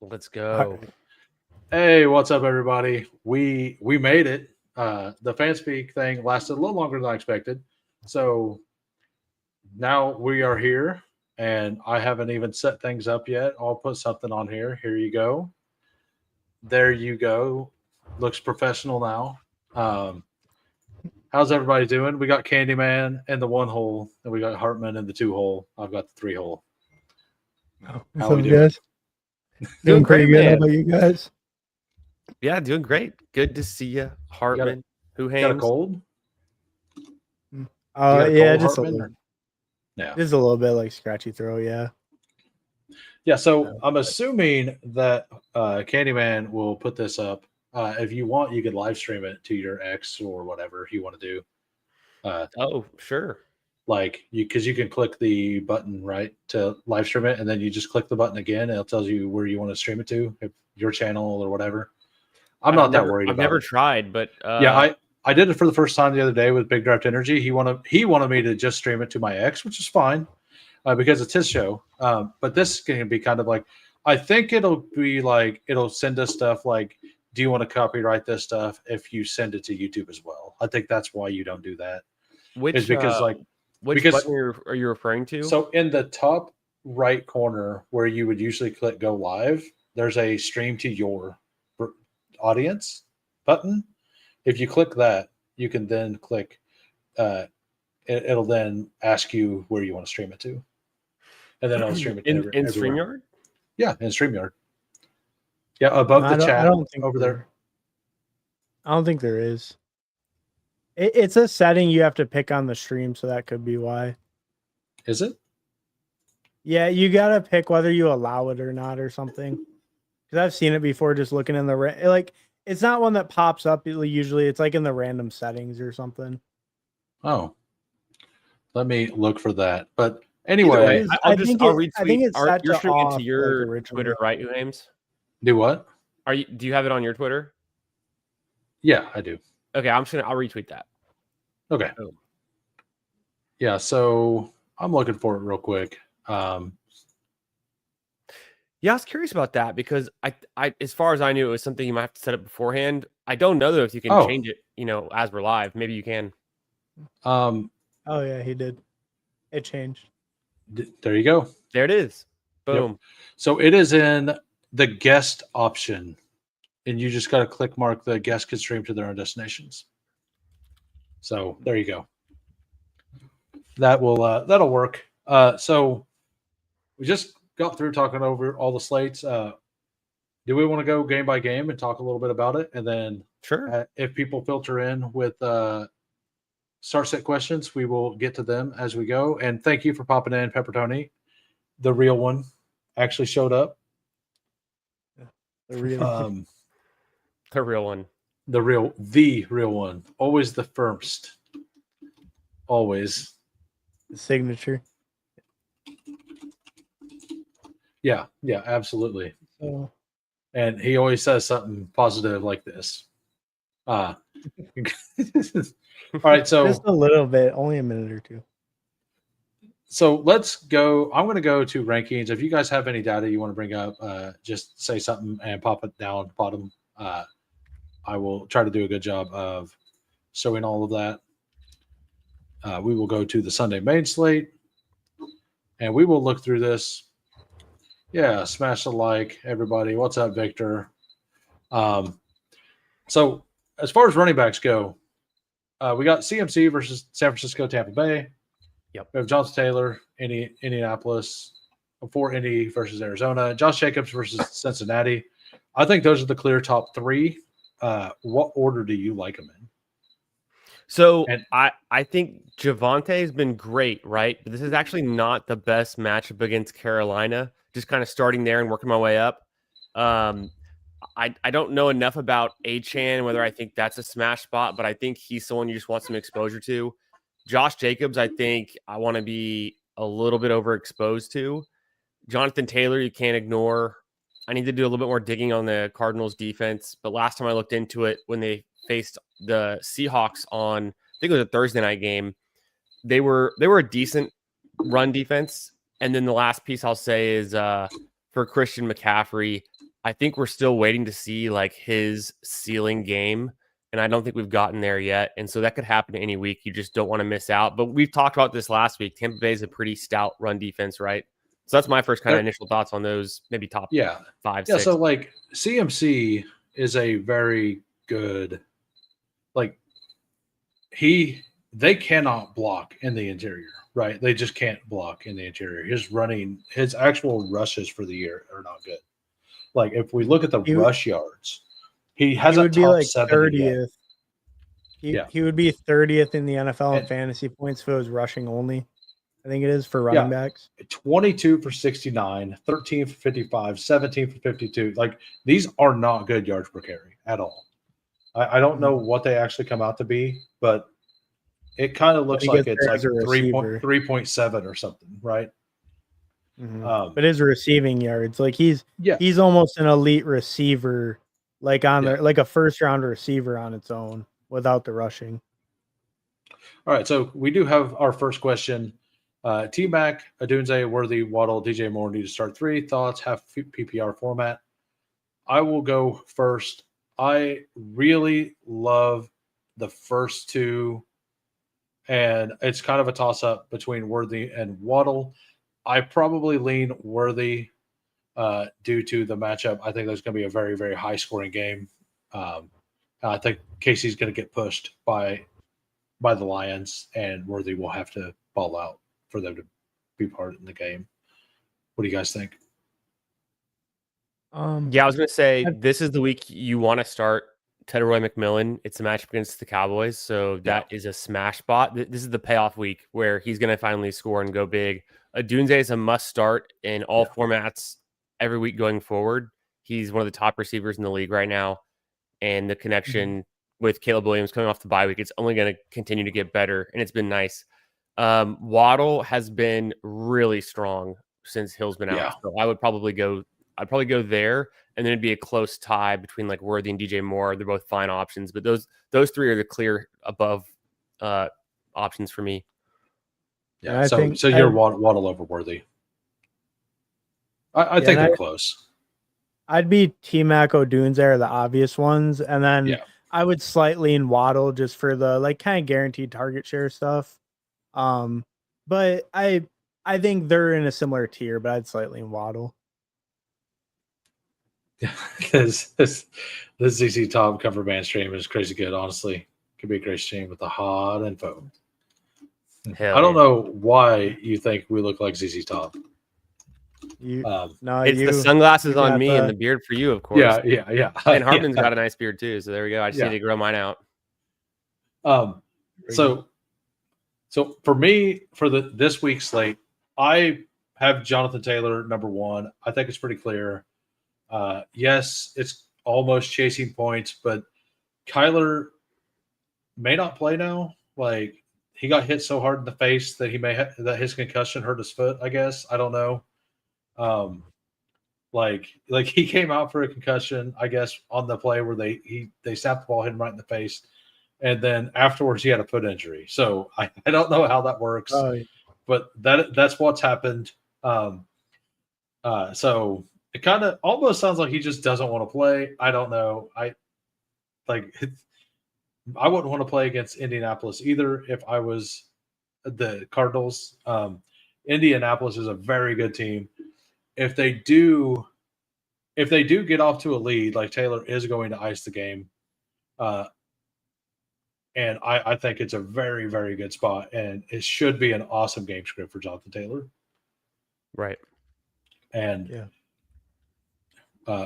Let's go. Hey, what's up, everybody? We made it. The FanSpeak thing lasted a little longer than I expected, so now we are here, and I haven't even set things up yet. I'll put something on here. Here you go. There you go. Looks professional now. How's everybody doing? We got Candyman in the 1 hole, and we got Hartman in the 2 hole. I've got the 3 hole. What's up, guys? Doing pretty good. How about you guys? Yeah, doing great. Good to see you, Hartman. Who hangs? Got a cold? Yeah, just Hartman, just a little bit like scratchy throat. Yeah. Yeah, so I'm assuming that Candyman will put this up. If you want, you could live stream it to your X or whatever you want to do. Oh, sure. Because you can click the button right to live stream it, and then you just click the button again, and it tells you where you want to stream it to, if your channel or whatever. I'm not that worried. I've never tried, but yeah, I did it for the first time the other day with Big Draft Energy. He wanted me to just stream it to my X, which is fine because it's his show. But this can be kind of like, I think it'll be like it'll send us stuff like, do you want to copyright this stuff if you send it to YouTube as well? I think that's why you don't do that. Which button are you referring to? So in the top right corner where you would usually click go live, there's a stream to your audience button. If you click that, you can then click it'll then ask you where you want to stream it to, and then it'll stream it in StreamYard. Yeah, in StreamYard. Yeah, above the chat. I don't think over there. I don't think there is. It's a setting you have to pick on the stream, so that could be why. Is it? Yeah, you gotta pick whether you allow it or not, or something. Because I've seen it before, just looking in the it's not one that pops up. Usually, it's like in the random settings or something. Oh, let me look for that. But anyway, I'll retweet. You're streaming to your Twitter, right, James? Do what? Do you have it on your Twitter? Yeah, I do. Okay, I'll retweet that. Okay. Oh. Yeah, so I'm looking for it real quick. Yeah, I was curious about that because I as far as I knew, it was something you might have to set up beforehand. I don't know though if you can change it, as we're live. Maybe you can. Oh yeah, he did. It changed. There you go. There it is. Boom. Yep. So it is in the guest option, and you just got to click mark the guest can stream to their own destinations. So there you go. That will that'll work. So we just got through talking over all the slates. Do we want to go game by game and talk a little bit about it? And then sure, if people filter in with start set questions, we will get to them as we go. And thank you for popping in, Pepper Tony. The real one actually showed up. The real one. The real one. The real one. Always the first. Always. The signature. Yeah, absolutely. Oh. And he always says something positive like this. All right, so just a little bit, only a minute or two. So let's go. I'm going to go to rankings. If you guys have any data you want to bring up, just say something and pop it down bottom. I will try to do a good job of showing all of that. We will go to the Sunday main slate, and we will look through this. Yeah, smash the like, everybody. What's up, Victor? So as far as running backs go, we got CMC versus San Francisco, Tampa Bay. Yep. We have Jonathan Taylor, Indianapolis, for Indy versus Arizona. Josh Jacobs versus Cincinnati. I think those are the clear top three. What order do you like them in? So I think Javonte has been great, right? But this is actually not the best matchup against Carolina. Just kind of starting there and working my way up. I don't know enough about Achane, whether I think that's a smash spot, but I think he's someone you just want some exposure to. Josh Jacobs, I think I want to be a little bit overexposed to. Jonathan Taylor, you can't ignore. I need to do a little bit more digging on the Cardinals defense, but last time I looked into it, when they faced the Seahawks on, I think it was a Thursday night game, they were a decent run defense. And then the last piece I'll say is for Christian McCaffrey, I think we're still waiting to see like his ceiling game. And I don't think we've gotten there yet. And so that could happen any week. You just don't want to miss out. But we've talked about this last week. Tampa Bay is a pretty stout run defense, right? So that's my first kind of initial thoughts on those, maybe top 5, 6. So like CMC is a very good, like they cannot block in the interior, right? They just can't block in the interior. His actual rushes for the year are not good. Like if we look at the rush yards, he hasn't be like 30th. He would be 30th in the NFL in fantasy points if it was rushing only. I think it is for running backs. 22 for 69, 13 for 55, 17 for 52. Like these are not good yards per carry at all. I don't know what they actually come out to be, but it kind of looks like it's like 3.7 or something, right? Mm-hmm. But his receiving yards, like he's almost an elite receiver, like like a first round receiver on its own without the rushing. All right, so we do have our first question. T-Mac, Adunze, Worthy, Waddle, DJ Moore need to start 3. Thoughts, have PPR format. I will go first. I really love the first 2, and it's kind of a toss-up between Worthy and Waddle. I probably lean Worthy due to the matchup. I think there's going to be a very, very high-scoring game. I think Casey's going to get pushed by the Lions, and Worthy will have to ball out for them to be part in the game. What do you guys think? I was going to say this is the week you want to start Teteroy McMillan. It's a matchup against the Cowboys, so that is a smash spot. This is the payoff week where he's going to finally score and go big. Adunze is a must start in all formats every week going forward. He's one of the top receivers in the league right now, and the connection with Caleb Williams coming off the bye week, it's only going to continue to get better, and it's been nice. Waddle has been really strong since Hill's been out, so I'd probably go there, and then it'd be a close tie between like Worthy and DJ Moore. They're both fine options, but those 3 are the clear above options for me. Yeah, so you're Waddle over Worthy. I think they're close. I'd be T-Mac, Odunze are the obvious ones, and then I would slightly in Waddle just for the like kind of guaranteed target share stuff. But I think they're in a similar tier, but I'd slightly in Waddle. Because this ZZ Top cover band stream is crazy good. Honestly, could be a great stream with the hot info. I don't know why you think we look like ZZ Top. It's the sunglasses on me and the beard for you, of course. Yeah. And Hartman's got a nice beard too, so there we go. I just need to grow mine out. So for me, for this week's slate, I have Jonathan Taylor number 1. I think it's pretty clear. Yes, it's almost chasing points, but Kyler may not play now. Like he got hit so hard in the face that that his concussion hurt his foot. I guess I don't know. Like he came out for a concussion, I guess, on the play where they snapped the ball, hit him right in the face, and then afterwards he had a foot injury. So I don't know how that works, but that's what's happened. So it kind of almost sounds like he just doesn't want to play. I don't know. I wouldn't want to play against Indianapolis either if I was the Cardinals. Indianapolis is a very good team. If they do get off to a lead, like Taylor is going to ice the game. And I think it's a very, very good spot, and it should be an awesome game script for Jonathan Taylor. Right. And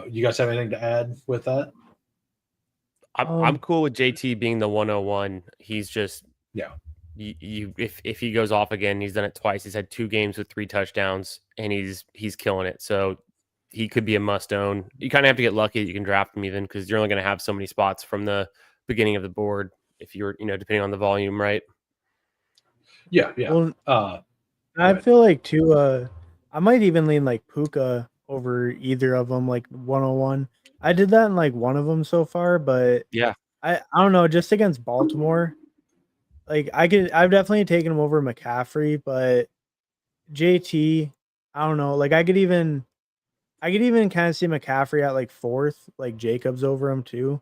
you guys have anything to add with that? I'm cool with JT being the 101. He's just if he goes off again, he's done it twice. He's had 2 games with 3 touchdowns, and he's killing it. So he could be a must own. You kind of have to get lucky that you can draft him even, because you're only going to have so many spots from the beginning of the board if you're depending on the volume, right? Yeah. Well, I feel like too. I might even lean like Puka over either of them, like 101. I did that in like one of them so far, but I don't know. Just against Baltimore, like I've definitely taken him over McCaffrey, but JT, I don't know. Like I could even I could even kind of see McCaffrey at like 4th, like Jacobs over him too.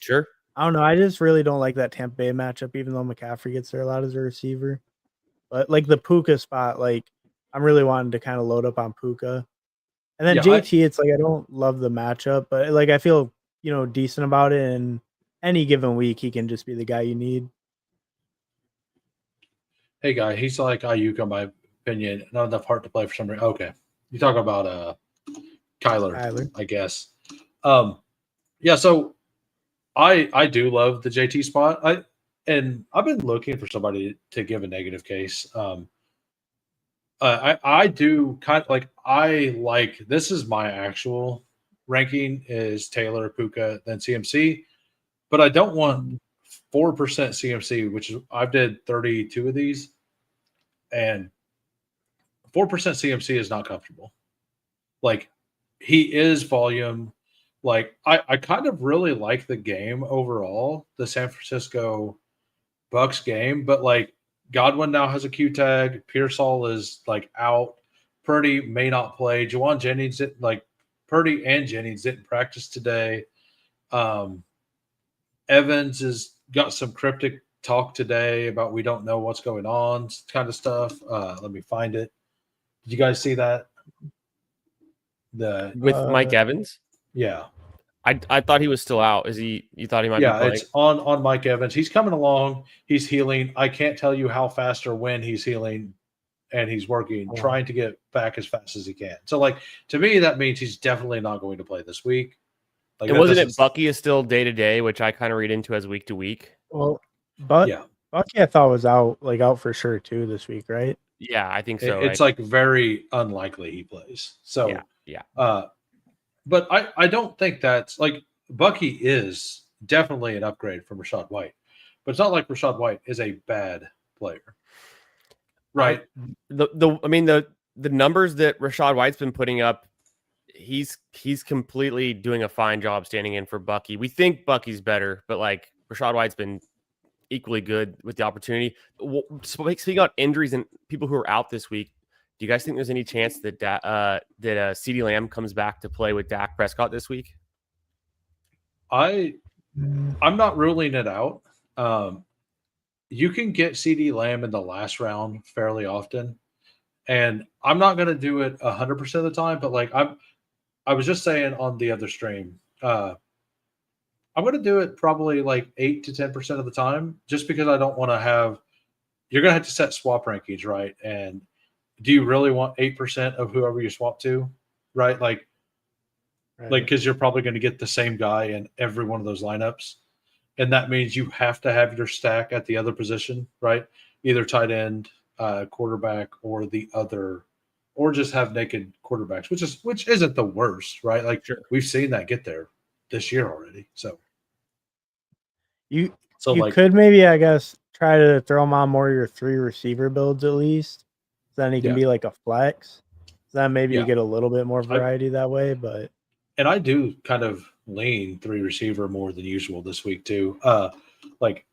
Sure. I don't know. I just really don't like that Tampa Bay matchup, even though McCaffrey gets there a lot as a receiver. But like the Puka spot, like I'm really wanting to kind of load up on Puka. And then JT, it's like I don't love the matchup, but like I feel, decent about it. And any given week, he can just be the guy you need. Hey, guy, he's like Ayuk, in my opinion. Not enough heart to play for some reason. Okay. You talk about Kyler, I guess. Yeah, so I do love the JT spot. I've been looking for somebody to give a negative case. I do kind of like this is my actual ranking is Taylor, Puka, then CMC, but I don't want 4% CMC, which is I did 32 of these, and 4% CMC is not comfortable. Like he is volume. Like I kind of really like the game overall, the San Francisco Bucks game, but like Godwin now has a Q tag. Pearsall is like out. Purdy may not play. Juwan Jennings didn't Purdy and Jennings didn't practice today. Evans has got some cryptic talk today about we don't know what's going on kind of stuff. Let me find it. Did you guys see that? With Mike Evans? Yeah. I thought he was still out. You thought he might be playing? Yeah, it's on Mike Evans. He's coming along. He's healing. I can't tell you how fast or when he's healing, and he's working, trying to get back as fast as he can. So, like, to me, that means he's definitely not going to play this week. Like, and wasn't it Bucky is still day to day, which I kind of read into as week to week? Well, but yeah, Bucky I thought was out for sure too this week, right? Yeah, I think so. It's like very unlikely he plays. So yeah. But I don't think that's like Bucky is definitely an upgrade from Rachaad White, but it's not like Rachaad White is a bad player, right? The numbers that Rachaad White's been putting up, he's completely doing a fine job standing in for Bucky. We think Bucky's better, but like Rachaad White's been equally good with the opportunity. Speaking about injuries and people who are out this week, do you guys think there's any chance that CeeDee Lamb comes back to play with Dak Prescott this week? I'm not ruling it out. You can get CeeDee Lamb in the last round fairly often, and I'm not going to do it 100% of the time. But like I was just saying on the other stream, I'm going to do it probably like 8 to 10% of the time, just because I don't want to have. You're going to have to set swap rankings, right? And do you really want 8% of whoever you swap to, right? Like, because you're probably going to get the same guy in every one of those lineups. And that means you have to have your stack at the other position, right? Either tight end, quarterback, or the other, or just have naked quarterbacks, which isn't the worst, right? Like we've seen that get there this year already. So you could maybe, I guess, try to throw them on more of your 3 receiver builds at least. Then he can be like a flex. So then maybe you get a little bit more variety that way. But I do kind of lean 3 receiver more than usual this week too. Like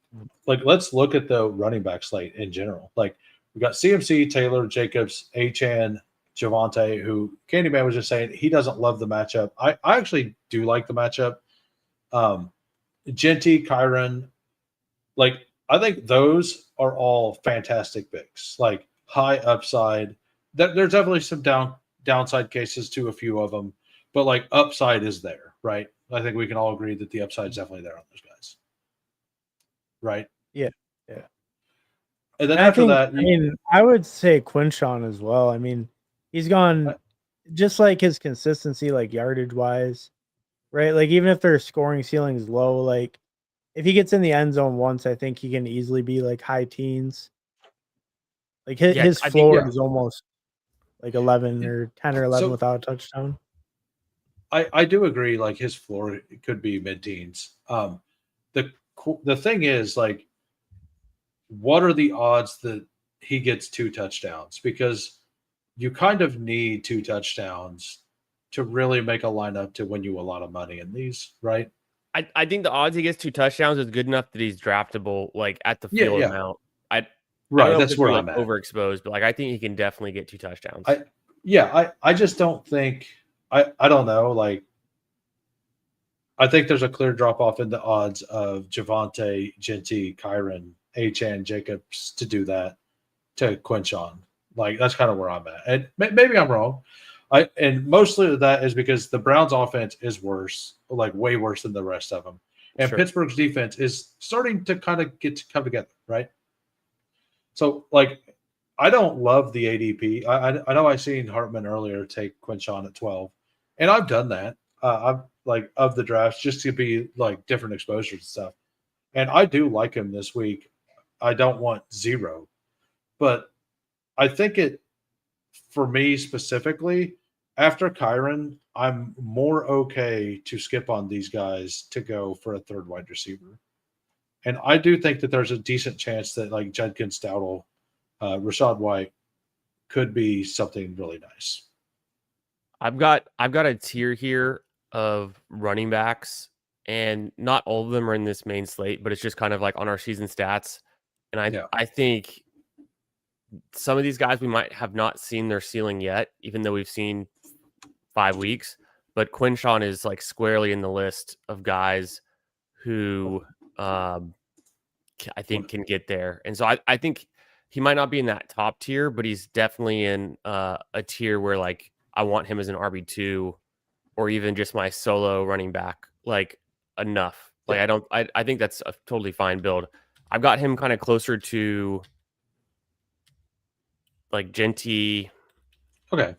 let's look at the running back slate in general. Like we got CMC, Taylor, Jacobs, Achane, Javonte, who Candyman was just saying he doesn't love the matchup. I actually do like the matchup. Genty, Kyron, like I think those are all fantastic picks. Like high upside. There's definitely some downside cases to a few of them, but like upside is there, right? I think we can all agree that the upside is definitely there on those guys, right? Yeah. And then after that, I would say Quinshawn as well. I mean, he's gone just like his consistency, like yardage wise, right? Like even if their scoring ceiling is low, like if he gets in the end zone once, I think he can easily be like high teens. Like his floor is almost like 11 or 10 or 11 without a touchdown. I do agree. Like his floor could be mid-teens. The thing is, like, what are the odds that he gets 2 touchdowns? Because you kind of need 2 touchdowns to really make a lineup to win you a lot of money in these, right? I think the odds he gets 2 touchdowns is good enough that he's draftable, like at the field amount. Right, that's where I'm at. Overexposed, but like I think he can definitely get 2 touchdowns. Yeah, I just don't think I don't know. Like, I think there's a clear drop off in the odds of Javante, Genty, Kyron, Achan, Jacobs to do that to Quinchon. Like, that's kind of where I'm at, and maybe I'm wrong. And mostly of that is because the Browns' offense is worse, like way worse than the rest of them, and Sure. Pittsburgh's defense is starting to kind of get to come together, right? So, like, I don't love the ADP. I know I seen Hartman earlier take Quinchon at 12, and I've done that. I've like of the drafts just to be like different exposures and stuff. And I do like him this week. I don't want 0, but I think it for me specifically after Kyron, I'm more okay to skip on these guys to go for a third wide receiver. And I do think that there's a decent chance that like Judkins, Dowdle, Rashad White could be something really nice. I've got a tier here of running backs, and not all of them are in this main slate, but it's just kind of like on our season stats. And I think some of these guys we might have not seen their ceiling yet, even though we've seen 5 weeks. But Quinchon is like squarely in the list of guys who I think can get there. And so I think he might not be in that top tier, but he's definitely in a tier where like I want him as an RB2 or even just my solo running back, like enough. Like I think that's a totally fine build. I've got him kind of closer to like Genty. Okay.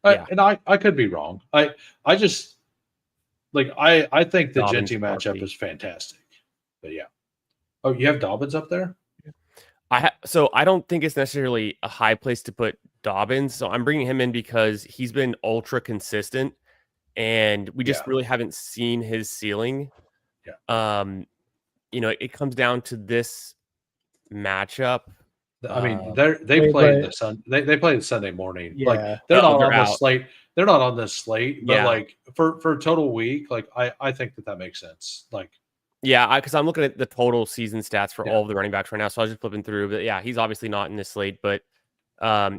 Yeah. And I could be wrong. I just like I think the Dobbins Genty matchup RB. is fantastic. But yeah. Oh, you have Dobbins up there? So I don't think it's necessarily a high place to put Dobbins. So I'm bringing him in because he's been ultra consistent, and we just really haven't seen his ceiling. Yeah. It comes down to this matchup. I mean, they play the Sunday morning. Yeah. Like they're not on the out. slate. They're not on the slate, but Yeah. like for total week, like I think that makes sense. Like, yeah, because I'm looking at the total season stats for all of the running backs right now, so I was just flipping through. But yeah, he's obviously not in this slate, but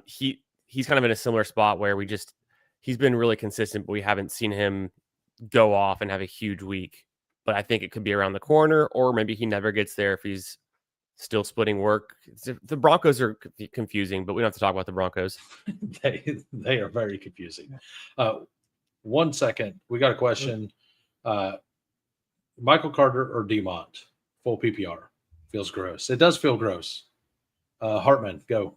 he's kind of in a similar spot where he's been really consistent, but we haven't seen him go off and have a huge week. But I think it could be around the corner, or maybe he never gets there if he's still splitting work. The Broncos are confusing, but we don't have to talk about the Broncos. they are very confusing. 1 second, we got a question. Michael Carter or Demont, full PPR. Feels gross. It does feel gross. Hartman, go.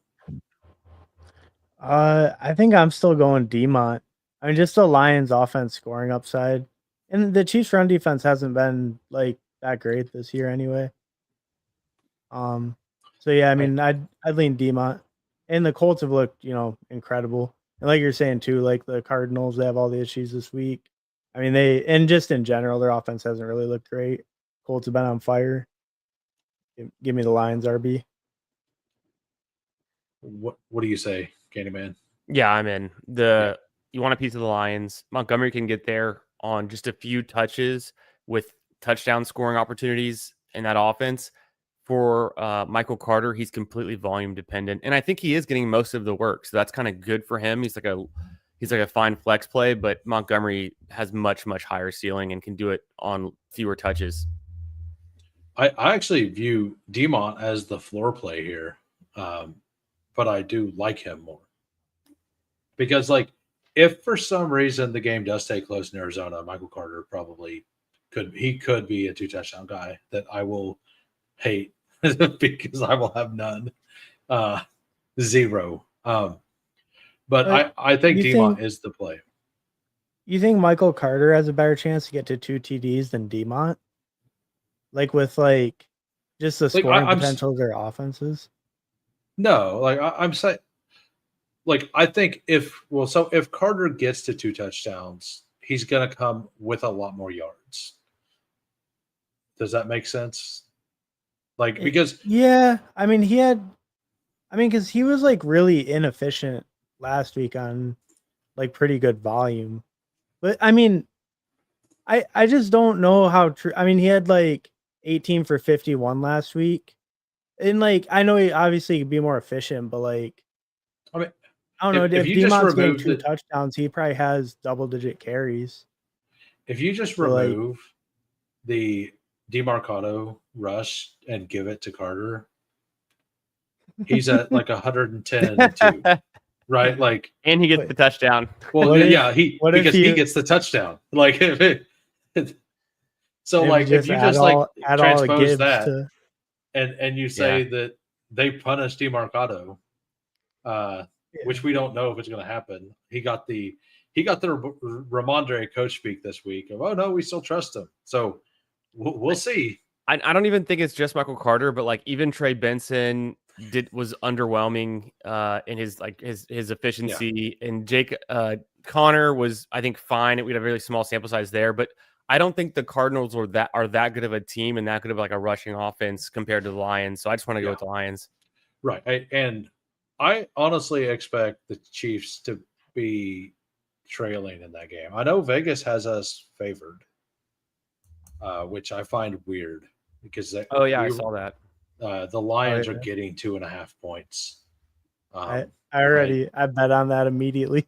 I think I'm still going Demont. I mean, just the Lions offense scoring upside. And the Chiefs run defense hasn't been like that great this year anyway. So yeah, I mean, I'd lean Demont. And the Colts have looked, incredible. And like you're saying too, like the Cardinals, they have all the issues this week. I mean, and just in general, their offense hasn't really looked great. Colts have been on fire. Give me the Lions, RB. What do you say, Candyman? Yeah, I'm in. You want a piece of the Lions. Montgomery can get there on just a few touches with touchdown scoring opportunities in that offense. For Michael Carter, he's completely volume dependent, and I think he is getting most of the work, so that's kind of good for him. He's like a fine flex play, but Montgomery has much higher ceiling and can do it on fewer touches. I actually view Demont as the floor play here, but I do like him more because, like, if for some reason the game does stay close in Arizona, Michael Carter probably could be a 2-touchdown guy that I will hate because I will have none. 0. But I think Demont is the play. You think Michael Carter has a better chance to get to 2 TDs than Demont? Like with like just the scoring potential of their offenses? No, like I'm saying, like I think if Carter gets to 2 touchdowns, he's gonna come with a lot more yards. Does that make sense? Like because I mean because he was like really inefficient last week on like pretty good volume. But I mean, I just don't know how true. I mean, he had like 18 for 51 last week. And like I know he obviously could be more efficient, but like I don't know. If you just Demon's getting remove 2 touchdowns, he probably has double-digit carries. if you just So, like- remove the DeMarcado rush and give it to Carter, he's at like 110 and 2, right? Like, And he gets the touchdown. well, What if- yeah, what if because he gets the touchdown. Like, so like if you just like add all the transpose gives that to, and you say that they punished DeMarcado, which we don't know if it's going to happen. He got the Ramondre coach speak this week of, oh no, we still trust him. So we'll see. I don't even think it's just Michael Carter, but like even Trey Benson was underwhelming in his efficiency, and Jake Connor was, I think, fine. We had a really small sample size there, but I don't think the Cardinals are that good of a team and that good of like a rushing offense compared to the Lions. So I just want to go with the Lions. Right. And I honestly expect the Chiefs to be trailing in that game. I know Vegas has us favored, which I find weird because I saw that. The Lions are getting 2.5 points. I bet on that immediately.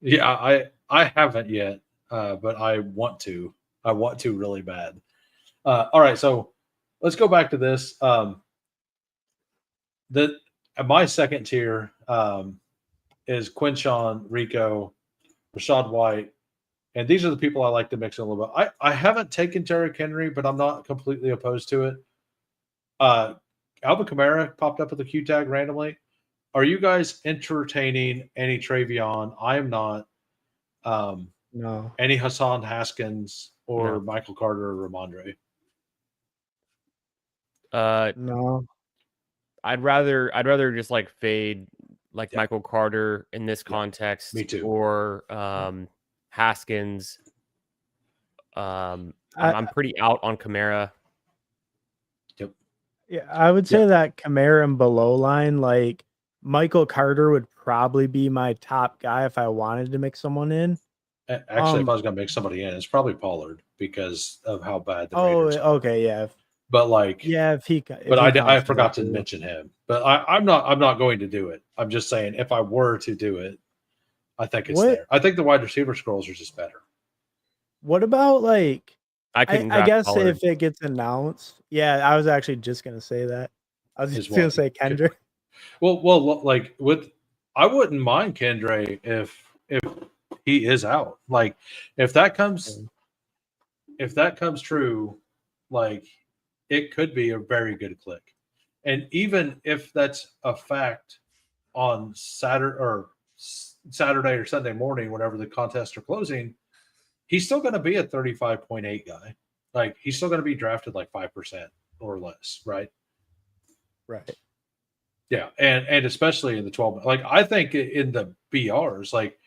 Yeah, I haven't yet, but I want to. I want to really bad. All right, so let's go back to this. My second tier is Quinshawn, Rico, Rashad White, and these are the people I like to mix in a little bit. I haven't taken Derrick Henry, but I'm not completely opposed to it. Alvin Kamara popped up with a Q tag randomly. Are you guys entertaining any Travion? I am not. No. Any Hassan Haskins or No. Michael Carter or Ramondre? No. I'd rather just like fade like Yeah. Michael Carter in this context. Me too. Or Haskins. I'm pretty out on Kamara. Yep. Yeah, I would say that Kamara and below line, like Michael Carter would probably be my top guy if I wanted to mix someone in. Actually, if I was going to make somebody in, it's probably Pollard because of how bad the Raiders are. Okay, yeah. But like, I forgot to mention him. But I'm not going to do it. I'm just saying, if I were to do it, I think it's there. I think the wide receiver scrolls are just better. What about like? I guess Pollard. if it gets announced, I was actually just gonna say that. I was just gonna say Kendrick. Well, like I wouldn't mind Kendrick if he is out. Like if that comes true, like it could be a very good click. And even if that's a fact on Saturday or Sunday morning, whenever the contests are closing, he's still going to be a 35.8 guy. Like he's still going to be drafted like 5% or less, right? Right. Yeah, and especially in the 12. Like I think in the BRs, like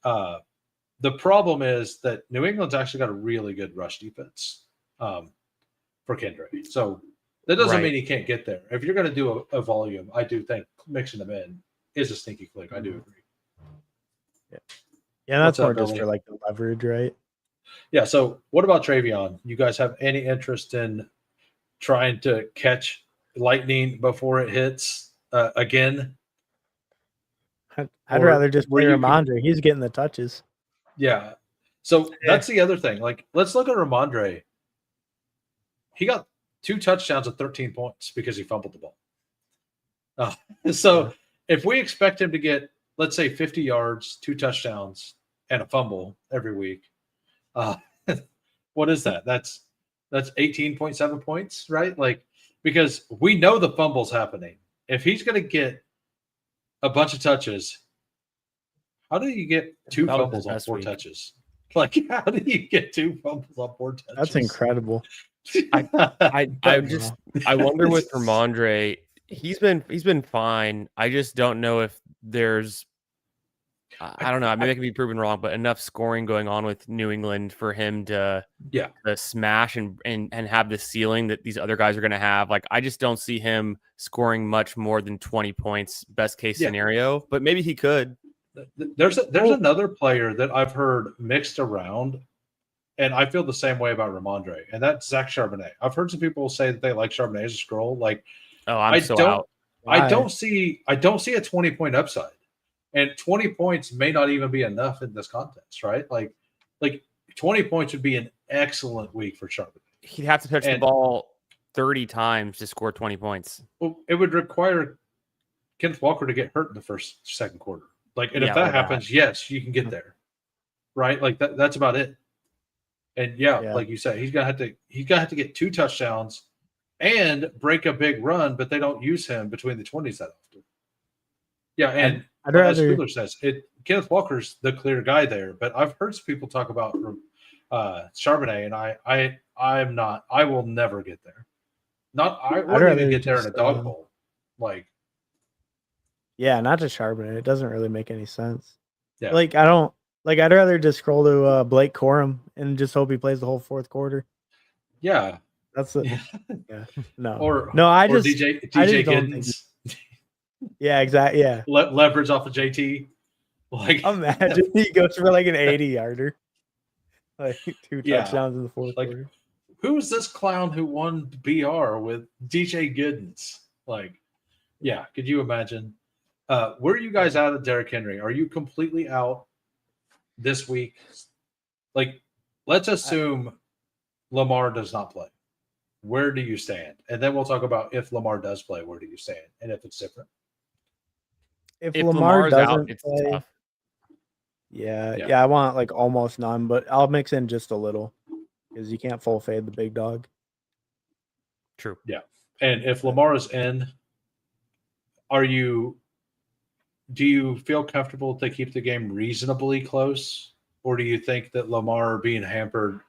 the problem is that New England's actually got a really good rush defense for Kendrick. So that doesn't mean he can't get there. If you're going to do a volume, I do think mixing them in is a sneaky click. I do agree. Yeah, that's more just for like the leverage, right? Yeah. So what about Travion? You guys have any interest in trying to catch lightning before it hits again? I'd rather just play Ramondre. He's getting the touches. Yeah. So that's the other thing. Like, let's look at Ramondre. He got 2 touchdowns at 13 points because he fumbled the ball. So if we expect him to get, let's say, 50 yards, 2 touchdowns, and a fumble every week, what is that? That's 18.7 points, right? Like, because we know the fumble's happening. If he's going to get a bunch of touches, how do you get 2 fumbles on 4 touches? Like, how do you get 2 fumbles on 4 touches? That's incredible. I wonder with Ramondre, he's been fine. I just don't know if there's I don't know. Maybe I can be proven wrong, but enough scoring going on with New England for him to smash and have the ceiling that these other guys are going to have. Like, I just don't see him scoring much more than 20 points, best case scenario. But maybe he could. There's another player that I've heard mixed around, and I feel the same way about Ramondre, and that's Zach Charbonnet. I've heard some people say that they like Charbonnet as a scroll. Like, I don't see a 20-point upside. And 20 points may not even be enough in this contest, right? Like 20 points would be an excellent week for Charbonnet. He'd have to touch the ball 30 times to score 20 points. Well, it would require Kenneth Walker to get hurt in the second quarter. Like, and if that happens, yes, you can get there, right? Like that's about it. And like you said, he's gonna have to get 2 touchdowns and break a big run, but they don't use him between the 20s that often. Yeah, and I'd rather, as Spooler says, Kenneth Walker's the clear guy there. But I've heard some people talk about Charbonnet, and I'm not. I will never get there. I wouldn't even get there in a dog bowl. Like, yeah, not just Charbonnet. It doesn't really make any sense. Yeah. Like I'd rather just scroll to Blake Corum and just hope he plays the whole fourth quarter. Yeah, that's it. Yeah, no, or DJ Giddens. Yeah, exactly. Yeah, leverage off of JT. Like, imagine he goes for like an 80-yarder, like 2 touchdowns in the fourth quarter. Who's this clown who won BR with DJ Giddens? Like, yeah, could you imagine? Where are you guys out of Derrick Henry? Are you completely out this week? Like, let's assume Lamar does not play. Where do you stand? And then we'll talk about if Lamar does play, where do you stand? And if it's different. If Lamar doesn't out, it's play, tough. Yeah, I want like almost none, but I'll mix in just a little because you can't full fade the big dog. True. Yeah. And if Lamar is in, do you feel comfortable to keep the game reasonably close? Or do you think that Lamar being hampered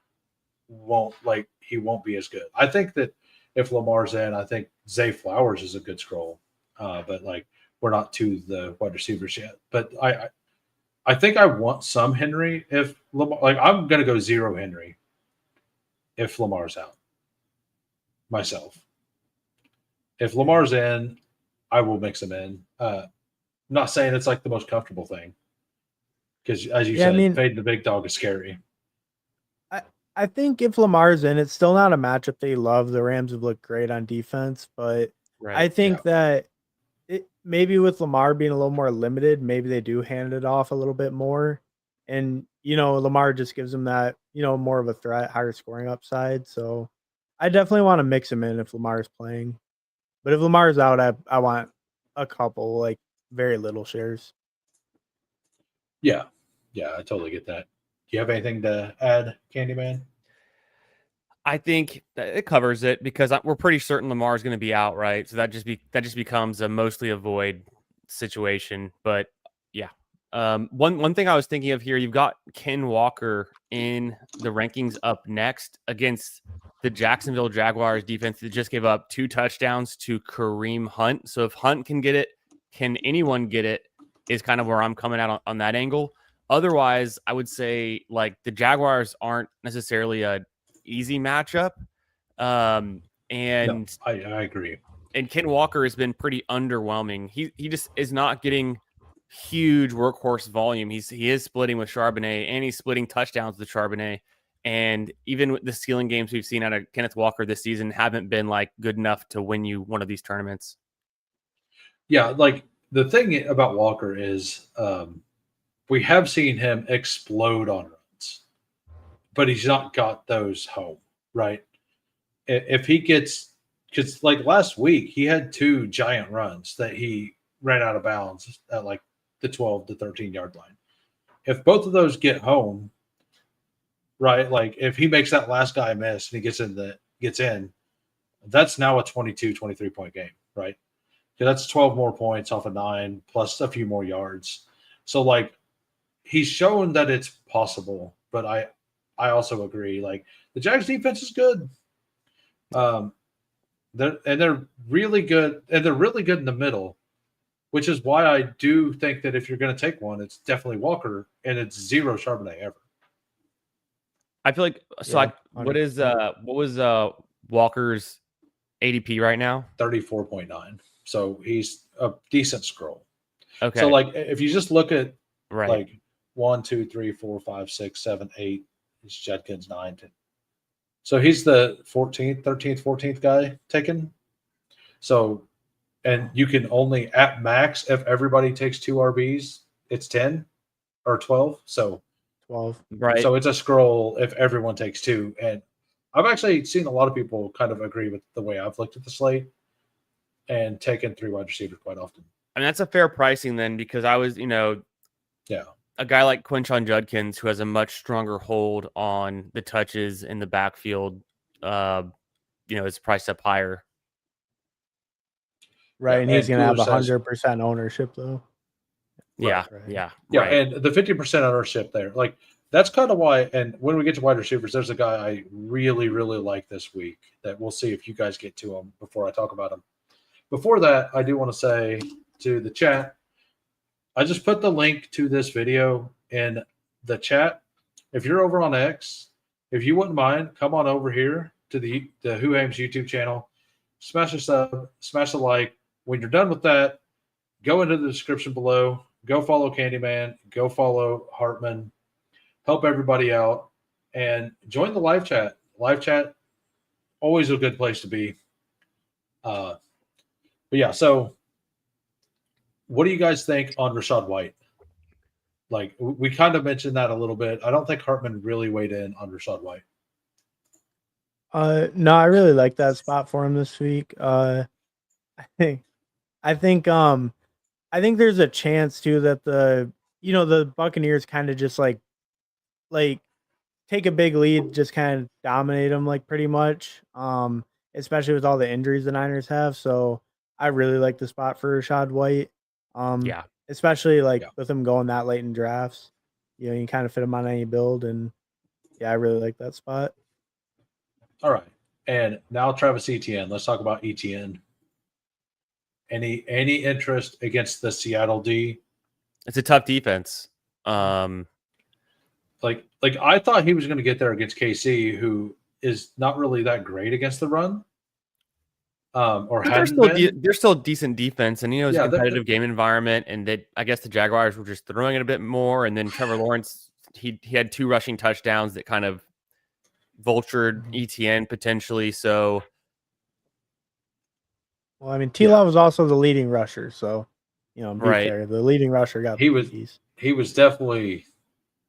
won't be as good? I think that if Lamar's in, I think Zay Flowers is a good scroll. But like, we're not to the wide receivers yet. But I think I want some Henry if Lamar, like, I'm going to go 0 Henry if Lamar's out myself. If Lamar's in, I will mix him in. I'm not saying it's like the most comfortable thing because, as you said, fading the big dog is scary. I think if Lamar's in, it's still not a matchup they love. The Rams have looked great on defense, but I think that maybe with Lamar being a little more limited, maybe they do hand it off a little bit more. And, Lamar just gives them that, more of a threat, higher scoring upside. So I definitely want to mix him in if Lamar's playing. But if Lamar's out, I want a couple, like very little shares. Yeah. Yeah, I totally get that. Do you have anything to add, Candyman? I think it covers it because we're pretty certain Lamar is going to be out, right? So that just becomes a mostly avoid situation. But yeah, one thing I was thinking of here, you've got Ken Walker in the rankings up next against the Jacksonville Jaguars defense that just gave up 2 touchdowns to Kareem Hunt. So if Hunt can get it, can anyone get it? Is kind of where I'm coming out on that angle. Otherwise, I would say like the Jaguars aren't necessarily a easy matchup. And no, I agree. And Ken Walker has been pretty underwhelming. He just is not getting huge workhorse volume. He is splitting with Charbonnet and he's splitting touchdowns with Charbonnet. And even with the ceiling games we've seen out of Kenneth Walker this season haven't been like good enough to win you one of these tournaments. Yeah, like the thing about Walker is we have seen him explode on runs, but he's not got those home, right? If he gets, because like last week, he had 2 giant runs that he ran out of bounds at like the 12 to 13 yard line. If both of those get home, right? Like if he makes that last guy miss and he gets in, that's now a 22, 23 point game, right? Because that's 12 more points off of 9 plus a few more yards. So like he's shown that it's possible, but I also agree. Like the Jags defense is good. They're really good, and they're really good in the middle, which is why I do think that if you're going to take one, it's definitely Walker, and it's 0 Charbonnet ever. I feel like what was Walker's ADP right now? 34.9. So he's a decent scroll. Okay. So like if you just look at like 1, 2, 3, 4, 5, 6, 7, 8, it's Judkins 9, 10. So he's the 14th, 13th, 14th guy taken. So, and you can only at max if everybody takes 2 RBs, it's 10 or 12. So 12. Right. So it's a scroll if everyone takes 2. And I've actually seen a lot of people kind of agree with the way I've looked at the slate and taken 3 wide receivers quite often. I mean, that's a fair pricing then, because I was, Yeah. a guy like Quinshon Judkins, who has a much stronger hold on the touches in the backfield, is priced up higher. Right, Yeah, and he's going to Cooler have says- 100% ownership, though. Yeah, Right. yeah, Yeah, right. and the 50% ownership there, like that's kind of why. And when we get to wide receivers, there's a guy I really, really like this week that we'll see if you guys get to him before I talk about him. Before that, I do want to say to the chat, I just put the link to this video in the chat. If you're over on X, if you wouldn't mind, come on over here to the Who Ames YouTube channel, smash a sub, smash a like. When you're done with that, go into the description below. Go follow Candyman. Go follow Hartman. Help everybody out. And join the live chat. Live chat, always a good place to be. But yeah, so what do you guys think on Rachaad White? Like, we kind of mentioned that a little bit. I don't think Hartman really weighed in on Rachaad White. No, I really like that spot for him this week. I think there's a chance too that the Buccaneers kind of just like take a big lead, just kind of dominate them like pretty much. Especially with all the injuries the Niners have. So I really like the spot for Rachaad White. Yeah. Especially with him going that late in drafts. You can kind of fit him on any build, and yeah, I really like that spot. All right. And now Travis Etienne. Let's talk about Etienne. Any interest against the Seattle D? It's a tough defense. Like I thought he was going to get there against KC, who is not really that great against the run. They're still a decent defense, and it's a competitive game environment, and that I guess the Jaguars were just throwing it a bit more, and then Trevor Lawrence he had 2 rushing touchdowns that kind of vultured Etienne potentially. So, well, I mean, T-Law was also the leading rusher, so be right. fair. The leading rusher got he was definitely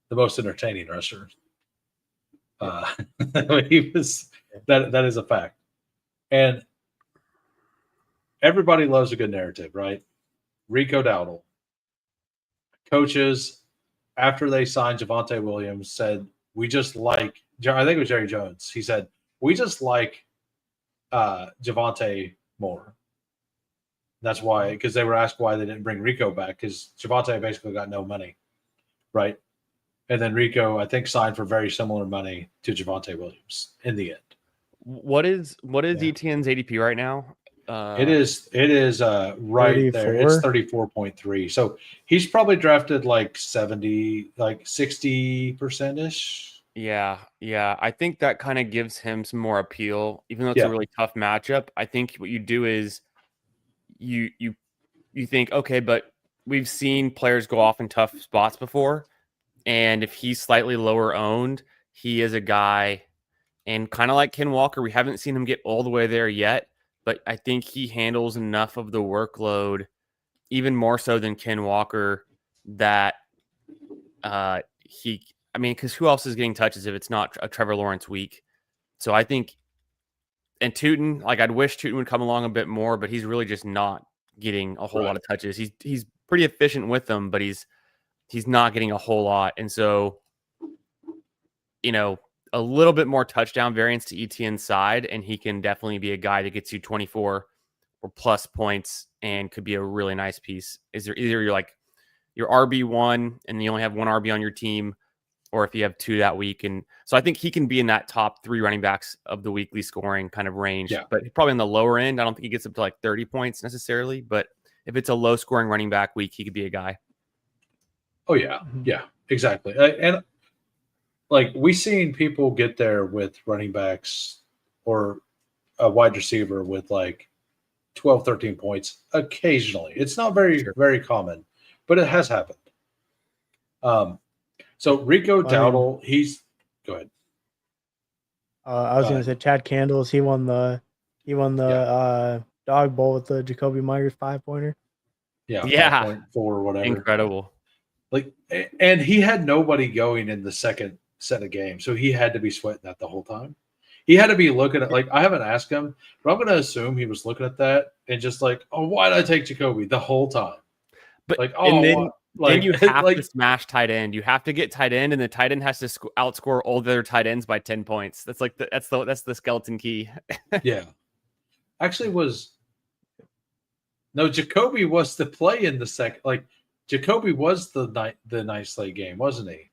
the most entertaining rusher. He was that is a fact, and everybody loves a good narrative, right? Rico Dowdle. Coaches, after they signed Javonte Williams, said, we just like, I think it was Jerry Jones. He said, we just like Javonte more. That's why, because they were asked why they didn't bring Rico back, because Javonte basically got no money, right? And then Rico, I think, signed for very similar money to Javonte Williams in the end. What is Etienne's ADP right now? It is right 34? There. It's 34.3. So he's probably drafted like 60% ish. Yeah. I think that kind of gives him some more appeal, even though it's a really tough matchup. I think what you do is you think, okay, but we've seen players go off in tough spots before, and if he's slightly lower owned, he is a guy, and kind of like Ken Walker, we haven't seen him get all the way there yet. But I think he handles enough of the workload, even more so than Ken Walker, that because who else is getting touches if it's not a Trevor Lawrence week? So I think, and Tootin, I'd wish Tootin would come along a bit more, but he's really just not getting a whole lot of touches. He's pretty efficient with them, but he's not getting a whole lot. And so, a little bit more touchdown variance to Etienne's side, and he can definitely be a guy that gets you 24 or plus points and could be a really nice piece. Is there either your RB1 and you only have 1 RB on your team, or if you have 2 that week. And so I think he can be in that top 3 running backs of the weekly scoring kind of range, but probably on the lower end. I don't think he gets up to 30 points necessarily, but if it's a low scoring running back week, he could be a guy. Oh yeah. Yeah, exactly. And we've seen people get there with running backs or a wide receiver with 12, 13 points occasionally. It's not very, very common, but it has happened. So Rico Dowdle, go ahead. I was going to say Chad Candles. He won the dog bowl with the Jacoby Myers 5-pointer. Yeah. 5.4 or whatever. Incredible. Like, and he had nobody going in the second set of games, so he had to be sweating that the whole time. He had to be looking at, like, I haven't asked him, but I'm going to assume he was looking at that and just like, oh, why did I take Jacoby the whole time? But like, and oh, then you have like, to smash tight end. You have to get tight end, and the tight end has to outscore all the other tight ends by 10 points. That's like that's the skeleton key. yeah. Actually, Jacoby was the play in the second. Like, Jacoby was the nice late game, wasn't he?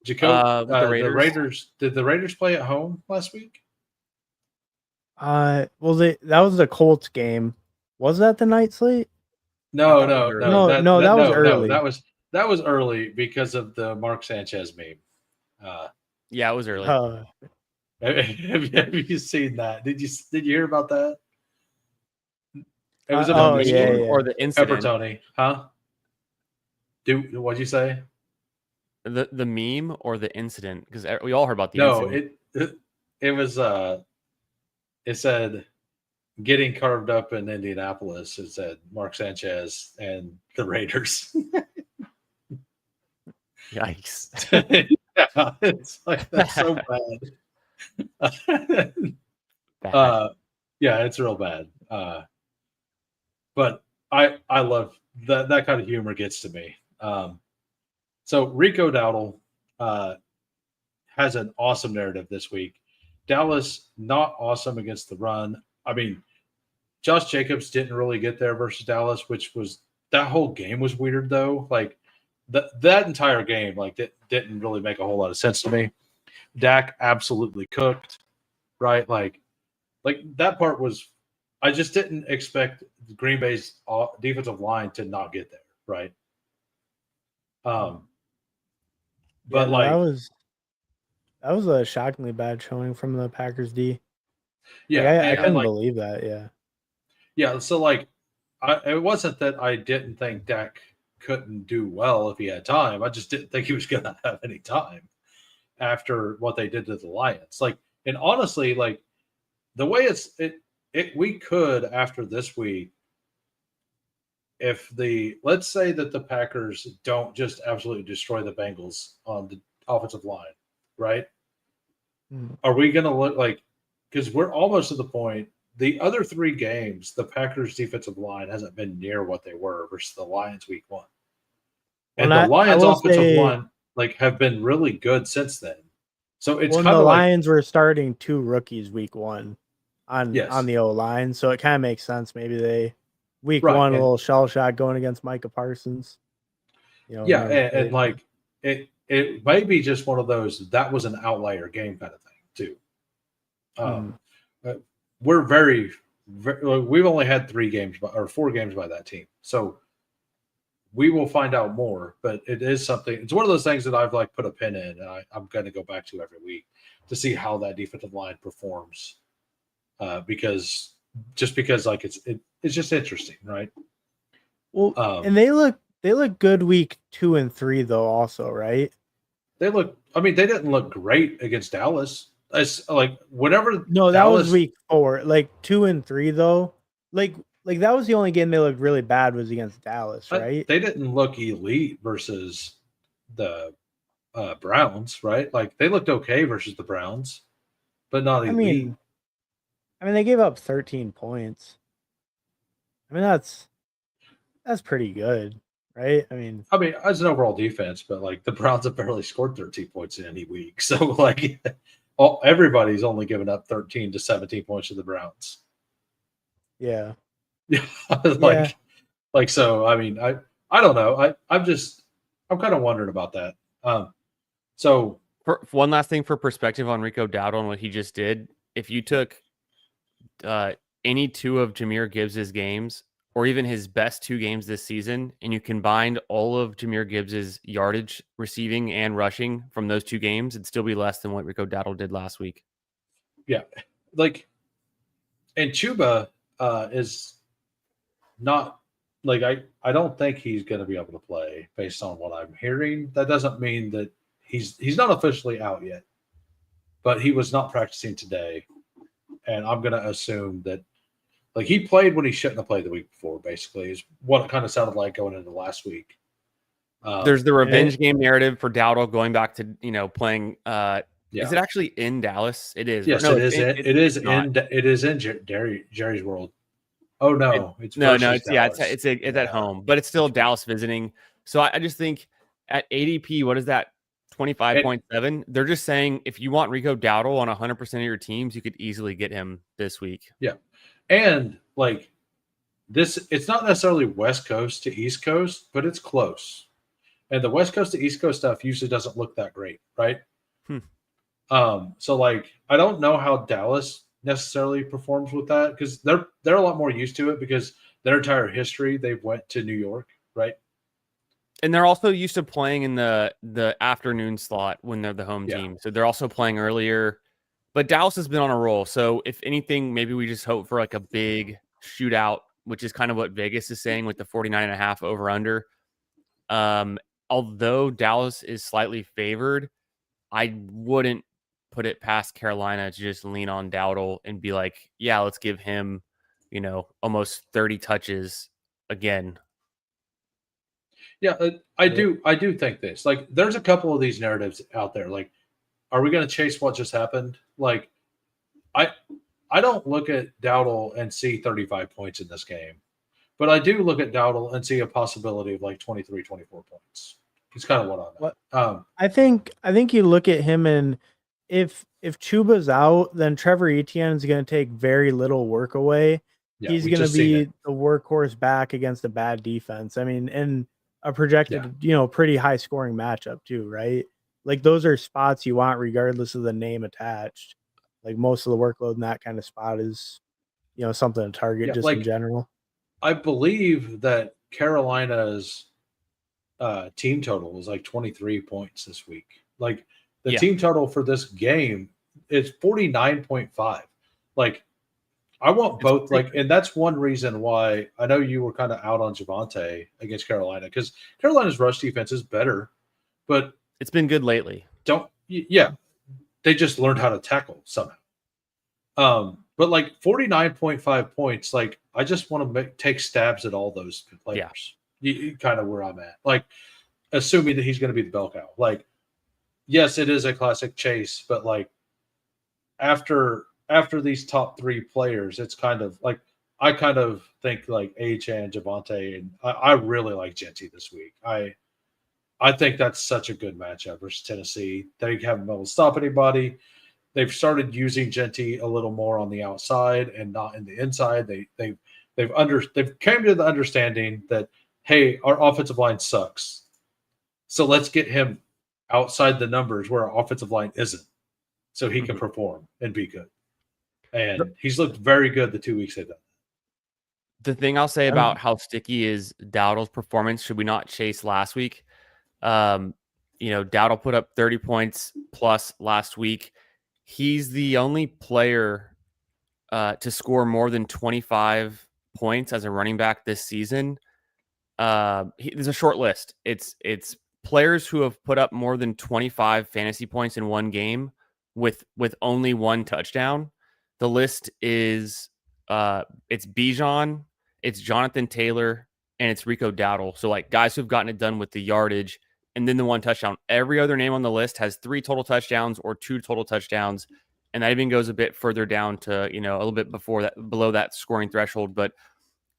Jacoby, With the Raiders. Did the Raiders play at home last week? Well, that was the Colts game. Was that the night slate? No. That was early. That was early because of the Mark Sanchez meme. Yeah, it was early. Have you seen that? Did you hear about that? It was or the incident. Pepper Tony, huh? What'd you say? The meme or the incident? Because we all heard about the incident. It was it said getting carved up in Indianapolis. It said Mark Sanchez and the Raiders. Yikes. Yeah, it's like that's so bad. Yeah, it's real bad. But I love that kind of humor gets to me. So Rico Dowdle has an awesome narrative this week. Dallas not awesome against the run. I mean, Josh Jacobs didn't really get there versus Dallas, which was that whole game was weird though. Like that entire game, like that didn't really make a whole lot of sense to me. Dak absolutely cooked, right? Like that part was. I just didn't expect Green Bay's defensive line to not get there, right? But that was a shockingly bad showing from the Packers D. Yeah, I couldn't believe that. Yeah. Yeah, so like, it wasn't that I didn't think Dak couldn't do well if he had time. I just didn't think he was going to have any time after what they did to the Lions. Like, and honestly, like the way we could after this week, if let's say that the Packers don't just absolutely destroy the Bengals on the offensive line, right? Are we going to look like, because we're almost to the point, the other 3 games, the Packers defensive line hasn't been near what they were versus the Lions week 1. And the Lions offensive line have been really good since then. So it's kind of the Lions were starting 2 rookies week 1 on the O-line, so it kind of makes sense. Maybe they week 1 a little shell shot going against Micah Parsons. And like it may be just one of those that was an outlier game kind of thing too. We're very, we've only had 3 games or 4 games by that team, so we will find out more. But it is something. It's one of those things that I've put a pin in, and I'm going to go back to every week to see how that defensive line performs. Because it's just interesting, right? Well, and they look good week 2 and 3 though, also, right? They didn't look great against Dallas. Whenever. No, that was week 4. 2 and 3 though. Like that was the only game they looked really bad was against Dallas, right? They didn't look elite versus the Browns, right? Like they looked okay versus the Browns, but not elite. I mean, they gave up 13 points. I mean, that's pretty good, right? I mean, as an overall defense, but the Browns have barely scored 13 points in any week. So everybody's only given up 13 to 17 points to the Browns. Yeah. So, I mean, I don't know. I'm kind of wondering about that. So for one last thing for perspective on Rico Dowdle and what he just did, if you took any 2 of Jahmyr Gibbs's games, or even his best 2 games this season, and you combined all of Jahmyr Gibbs's yardage, receiving and rushing from those 2 games, it'd still be less than what Rico Dowdle did last week. Yeah, and Chuba is not I don't think he's going to be able to play based on what I'm hearing. That doesn't mean that he's not officially out yet, but he was not practicing today. And I'm going to assume that he played when he shouldn't have played the week before, basically, is what it kind of sounded like going into last week. There's the revenge game narrative for Dowdle going back to playing. Is it actually in Dallas? It is. Yes, No, it is. It is in Jerry's world. Oh no, it's Dallas. It's at home, but it's still Dallas visiting. So I just think at ADP, what is that? 25.7. They're just saying if you want Rico Dowdle on 100% of your teams, you could easily get him this week. Yeah, and like this, it's not necessarily West Coast to East Coast, but it's close. And the West Coast to East Coast stuff usually doesn't look that great, right? So like I don't know how Dallas necessarily performs with that because they're a lot more used to it because their entire history they've went to New York, right? And they're also used to playing in the afternoon slot when they're the home team. So they're also playing earlier. But Dallas has been on a roll. So if anything, maybe we just hope for like a big shootout, which is kind of what Vegas is saying with the 49.5 over under. Although Dallas is slightly favored, I wouldn't put it past Carolina to just lean on Dowdle and be like, yeah, let's give him, almost 30 touches again. Yeah, I do think this. Like, there's a couple of these narratives out there. Like, are we going to chase what just happened? Like, I don't look at Dowdle and see 35 points in this game, but I do look at Dowdle and see a possibility of like 23, 24 points. It's kind of what I'm I think you look at him and if Chuba's out, then Trevor Etienne is going to take very little work away. Yeah, he's going to be the workhorse back against a bad defense. I mean, and a projected, pretty high scoring matchup too, right? Like those are spots you want regardless of the name attached. Like most of the workload in that kind of spot is, something to target just in general. I believe that Carolina's team total was like 23 points this week. Like the team total for this game is 49.5. Like I want both. Like, and that's one reason why I know you were kind of out on Javonte against Carolina because Carolina's rush defense is better, but it's been good lately. They just learned how to tackle somehow. But like 49.5 points, like I just want to take stabs at all those players. Kind of where I'm at. Like, assuming that he's going to be the bell cow. Like, yes, it is a classic chase, but like after these top three players, it's kind of like I kind of think like Achane, Javonte, and I really like Genty this week. I think that's such a good matchup versus Tennessee. They haven't been able to stop anybody. They've started using Genty a little more on the outside and not in the inside. They've came to the understanding that, hey, our offensive line sucks. So let's get him outside the numbers where our offensive line isn't so he can perform and be good. And he's looked very good the 2 weeks they've done. The thing I'll say about how sticky is Dowdle's performance, should we not chase last week? Dowdle put up 30 points plus last week. He's the only player to score more than 25 points as a running back this season. There's a short list. It's players who have put up more than 25 fantasy points in one game with only one touchdown. The list is it's Bijan, it's Jonathan Taylor, and it's Rico Dowdle. So like guys who've gotten it done with the yardage and then the one touchdown. Every other name on the list has 3 total touchdowns or 2 total touchdowns. And that even goes a bit further down to, a little bit below that scoring threshold. But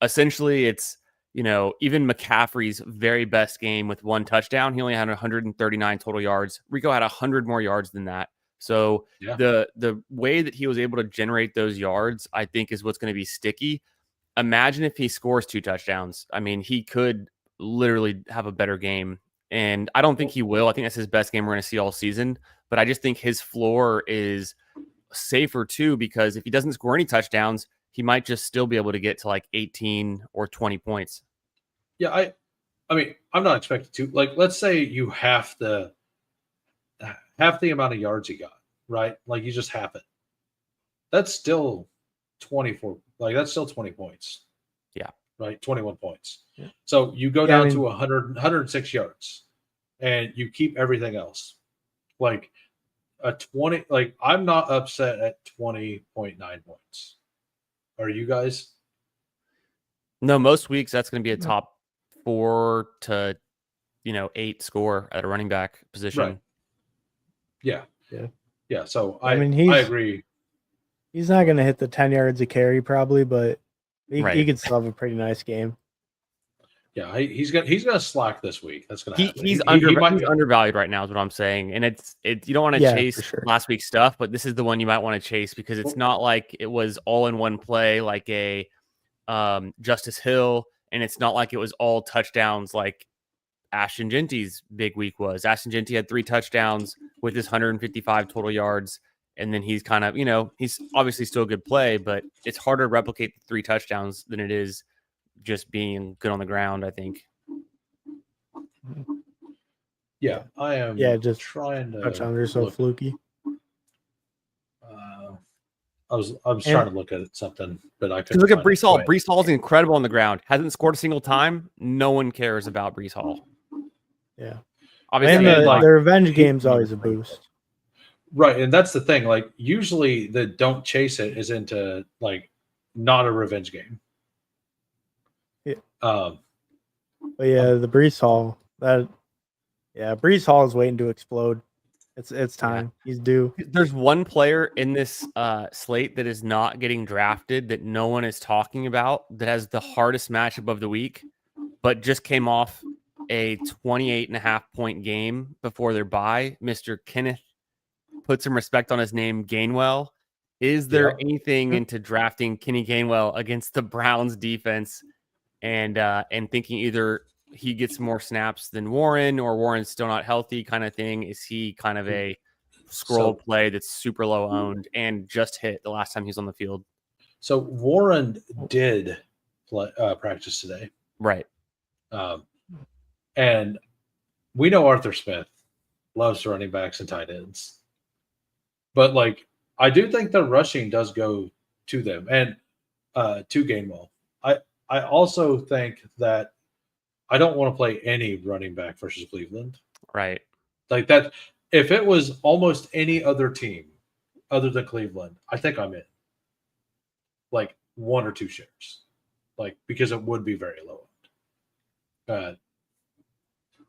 essentially it's, even McCaffrey's very best game with 1 touchdown, he only had 139 total yards. Rico had 100 more yards than that. So the way that he was able to generate those yards, I think, is what's going to be sticky. Imagine if he scores 2 touchdowns. I mean, he could literally have a better game. And I don't think he will. I think that's his best game we're going to see all season. But I just think his floor is safer too, because if he doesn't score any touchdowns, he might just still be able to get to like 18 or 20 points. Yeah, I mean, I'm not expecting to. Like, let's say you half the amount of yards he got, right? Like, you just half it. That's still 24. Like, that's still 20 points. Yeah. Right? 21 points. Yeah. So you go down to 106 yards and you keep everything else. Like, a 20, like, I'm not upset at 20.9 points. Are you guys? No, most weeks that's going to be a top 4 to 8 score at a running back position. Right. Yeah. Yeah. Yeah. So I mean, I agree. He's not going to hit the 10 yards a carry probably, but he Right. could still have a pretty nice game. Yeah, he's gonna slack this week. That's gonna happen. He's He's undervalued right now is what I'm saying. And it's you don't want to chase last week's stuff, but this is the one you might want to chase because it's not like it was all in one play like a Justice Hill, and it's not like it was all touchdowns like Ashton Genty's big week was. Ashton Genty had 3 touchdowns with his 155 total yards, and then he's kind of, he's obviously still a good play, but it's harder to replicate the 3 touchdowns than it is just being good on the ground, I think. Yeah, I am. Yeah, just trying to. Touchdowns are so fluky. I was trying to look at something, but I couldn't. Look at Breece Hall. Breece Hall is incredible on the ground. Hasn't scored a single time. No one cares about Breece Hall. Yeah, obviously, and the revenge game's always a boost. Right, and that's the thing. Like usually, the don't chase it is into like not a revenge game. Yeah. But yeah, the Breece Hall Breece Hall is waiting to explode. It's time. Yeah. He's due. There's one player in this slate that is not getting drafted that no one is talking about that has the hardest matchup of the week, but just came off a 28.5 point game before their bye. Mr. Kenneth, put some respect on his name, Gainwell. Is there anything into drafting Kenny Gainwell against the Browns defense and thinking either he gets more snaps than Warren or Warren's still not healthy kind of thing? Is he kind of a scroll play that's super low owned and just hit the last time he was on the field? So Warren did practice today. Right. And we know Arthur Smith loves running backs and tight ends. But like, I do think the rushing does go to them and to Gainwell. I also think that I don't want to play any running back versus Cleveland. Right. Like that. If it was almost any other team other than Cleveland, I think I'm in. Like 1 or 2 shares. Like, because it would be very low. All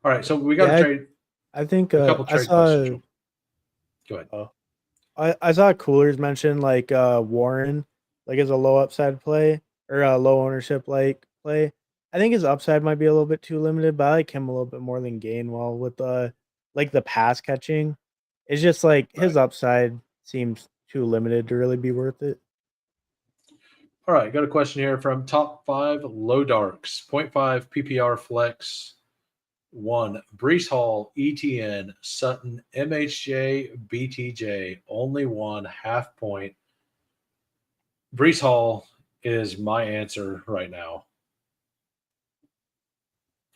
right. So we got to trade. I think a couple trade questions. Go ahead. I saw Coolers mention like Warren, like as a low upside play or a low ownership like play. I think his upside might be a little bit too limited, but I like him a little bit more than Gainwell with the pass catching. It's just like his upside seems too limited to really be worth it. All right, got a question here from Top 5 Low Darks, 0.5 PPR Flex, 1 Breece Hall, ETN, Sutton, MHJ, BTJ, only 1 half point. Breece Hall is my answer right now.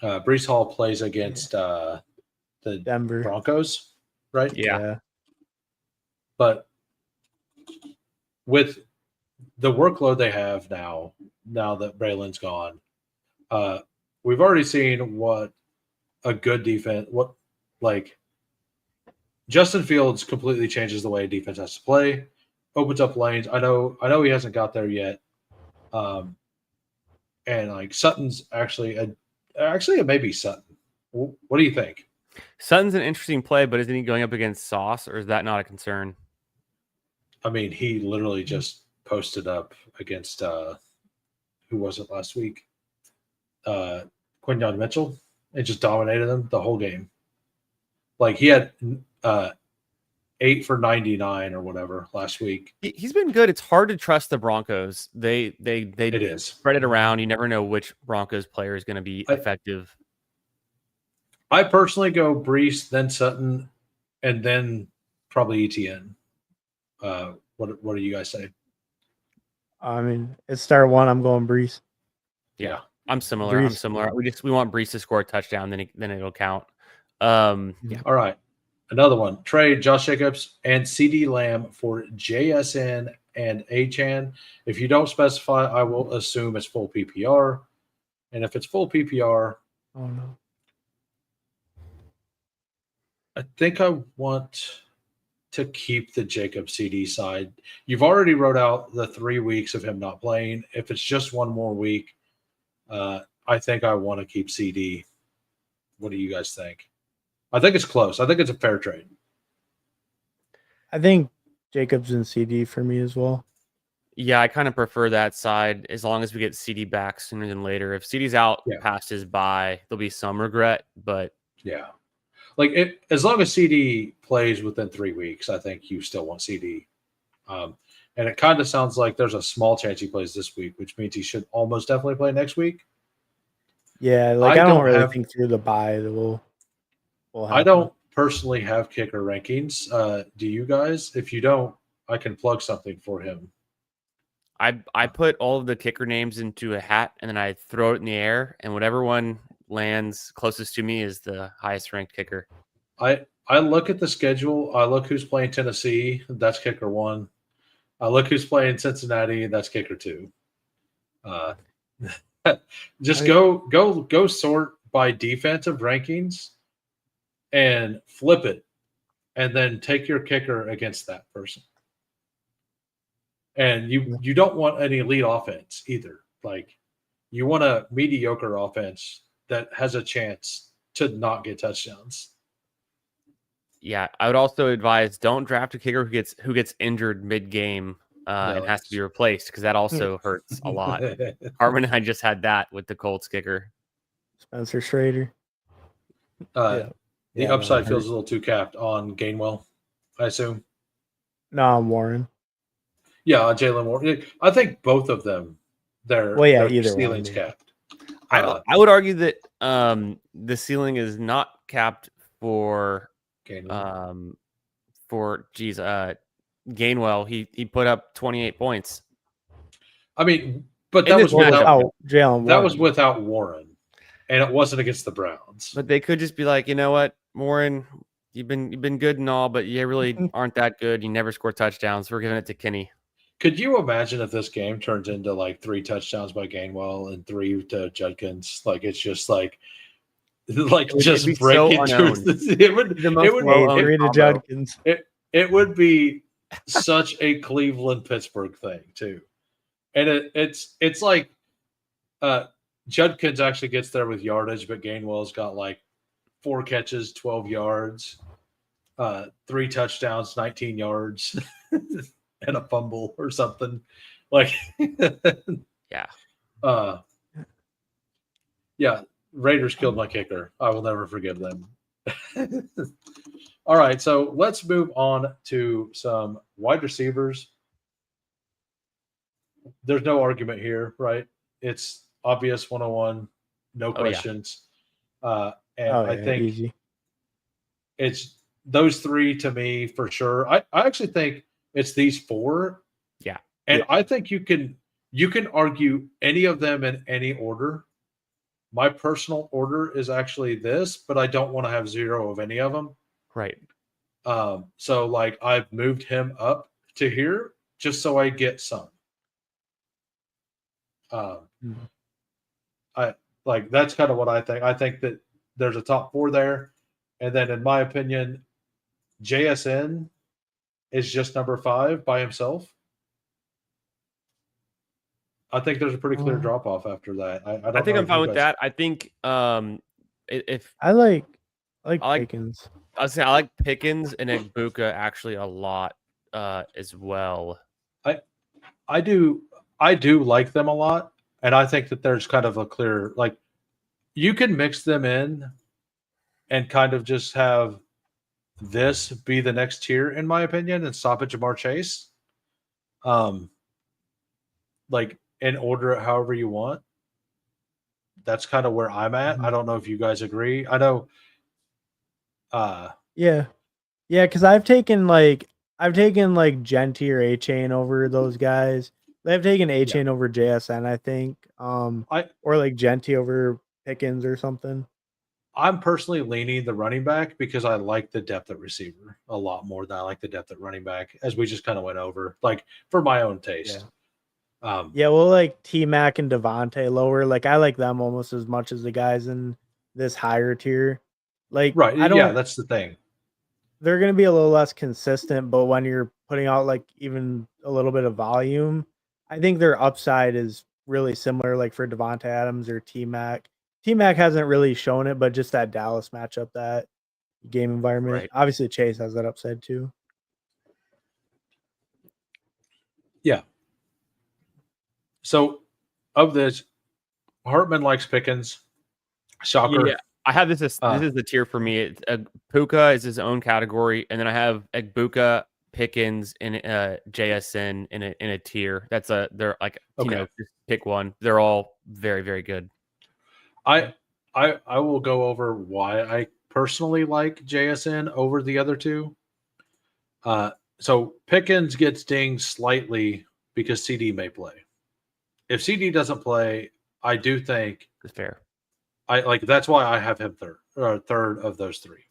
Breece Hall plays against the Denver Broncos, right? Yeah. But with the workload they have now that Braylon's gone, we've already seen what a good defense, Justin Fields completely changes the way defense has to play, opens up lanes. I know he hasn't got there yet. And like Sutton's actually it may be Sutton. What do you think? Sutton's an interesting play, but isn't he going up against Sauce, or is that not a concern? I mean, he literally just posted up against who was it last week? Quinyon Mitchell. It just dominated them the whole game. Like he had 8 for 99 or whatever last week. He's been good. It's hard to trust the Broncos. They spread it around. You never know which Broncos player is going to be effective. I personally go Breece, then Sutton, and then probably ETN. What do you guys say? I mean, it's start 1. I'm going Breece. Yeah, I'm similar. We want Breece to score a touchdown, then it'll count. Yeah. All right. Another one. Trade Josh Jacobs and CeeDee Lamb for JSN and Achane. If you don't specify, I will assume it's full PPR. And if it's full PPR, oh no, I think I want to keep the Jacob CD side. You've already wrote out the 3 weeks of him not playing. If it's just 1 more week, I think I want to keep CD. What do you guys think? I think it's close. I think it's a fair trade. I think Jacobs and CD for me as well. Yeah, I kind of prefer that side as long as we get CD back sooner than later. If CD's out past his bye, there'll be some regret, but yeah, like as long as CD plays within 3 weeks, I think you still want CD. And it kind of sounds like there's a small chance he plays this week, which means he should almost definitely play next week. Yeah, like I don't really think through the bye that will happen. I don't personally have kicker rankings. Do you guys? If you don't, I can plug something for him. I put all of the kicker names into a hat and then I throw it in the air, and whatever one lands closest to me is the highest ranked kicker. I look at the schedule. I look who's playing Tennessee. That's kicker 1. I look who's playing Cincinnati. That's kicker 2. Just go sort by defensive rankings and flip it, and then take your kicker against that person. And you don't want an elite offense either. Like, you want a mediocre offense that has a chance to not get touchdowns. Yeah, I would also advise don't draft a kicker who gets injured mid-game and has to be replaced, because that also hurts a lot. Harmon and I just had that with the Colts kicker. Spencer Schrader. The upside feels a little too capped on Gainwell, I assume. No, I'm Warren. Yeah, Jalen Warren. I think both of them, their ceiling's capped. I would argue that the ceiling is not capped for Gainwell. Gainwell. He put up 28 points. I mean, but that was without Jalen. That was without Warren, and it wasn't against the Browns. But they could just be like, you know what, Warren, you've been good and all, but you really aren't that good. You never score touchdowns. We're giving it to Kenny. Could you imagine if this game turns into like 3 touchdowns by Gainwell and 3 to Judkins? Like, it's just like just breaking through. It would be such a Cleveland Pittsburgh thing too, and it's like Judkins actually gets there with yardage, but Gainwell's got like 4 catches, 12 yards, 3 touchdowns, 19 yards. And a fumble or something, like Raiders killed my kicker. I will never forgive them. All right, so let's move on to some wide receivers. There's no argument here, right? It's obvious 101, no questions. I think easy. It's those 3 to me for sure. I actually think it's these 4. Yeah. And I think you can argue any of them in any order. My personal order is actually this, but I don't want to have 0 of any of them. Right. So like I've moved him up to here just so I get some. I like that's kind of what I think. I think that there's a top 4 there. And then in my opinion, JSN is just number 5 by himself. I think there's a pretty clear drop off after that. I think I'm fine with that. I think if I like Pickens. I like Pickens and Egbuka actually a lot as well. I do like them a lot, and I think that there's kind of a clear, like, you can mix them in and kind of just have this be the next tier, in my opinion, and stop at Jamar Chase. Like, in order it however you want. That's kind of where I'm at. I don't know if you guys agree. I know. Yeah, because I've taken Genty or A-Chain over those guys. They've taken A-Chain over JSN, I think. Or like Genty over Pickens or something. I'm personally leaning the running back because I like the depth at receiver a lot more than I like the depth at running back, as we just kind of went over, like, for my own taste. Well, like T-Mac and Devontae lower, like I like them almost as much as the guys in this higher tier. Like, right, that's the thing. They're going to be a little less consistent, but when you're putting out like even a little bit of volume, I think their upside is really similar. Like for Devontae Adams or T-Mac. T-Mac hasn't really shown it, but just that Dallas matchup, that game environment. Right. Obviously, Chase has that upside too. Yeah. So, of this, Hartman likes Pickens. Shocker. Yeah, I have this. This is the tier for me. It's, Puka is his own category, and then I have Egbuka, Pickens, and JSN in a tier. They're like just pick one. They're all very, very good. I will go over why I personally like JSN over the other two. So Pickens gets dinged slightly because CD may play. If CD doesn't play, I do think it's fair. That's why I have him third of those three.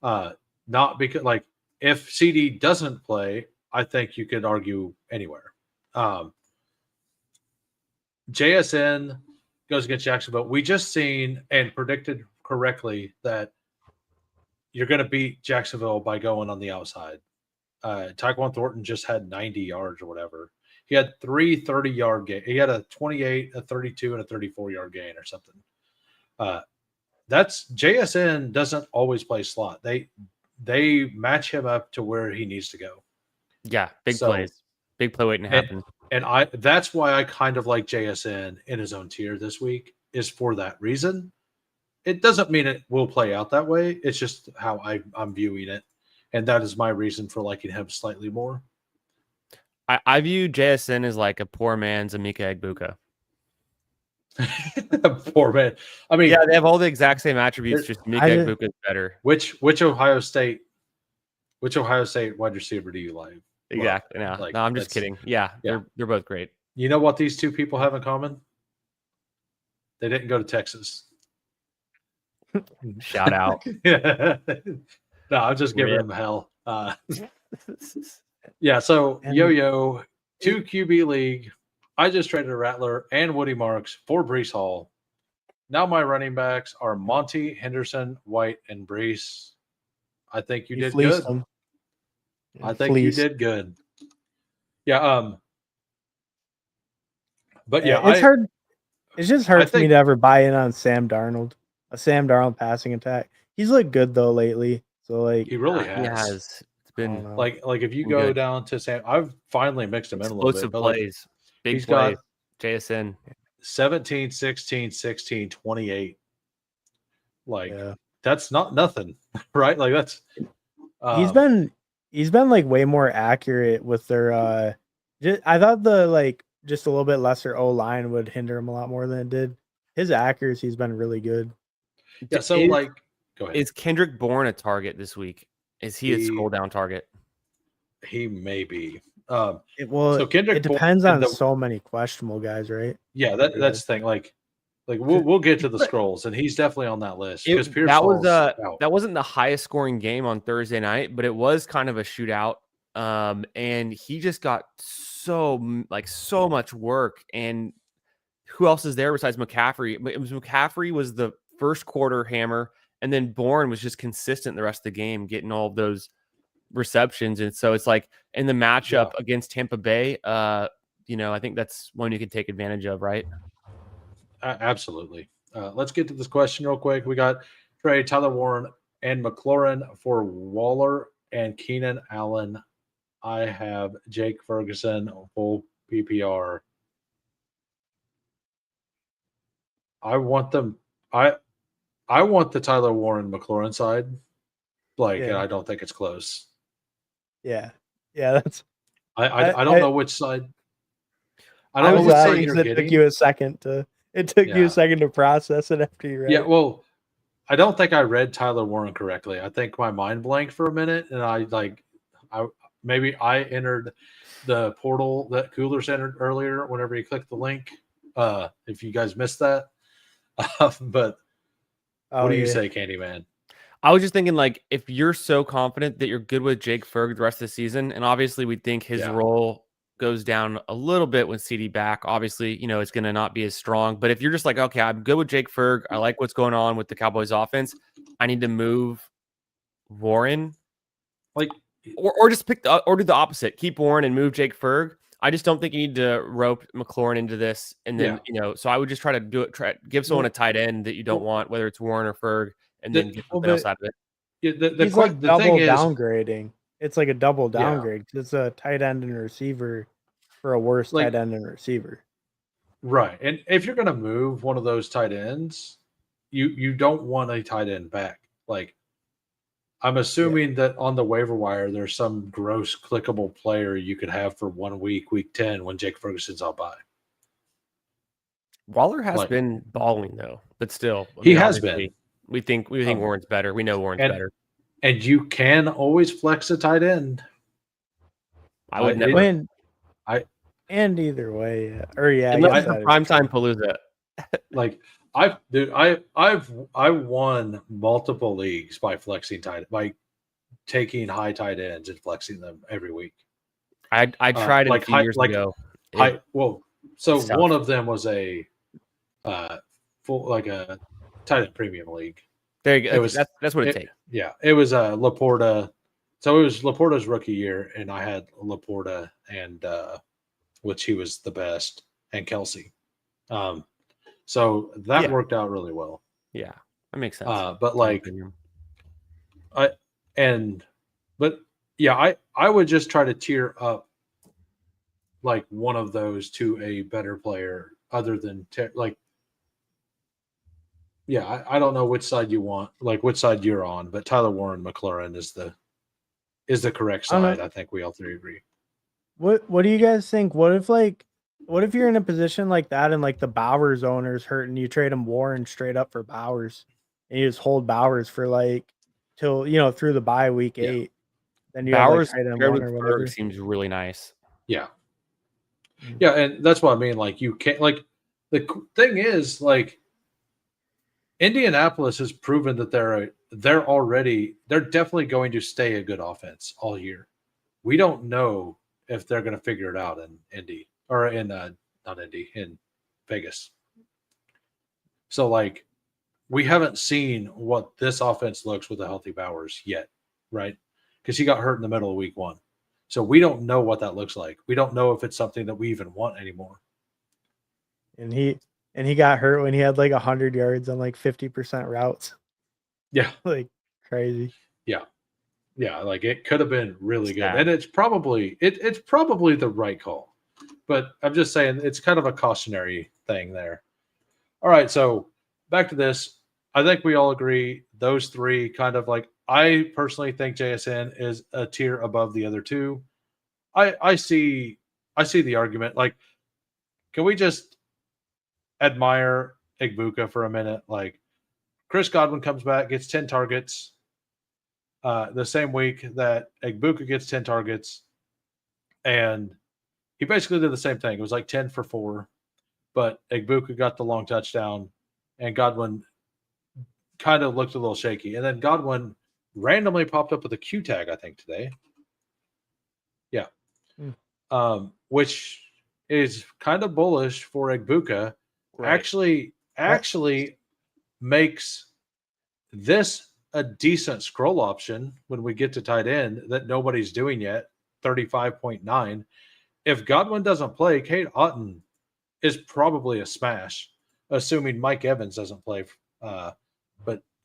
Not because if CD doesn't play, I think you could argue anywhere. JSN goes against Jacksonville. We just seen and predicted correctly that you're going to beat Jacksonville by going on the outside. Tyquan Thornton just had 90 yards or whatever. He had 3 30-yard gain. He had a 28, a 32, and a 34-yard gain or something. That's JSN doesn't always play slot. They match him up to where he needs to go. Yeah, big plays. Big play waiting to happen. And that's why I kind of like JSN in his own tier this week, is for that reason. It doesn't mean it will play out that way. It's just how I'm viewing it. And that is my reason for liking him slightly more. I view JSN as like a poor man's Emeka Egbuka. Poor man. I mean, yeah, they have all the exact same attributes. Just Emeka Egbuka is better. Which Ohio State wide receiver do you like? Exactly. No, I'm just kidding. Yeah, they're both great. You know what these two people have in common? They didn't go to Texas. Shout out. No, I'm just giving them hell. Yeah, so Yo-Yo, 2 QB league. I just traded a Rattler and Woody Marks for Breece Hall. Now my running backs are Monty, Henderson, White, and Breece. I think you did good. I think you did good. Yeah. But yeah, it's hard. It just hurts me to ever buy in on Sam Darnold. A Sam Darnold passing attack. He's looked good though lately. So he really has. He has. It's been like if you go down to Sam, I've finally mixed him in a little bit. Explosive plays. Big plays. JSN 17, 16, 16, 28. That's not nothing, right? Like that's he's been like way more accurate with their I thought the just a little bit lesser O-line would hinder him a lot more than it did. His accuracy's been really good. Yeah, so go ahead. Is Kendrick Bourne a target this week? Is he a scroll down target? He may be. It depends on so many questionable guys, right? Yeah, that's the thing. We'll get to the scrolls, and he's definitely on that list. That wasn't the highest scoring game on Thursday night, but it was kind of a shootout. And he just got so much work. And who else is there besides McCaffrey? McCaffrey was the first quarter hammer, and then Bourne was just consistent the rest of the game, getting all of those receptions. And so it's like in the matchup against Tampa Bay, I think that's one you can take advantage of, right? Absolutely. Let's get to this question real quick. We got Trey, Tyler Warren, and McLaurin for Waller and Keenan Allen. I have Jake Ferguson, full PPR. I want them. I want the Tyler Warren McLaurin side. And I don't think it's close. Yeah. That's. I don't know which side. I don't know which side you're getting. It took you a second to process it after you read. Yeah, well, I don't think I read Tyler Warren correctly. I think my mind blanked for a minute, and I entered the portal that Coolers entered earlier. Whenever you click the link, if you guys missed that, but what do you say, Candyman? I was just thinking, if you're so confident that you're good with Jake Ferg the rest of the season, and obviously we think his role goes down a little bit with CD back. Obviously, it's going to not be as strong. But if you're just okay, I'm good with Jake Ferg. I like what's going on with the Cowboys offense. I need to move Warren. Or just do the opposite. Keep Warren and move Jake Ferg. I just don't think you need to rope McLaurin into this, and then so I would just try to do it. Give someone a tight end that you don't want, whether it's Warren or Ferg, and then get something else out of it. Yeah, he's like the double thing is, downgrading. It's like a double downgrade. It's a tight end and a receiver for a worse tight end and a receiver. Right, and if you're going to move one of those tight ends, you don't want a tight end back. Like, I'm assuming that on the waiver wire, there's some gross clickable player you could have for 1 week, week 10, when Jake Ferguson's out by. Waller has been balling though, but still, he has been. We think Warren's better. We know Warren's better, and you can always flex a tight end. I would never. And either way, unless it's primetime Palooza. Like I've won multiple leagues by flexing by taking high tight ends and flexing them every week. I tried it a few years ago. So one of them was a full a tight end premium league. There you go. That's what it takes. Yeah, it was Laporta. So it was Laporta's rookie year, and I had Laporta and which he was the best, and Kelsey. So that worked out really well. Yeah, that makes sense. But I would just try to tier up like one of those to a better player other than I don't know which side you want, which side you're on, but Tyler Warren McLaurin is the correct side. I think we all three agree. What do you guys think? What if you're in a position like that and the Bowers owner's hurt and you trade him Warren straight up for Bowers and you just hold Bowers for till through the bye week 8. Then you Bowers have paired with Ferg seems really nice. Yeah. Yeah, and that's what I mean. You can't the thing is Indianapolis has proven that they're definitely going to stay a good offense all year. We don't know if they're going to figure it out in Indy or in in Vegas. So we haven't seen what this offense looks with a healthy Bowers yet, right? Because he got hurt in the middle of week 1. So we don't know what that looks like. We don't know if it's something that we even want anymore. And he got hurt when he had 100 yards on 50% routes. Yeah. Crazy. Yeah. Yeah. It could have been really good. And it's probably the right call. But I'm just saying it's kind of a cautionary thing there. All right. So back to this. I think we all agree those three kind of I personally think JSN is a tier above the other two. I see the argument. Can we just admire Igbuka for a minute? Chris Godwin comes back, gets 10 targets the same week that Igbuka gets 10 targets, and he basically did the same thing. It was 10 for 4, but Igbuka got the long touchdown, and Godwin kind of looked a little shaky. And then Godwin randomly popped up with a Q tag, I think, today. Yeah. Which is kind of bullish for Igbuka. Right. Actually makes this a decent scroll option when we get to tight end that nobody's doing yet, 35.9. If Godwin doesn't play, Kate Otten is probably a smash, assuming Mike Evans doesn't play. But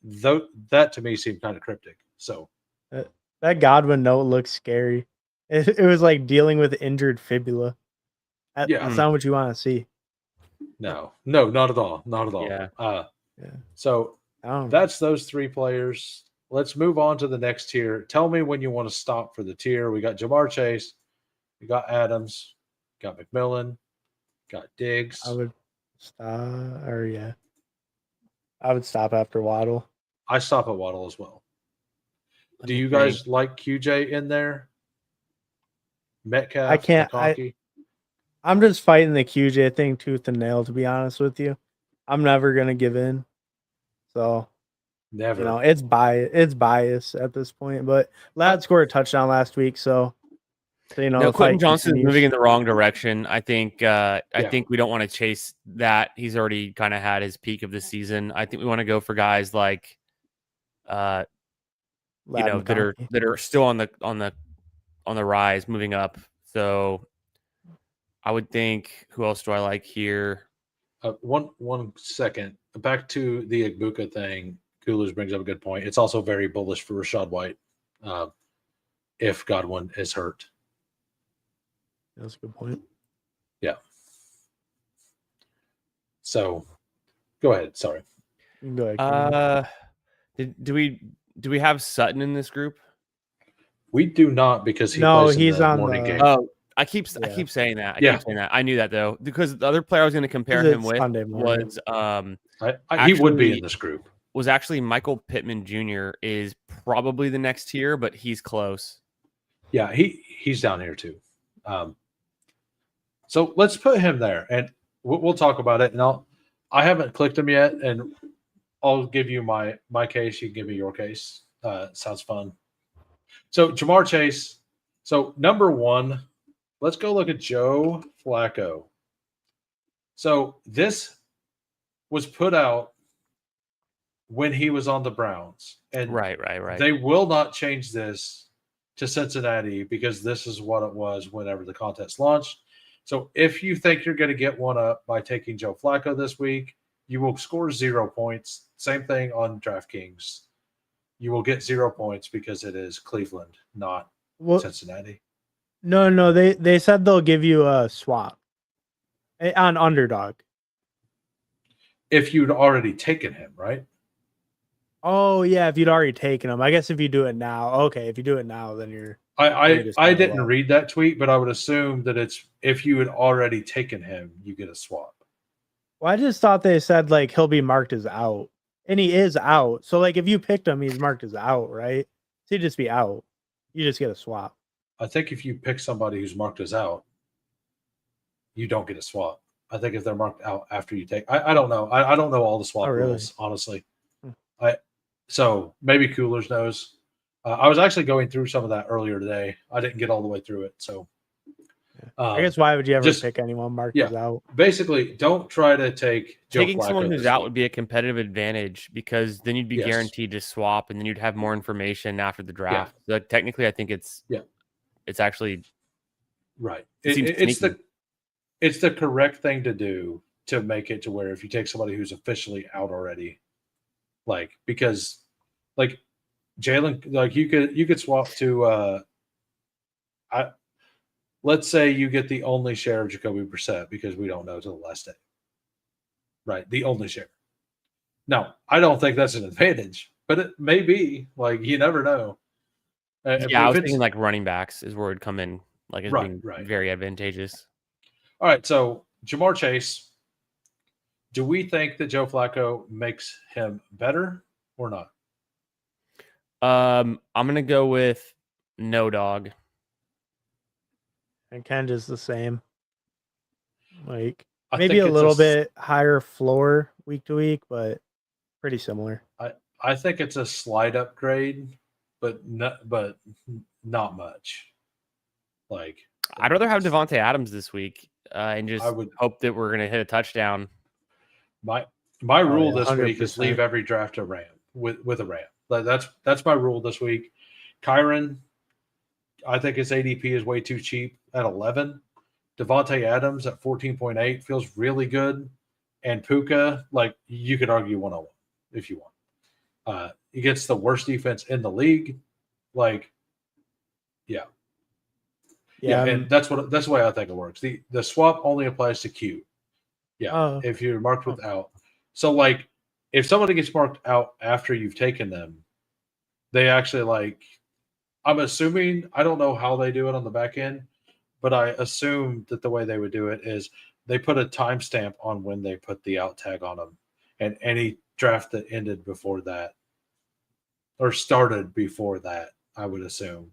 that to me seemed kind of cryptic. So that Godwin note looks scary. It was like dealing with injured fibula. That's not what you want to see. No, not at all. Not at all. Yeah. So that's those three players. Let's move on to the next tier. Tell me when you want to stop for the tier. We got Jamar Chase. We got Adams. Got McMillan. Got Diggs. I would stop. I would stop after Waddle. I stop at Waddle as well. Do you guys like QJ in there? Metcalf? I can't. I'm just fighting the QJ thing tooth and nail, to be honest with you. I'm never going to give in. So, never. It's bias at this point. But Ladd scored a touchdown last week, so Quentin Johnson is moving in the wrong direction. I think we don't want to chase that. He's already kind of had his peak of the season. I think we want to go for guys like that are still on the rise, moving up. So I would think, who else do I like here? One second. Back to the Igbuka thing. Coolers brings up a good point. It's also very bullish for Rashad White if Godwin is hurt. That's a good point. Yeah. So, go ahead. Sorry. Go ahead. Do we have Sutton in this group? We do not because he plays in he's the on morning game. Oh, I keep saying that. I keep saying that. I knew that though, because the other player I was going to compare him with was he would be in this group. Was actually Michael Pittman Jr. is probably the next tier, but he's close. Yeah, he's down here too. So let's put him there, and we'll talk about it. And I haven't clicked him yet, and I'll give you my case. You can give me your case. Sounds fun. So Jamar Chase. So number one, let's go look at Joe Flacco. So this was put out when he was on the Browns. And right. They will not change this to Cincinnati because this is what it was whenever the contest launched. So if you think you're going to get one up by taking Joe Flacco this week, you will score 0 points. Same thing on DraftKings. You will get 0 points because it is Cleveland, not Cincinnati. No. They said they'll give you a swap on underdog. If you'd already taken him, right? Oh yeah, if you'd already taken him. I guess if you do it now, okay. If you do it now, then you're. I didn't read that tweet, but I would assume that it's if you had already taken him, you get a swap. Well, I just thought they said like he'll be marked as out, and he is out. So like if you picked him, he's marked as out, right? So he'd just be out. You just get a swap. I think if you pick somebody who's marked as out, you don't get a swap. I think if they're marked out after you take, I don't know. I don't know all the swap rules, honestly. So maybe Coolers knows. I was actually going through some of that earlier today. I didn't get all the way through it. So I guess why would you ever pick anyone marked as out? Basically, don't try to take taking someone who's out would be a competitive advantage because then you'd be guaranteed to swap and then you'd have more information after the draft. Yeah. So technically, I think it's actually right. It's the correct thing to do to make it to where if you take somebody who's officially out already, because Jalen, you could swap to let's say you get the only share of Jacoby Brissett because we don't know till the last day. Right, the only share. Now, I don't think that's an advantage, but it may be. You never know. I was thinking running backs is where it'd come in, as being very advantageous. All right, so Jamar Chase. Do we think that Joe Flacco makes him better or not? I'm gonna go with no dog. And Ken is the same. Maybe a little bit higher floor week to week, but pretty similar. I think it's a slight upgrade, but not much. I'd rather have Devontae Adams this week and just hope that we're gonna hit a touchdown. My rule this week is leave every draft a Ram with a Ram. That's my rule this week. Kyron, I think his ADP is way too cheap at 11. Devontae Adams at 14.8 feels really good. And Puka, you could argue 101 if you want. He gets the worst defense in the league. Yeah, and that's the way I think it works. The swap only applies to Q. Yeah, if you're marked without. So if somebody gets marked out after you've taken them, they actually I'm assuming, I don't know how they do it on the back end, but I assume that the way they would do it is they put a timestamp on when they put the out tag on them, and any draft that ended before that or started before that, I would assume,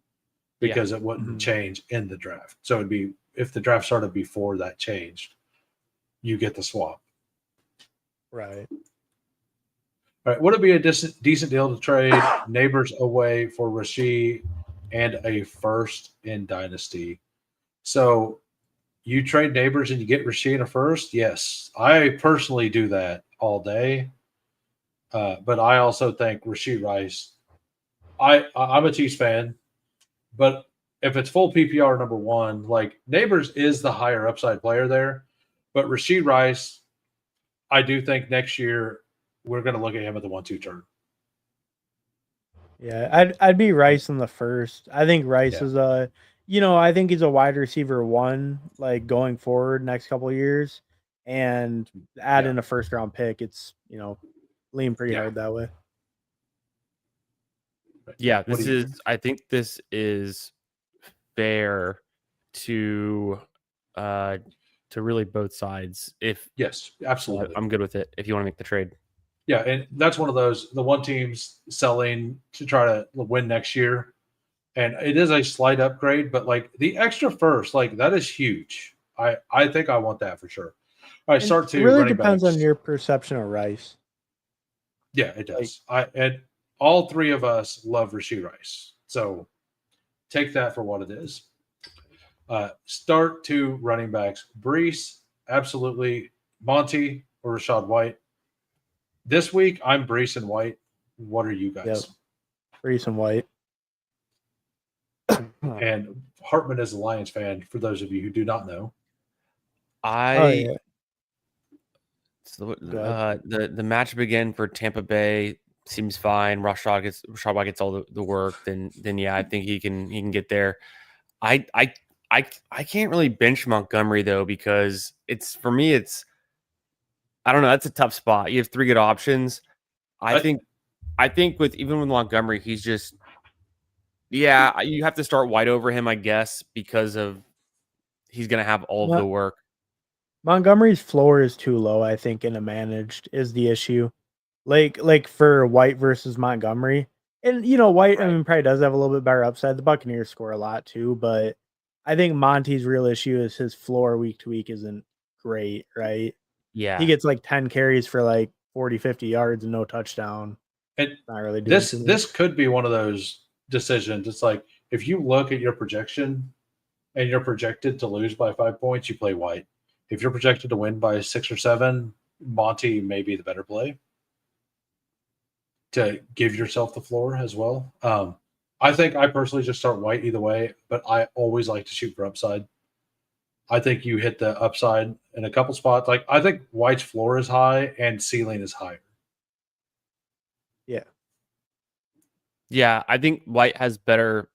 because it wouldn't change in the draft. So it'd be if the draft started before that changed, you get the swap. Right. All right. Would it be a decent deal to trade Neighbors away for Rasheed and a first in Dynasty? So you trade Neighbors and you get Rasheed a first? Yes. I personally do that all day. But I also think Rasheed Rice, I'm a Chiefs fan, but if it's full PPR number one, like Neighbors is the higher upside player there, but Rashid Rice, I do think next year we're going to look at him at the 1-2 turn. Yeah, I'd be Rice in the first. I think Rice is I think he's a wide receiver one, like going forward next couple of years, and add in a first round pick. It's lean pretty hard that way. Yeah, I think this is fair to really both sides. Yes, absolutely. I'm good with it if you want to make the trade. Yeah, and that's one of those, the one team's selling to try to win next year. And it is a slight upgrade, but like the extra first, like that is huge. I think I want that for sure. All right, start to it really running depends backs. on your perception of Rice. Yeah, it does. And all three of us love Rashid Rice. So take that for what it is. Start to running backs. Brees, absolutely. Monty or Rashad White. This week, I'm Brees and White. What are you guys? Yep. Brees and White. And Hartman is a Lions fan, for those of you who do not know. The matchup again for Tampa Bay seems fine. Rashad White gets all the work. Then yeah, I think he can get there. I can't really bench Montgomery though, because for me it's I don't know. That's a tough spot. You have three good options. I think with Montgomery, he's just you have to start White over him, I guess, because of he's going to have all of the work. Montgomery's floor is too low, I think, in a managed is the issue. Like for White versus Montgomery. And White, right. I mean, probably does have a little bit better upside. The Buccaneers score a lot too, but I think Monty's real issue is his floor week to week isn't great, right? Yeah. He gets like 10 carries for like 40, 50 yards and no touchdown. And not really doing this could be one of those decisions. It's like if you look at your projection and you're projected to lose by 5 points, you play White. If you're projected to win by 6 or 7, Monty may be the better play to give yourself the floor as well. I think I personally just start White either way, but I always like to shoot for upside. I think you hit the upside in a couple spots. Like I think White's floor is high and ceiling is higher. Yeah. Yeah, I think White has better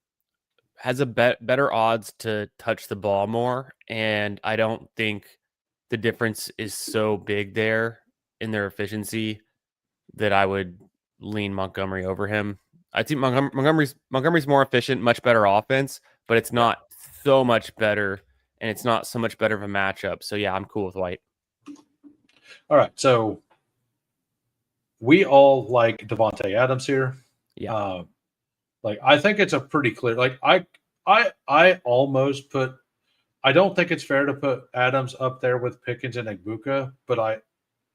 odds to touch the ball more, and I don't think the difference is so big there in their efficiency that I would lean Montgomery over him. I think Montgomery's more efficient, much better offense, but it's not so much better, and it's not so much better of a matchup. So yeah, I'm cool with White. All right, so we all like Devontae Adams here. Yeah, like I think it's a pretty clear. Like I almost put. I don't think it's fair to put Adams up there with Pickens and Egbuka, but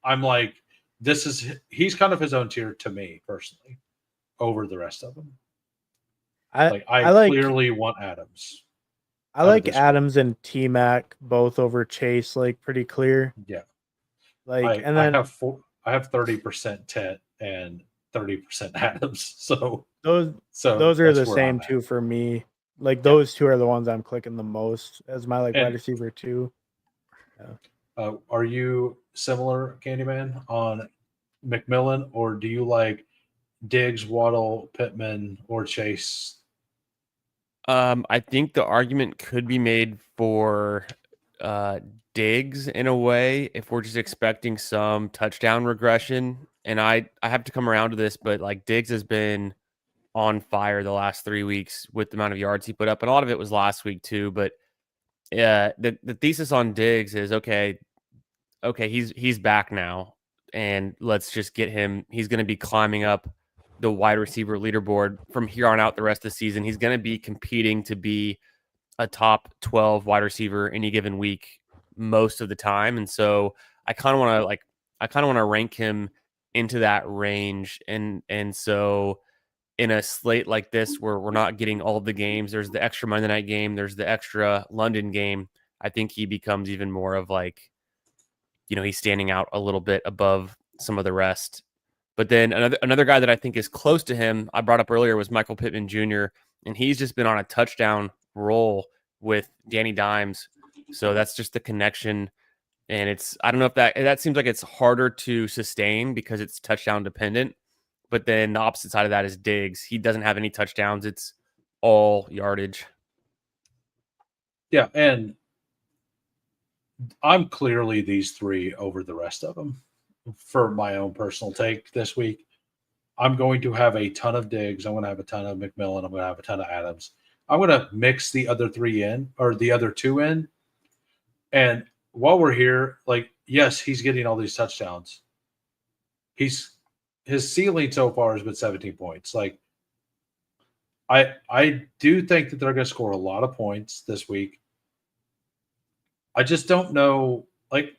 I'm like, he's kind of his own tier to me personally over the rest of them. I clearly want Adams. I like Adams and T-Mac both over Chase, like pretty clear. Yeah. Like, and then I have 30% Tet and 30% Adams. So those are the same two for me. Like those two are the ones I'm clicking the most as my wide receiver too. Yeah. Are you similar, Candyman, on McMillan, or do you like Diggs, Waddle, Pittman, or Chase? I think the argument could be made for Diggs in a way if we're just expecting some touchdown regression. And I have to come around to this, but like Diggs has been on fire the last 3 weeks with the amount of yards he put up, and a lot of it was last week too. But the thesis on Diggs is okay, he's back now, and let's just get him. He's going to be climbing up the wide receiver leaderboard from here on out the rest of the season. He's going to be competing to be a top 12 wide receiver any given week most of the time, and so I kind of want to rank him into that range, and so in a slate like this where we're not getting all of the games, there's the extra Monday night game, there's the extra London game. I think he becomes even more of like, he's standing out a little bit above some of the rest. But then another guy that I think is close to him, I brought up earlier, was Michael Pittman Jr., and he's just been on a touchdown role with Danny Dimes. So that's just the connection. And I don't know if that seems like it's harder to sustain because it's touchdown dependent. But then the opposite side of that is Diggs. He doesn't have any touchdowns. It's all yardage. Yeah, and I'm clearly these three over the rest of them for my own personal take this week. I'm going to have a ton of Diggs. I'm going to have a ton of McMillan. I'm going to have a ton of Adams. I'm going to mix the other three in, or the other two in. And while we're here, like, yes, he's getting all these touchdowns. His ceiling so far has been 17 points. Like, I do think that they're going to score a lot of points this week. I just don't know. Like,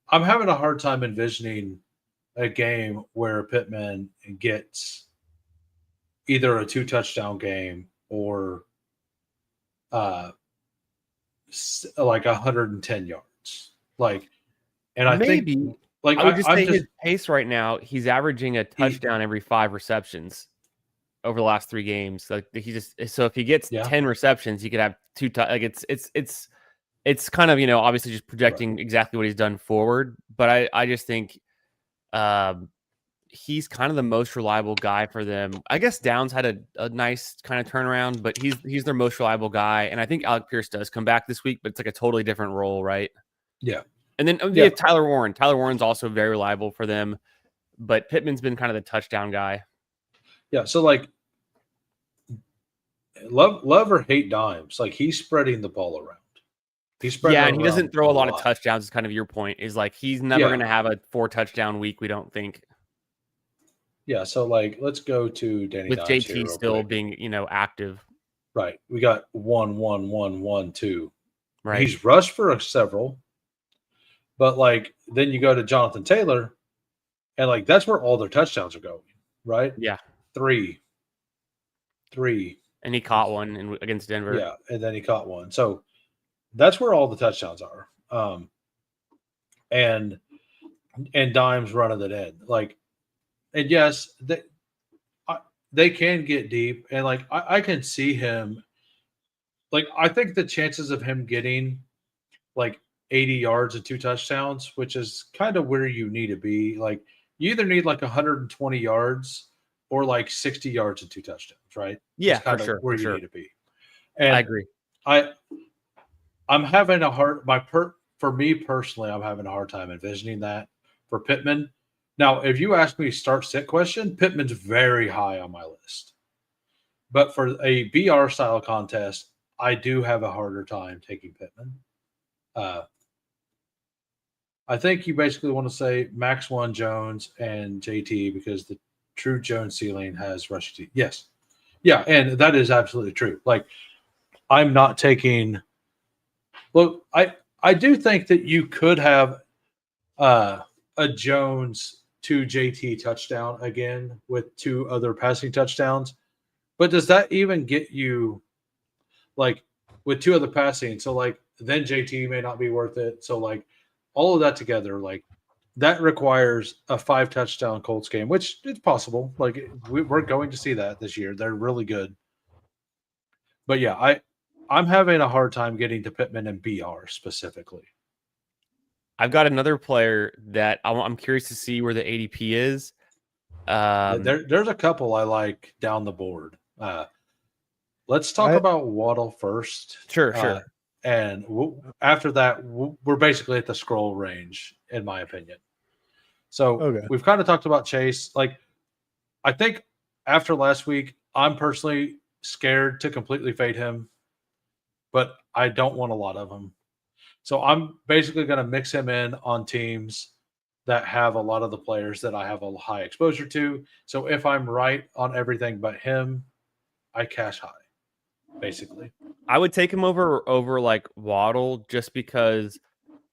I'm having a hard time envisioning a game where Pittman gets either a 2-touchdown game or like 110 yards. Like, and I Maybe. think, like, I would just say his pace right now, he's averaging a touchdown every 5 receptions over the last 3 games. Like, so if he gets 10 receptions, he could have 2 like it's kind of, obviously just projecting exactly what he's done forward, but I just think he's kind of the most reliable guy for them. I guess Downs had a nice kind of turnaround, but he's their most reliable guy. And I think Alec Pierce does come back this week, but it's like a totally different role, right? Yeah. And then they have Tyler Warren. Tyler Warren's also very reliable for them, but Pittman's been kind of the touchdown guy. Yeah. So, like, love or hate Dimes, like, he's spreading the ball around. And he doesn't throw a lot of touchdowns. Is kind of your point. Is like he's never going to have a 4-touchdown week. We don't think. Yeah. So, like, let's go to Danny with Dimes JT still being active. Right. We got 1, 1, 1, 1, 2. Right. He's rushed for several, but, like, then you go to Jonathan Taylor, and, like, that's where all their touchdowns are going. Right. Yeah. 3. And he caught one against Denver. Yeah, and then he caught one. So that's where all the touchdowns are. And Dimes running it in. Like, and yes, they can get deep, and, like, I can see him. Like, I think the chances of him getting like 80 yards and 2 touchdowns, which is kind of where you need to be. Like, you either need like 120 yards or like 60 yards and 2 touchdowns, right? Yeah, kind for of sure. where for you sure. need to be. And I agree. I'm having a hard for me personally, I'm having a hard time envisioning that for Pittman. Now, if you ask me start sit question, Pittman's very high on my list. But for a BR style contest, I do have a harder time taking Pittman. I think you basically want to say Max 1, Jones, and JT, because the true Jones ceiling has rushing. Yes. Yeah, and that is absolutely true. Like, I'm not taking – look, I do think that you could have a Jones to JT touchdown again with 2 other passing touchdowns. But does that even get you, like, with 2 other passing? So, like, then JT may not be worth it. So, like, all of that together, like, that requires a 5-touchdown Colts game, which it's possible. Like, we're going to see that this year. They're really good. But, yeah, I'm having a hard time getting to Pittman and BR specifically. I've got another player that I'm curious to see where the ADP is. There's a couple I like down the board. Let's talk about Waddle first. Sure. And after that, we're basically at the scroll range, in my opinion. So we've kind of talked about Chase. Like, I think after last week, I'm personally scared to completely fade him, but I don't want a lot of him. So I'm basically going to mix him in on teams that have a lot of the players that I have a high exposure to. So if I'm right on everything but him, I cash high, basically. I would take him over like Waddle, just because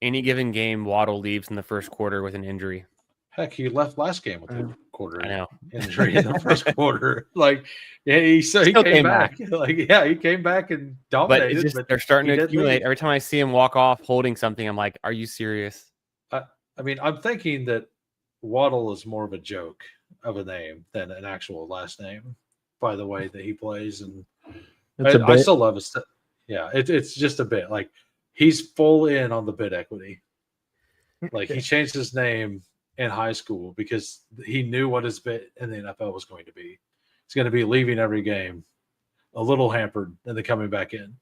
any given game Waddle leaves in the first quarter with an injury. Heck, he left last game with a quarter injury in the first quarter. Like, yeah, he came back. Like, yeah, he came back and dominated. But they're starting to accumulate. Every time I see him walk off holding something, I'm like, are you serious? I mean, I'm thinking that Waddle is more of a joke of a name than an actual last name by the way that he plays. And I still love his. Yeah, it's just a bit like he's full in on the bit equity. Like he changed his name in high school because he knew what his bit in the NFL was going to be. He's going to be leaving every game a little hampered and then coming back in.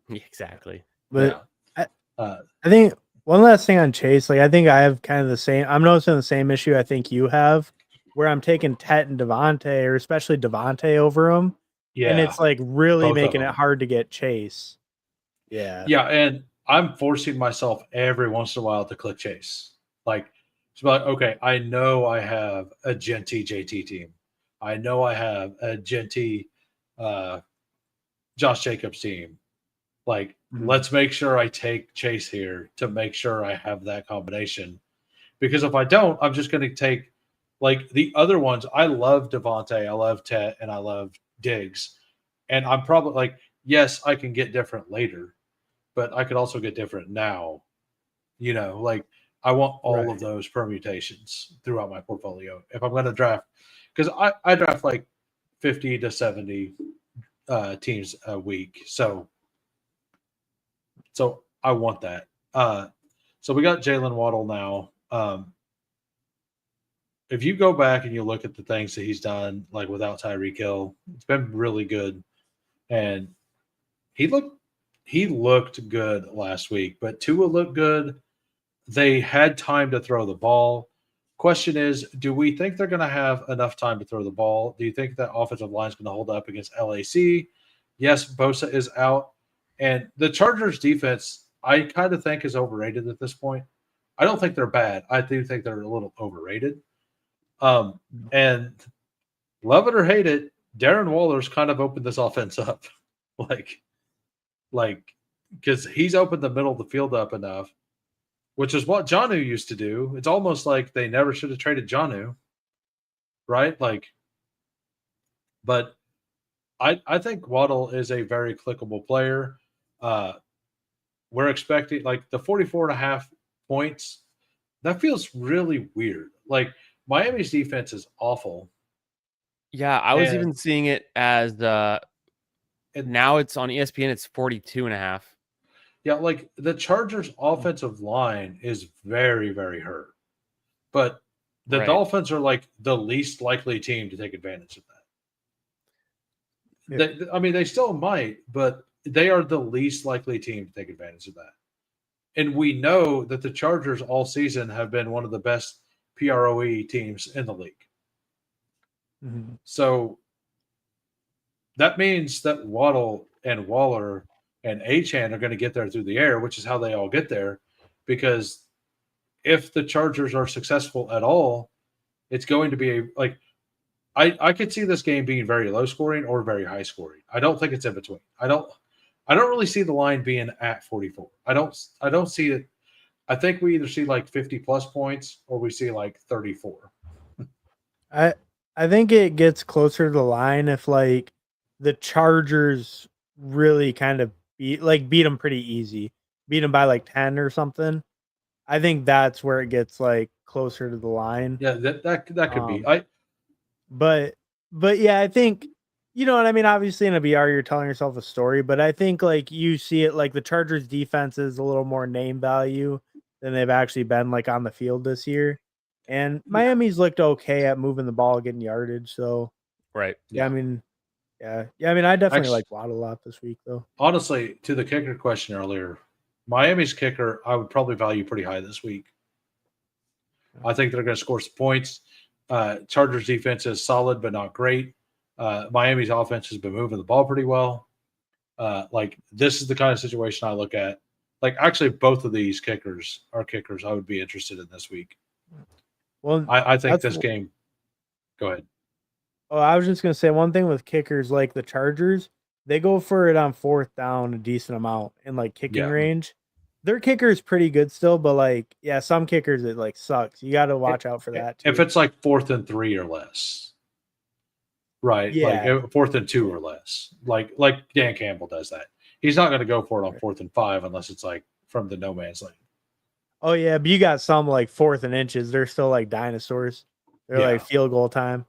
Exactly. But yeah. I think one last thing on Chase, like I think I have kind of the same. I'm noticing the same issue I think you have, where I'm taking Tet and Devontae, or especially Devontae over him. Yeah, and it's like really making it hard to get Chase. Yeah, yeah, and I'm forcing myself every once in a while to click Chase. Like, it's like, okay, I know I have a Genty JT team. I know I have a Genty Josh Jacobs team. Like, let's make sure I take Chase here to make sure I have that combination. Because if I don't, I'm just going to take like the other ones. I love Devontae, I love Tet, and I love Diggs. And I'm probably like, yes, I can get different later, but I could also get different now. You know, like I want all of those permutations throughout my portfolio. If I'm going to draft, because I draft like 50 to 70 teams a week. So I want that. So we got Jalen Waddle now. If you go back and you look at the things that he's done, like without Tyreek Hill, it's been really good. And he looked good last week, but Tua looked good. They had time to throw the ball. Question is, do we think they're going to have enough time to throw the ball? Do you think that offensive line is going to hold up against LAC? Yes, Bosa is out. And the Chargers defense, I kind of think is overrated at this point. I don't think they're bad. I do think they're a little overrated. And love it or hate it, Darren Waller's kind of opened this offense up. like, because he's opened the middle of the field up enough, which is what Jonnu used to do. It's almost like they never should have traded Jonnu, right? Like, but I think Waddle is a very clickable player. We're expecting like the 44.5 points. That feels really weird. Like Miami's defense is awful. Yeah, I was even seeing it as now it's on ESPN. It's 42.5. Yeah, like the Chargers' offensive line is very, very hurt. But the Dolphins are like the least likely team to take advantage of that. Yeah. They still might, but they are the least likely team to take advantage of that. And we know that the Chargers all season have been one of the best PROE teams in the league. Mm-hmm. So that means that Waddle and Waller and Achane are going to get there through the air, which is how they all get there. Because if the Chargers are successful at all, it's going to be I could see this game being very low scoring or very high scoring. I don't think it's in between. I don't really see the line being at 44. I don't see it. I think we either see like 50 plus points or we see like 34. I think it gets closer to the line if like the Chargers really kind of beat them pretty easy. Beat them by like 10 or something. I think that's where it gets like closer to the line. Yeah, that could be. But yeah, I think you know what I mean. Obviously, in a VR, you're telling yourself a story, but I think like you see it like the Chargers' defense is a little more name value than they've actually been like on the field this year. And Miami's looked okay at moving the ball, getting yardage. So yeah, I mean, I definitely like Waddle a lot this week, though. Honestly, to the kicker question earlier, Miami's kicker I would probably value pretty high this week. I think they're going to score some points. Chargers defense is solid but not great. Miami's offense has been moving the ball pretty well. Like this is the kind of situation I look at. Like actually, both of these kickers are kickers I would be interested in this week. Well, I think this game. Go ahead. Oh, I was just gonna say one thing with kickers, like the Chargers, they go for it on fourth down a decent amount in like kicking range. Their kicker is pretty good still, but like some kickers it like sucks. You got to watch out for that too. If it's like 4th and 3 or less, right? Yeah. Like 4th and 2 or less, like Dan Campbell does that. He's not going to go for it on 4th and 5 unless it's like from the no man's land. Oh yeah, but you got some like 4th and inches. They're still like dinosaurs. They're like field goal time.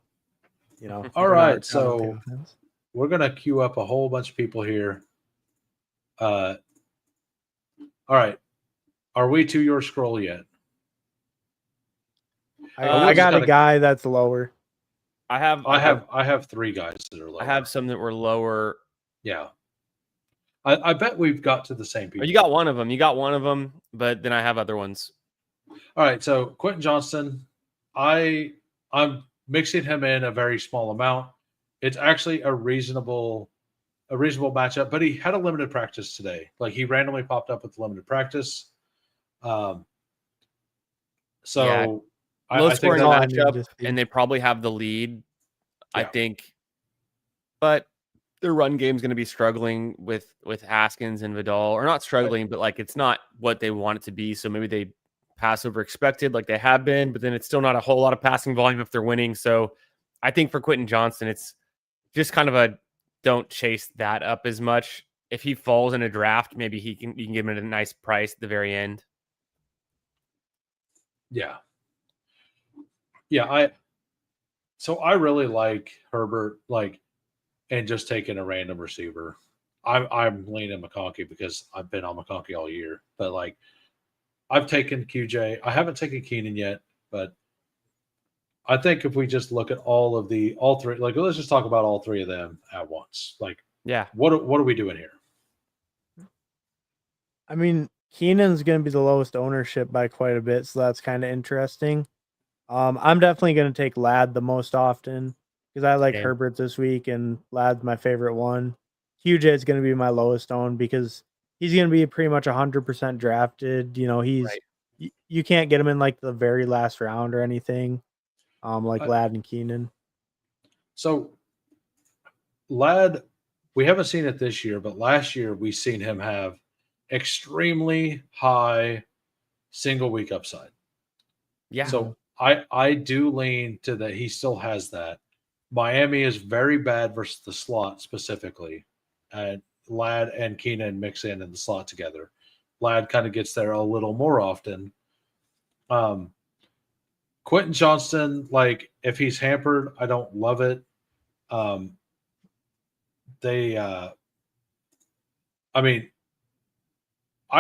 You know. All right, so we're gonna queue up a whole bunch of people here. All right. Are we to your scroll yet? I got a guy that's lower. I have 3 guys that are lower. I have some that were lower. Yeah. I bet we've got to the same people. You got one of them. You got one of them, but then I have other ones. All right. So Quentin Johnston, I'm mixing him in a very small amount. It's actually a reasonable matchup, but he had a limited practice today. Like he randomly popped up with limited practice. So Yeah. Low scoring matchup, and they probably have the lead, I think. But their run game is going to be struggling with Haskins and Vidal, or not struggling, but like it's not what they want it to be. So maybe they pass over expected like they have been, but then it's still not a whole lot of passing volume if they're winning. So I think for Quentin Johnston, it's just kind of a don't chase that up as much. If he falls in a draft, maybe you can give him a nice price at the very end. Yeah. Yeah, I really like Herbert, and just taking a random receiver. I'm leaning McConkey because I've been on McConkey all year. But I've taken QJ. I haven't taken Keenan yet, but I think if we just look at all 3, let's just talk about all 3 of them at once. What are we doing here? I mean, Keenan's going to be the lowest ownership by quite a bit, so that's kind of interesting. I'm definitely going to take Ladd the most often because I like Herbert this week, and Ladd's my favorite one. QJ is going to be my lowest owned because he's going to be pretty much 100% drafted. You know, you can't get him in like the very last round or anything, Ladd and Keenan. So Ladd, we haven't seen it this year, but last year we seen him have extremely high single week upside. Yeah. So I do lean to that. He still has that. Miami is very bad versus the slot specifically. And Ladd and Keenan mix in the slot together. Ladd kind of gets there a little more often. Quentin Johnston, if he's hampered, I don't love it. I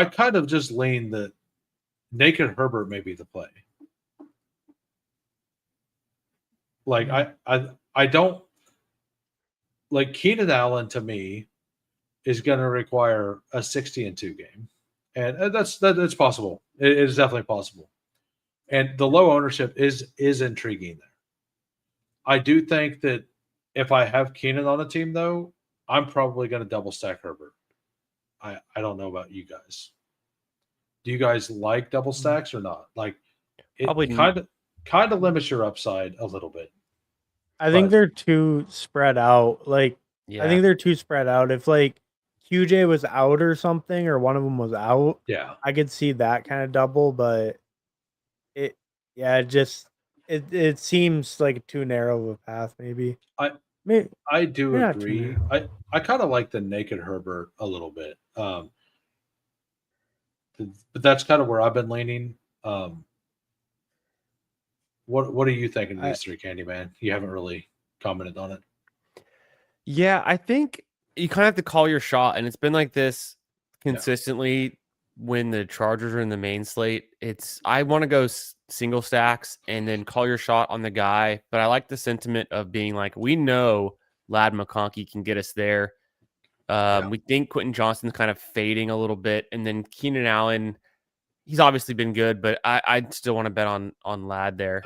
kind of just lean that naked Herbert may be the play. I don't like Keenan Allen to me is going to require a 60-2 game. And that's possible. It is definitely possible. And the low ownership is intriguing there. I do think that if I have Keenan on a team, though, I'm probably going to double stack Herbert. I don't know about you guys. Do you guys like double stacks or not? It probably kind of limits your upside a little bit. I think they're too spread out. I think they're too spread out. If QJ was out or something, or one of them was out, I could see that kind of double. But it seems like too narrow of a path. Maybe I do agree. I kind of like the naked Herbert a little bit, but that's kind of where I've been leaning. What are you thinking of these 3, Candyman? You haven't really commented on it. Yeah, I think you kind of have to call your shot, and it's been like this consistently when the Chargers are in the main slate. I want to go single stacks and then call your shot on the guy, but I like the sentiment of being like, we know Ladd McConkey can get us there. We think Quentin Johnston's kind of fading a little bit, and then Keenan Allen, he's obviously been good, but I still want to bet on Ladd there.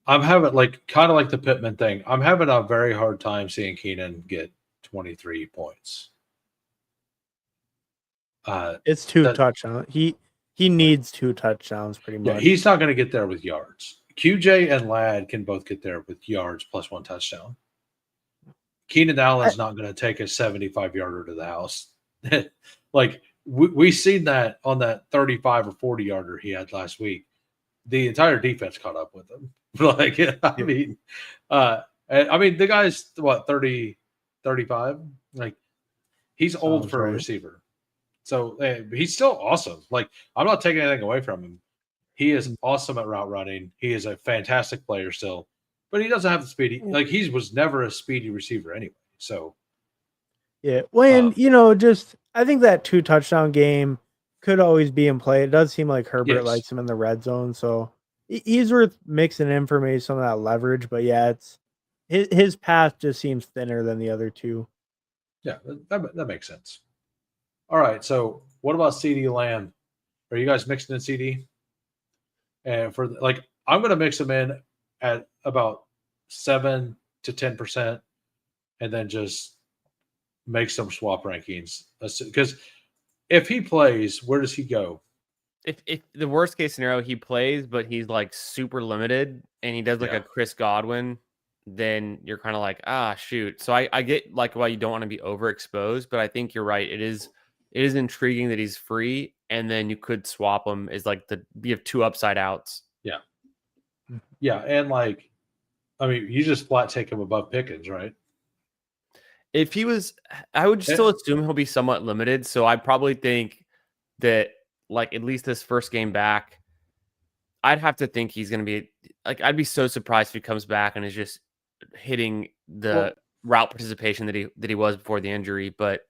I'm having kind of like the Pittman thing. I'm having a very hard time seeing Keenan get 23 points. It's 2 touchdowns. He needs 2 touchdowns pretty much. Yeah, he's not going to get there with yards. QJ and Ladd can both get there with yards plus 1 touchdown. Keenan Allen's not going to take a 75-yarder to the house. We seen that on that 35 or 40-yarder he had last week. The entire defense caught up with him. The guy's what, 30, 35? He's old for a receiver. So he's still awesome. I'm not taking anything away from him. He is awesome at route running. He is a fantastic player still. but he doesn't have the speedy. Like he was never a speedy receiver anyway. So yeah, well, and just I think that 2 touchdown game could always be in play. It does seem like Herbert yes, likes him in the red zone, so he's worth mixing in for maybe some of that leverage. But yeah, it's his path just seems thinner than the other two. yeah, that makes sense. All right, so what about CD Lamb? Are you guys mixing in CD? And for like, I'm going to mix them in at about 7 to 10%, and then just make some swap rankings. Because if he plays, where does he go? If the worst case scenario he plays, but he's like super limited and he does like Yeah. a Chris Godwin, then you're kind of like, ah, shoot. So I get like why you don't want to be overexposed, but I think you're right. It is intriguing that he's free, and then you could swap him as like you have 2 upside outs. Yeah. Yeah. And like, I mean, you just flat take him above Pickens, right? If he was, I would still assume he'll be somewhat limited. So I probably think that like at least this first game back, I'd have to think he's going to be like, I'd be so surprised if he comes back and is just hitting the route participation that he was before the injury. But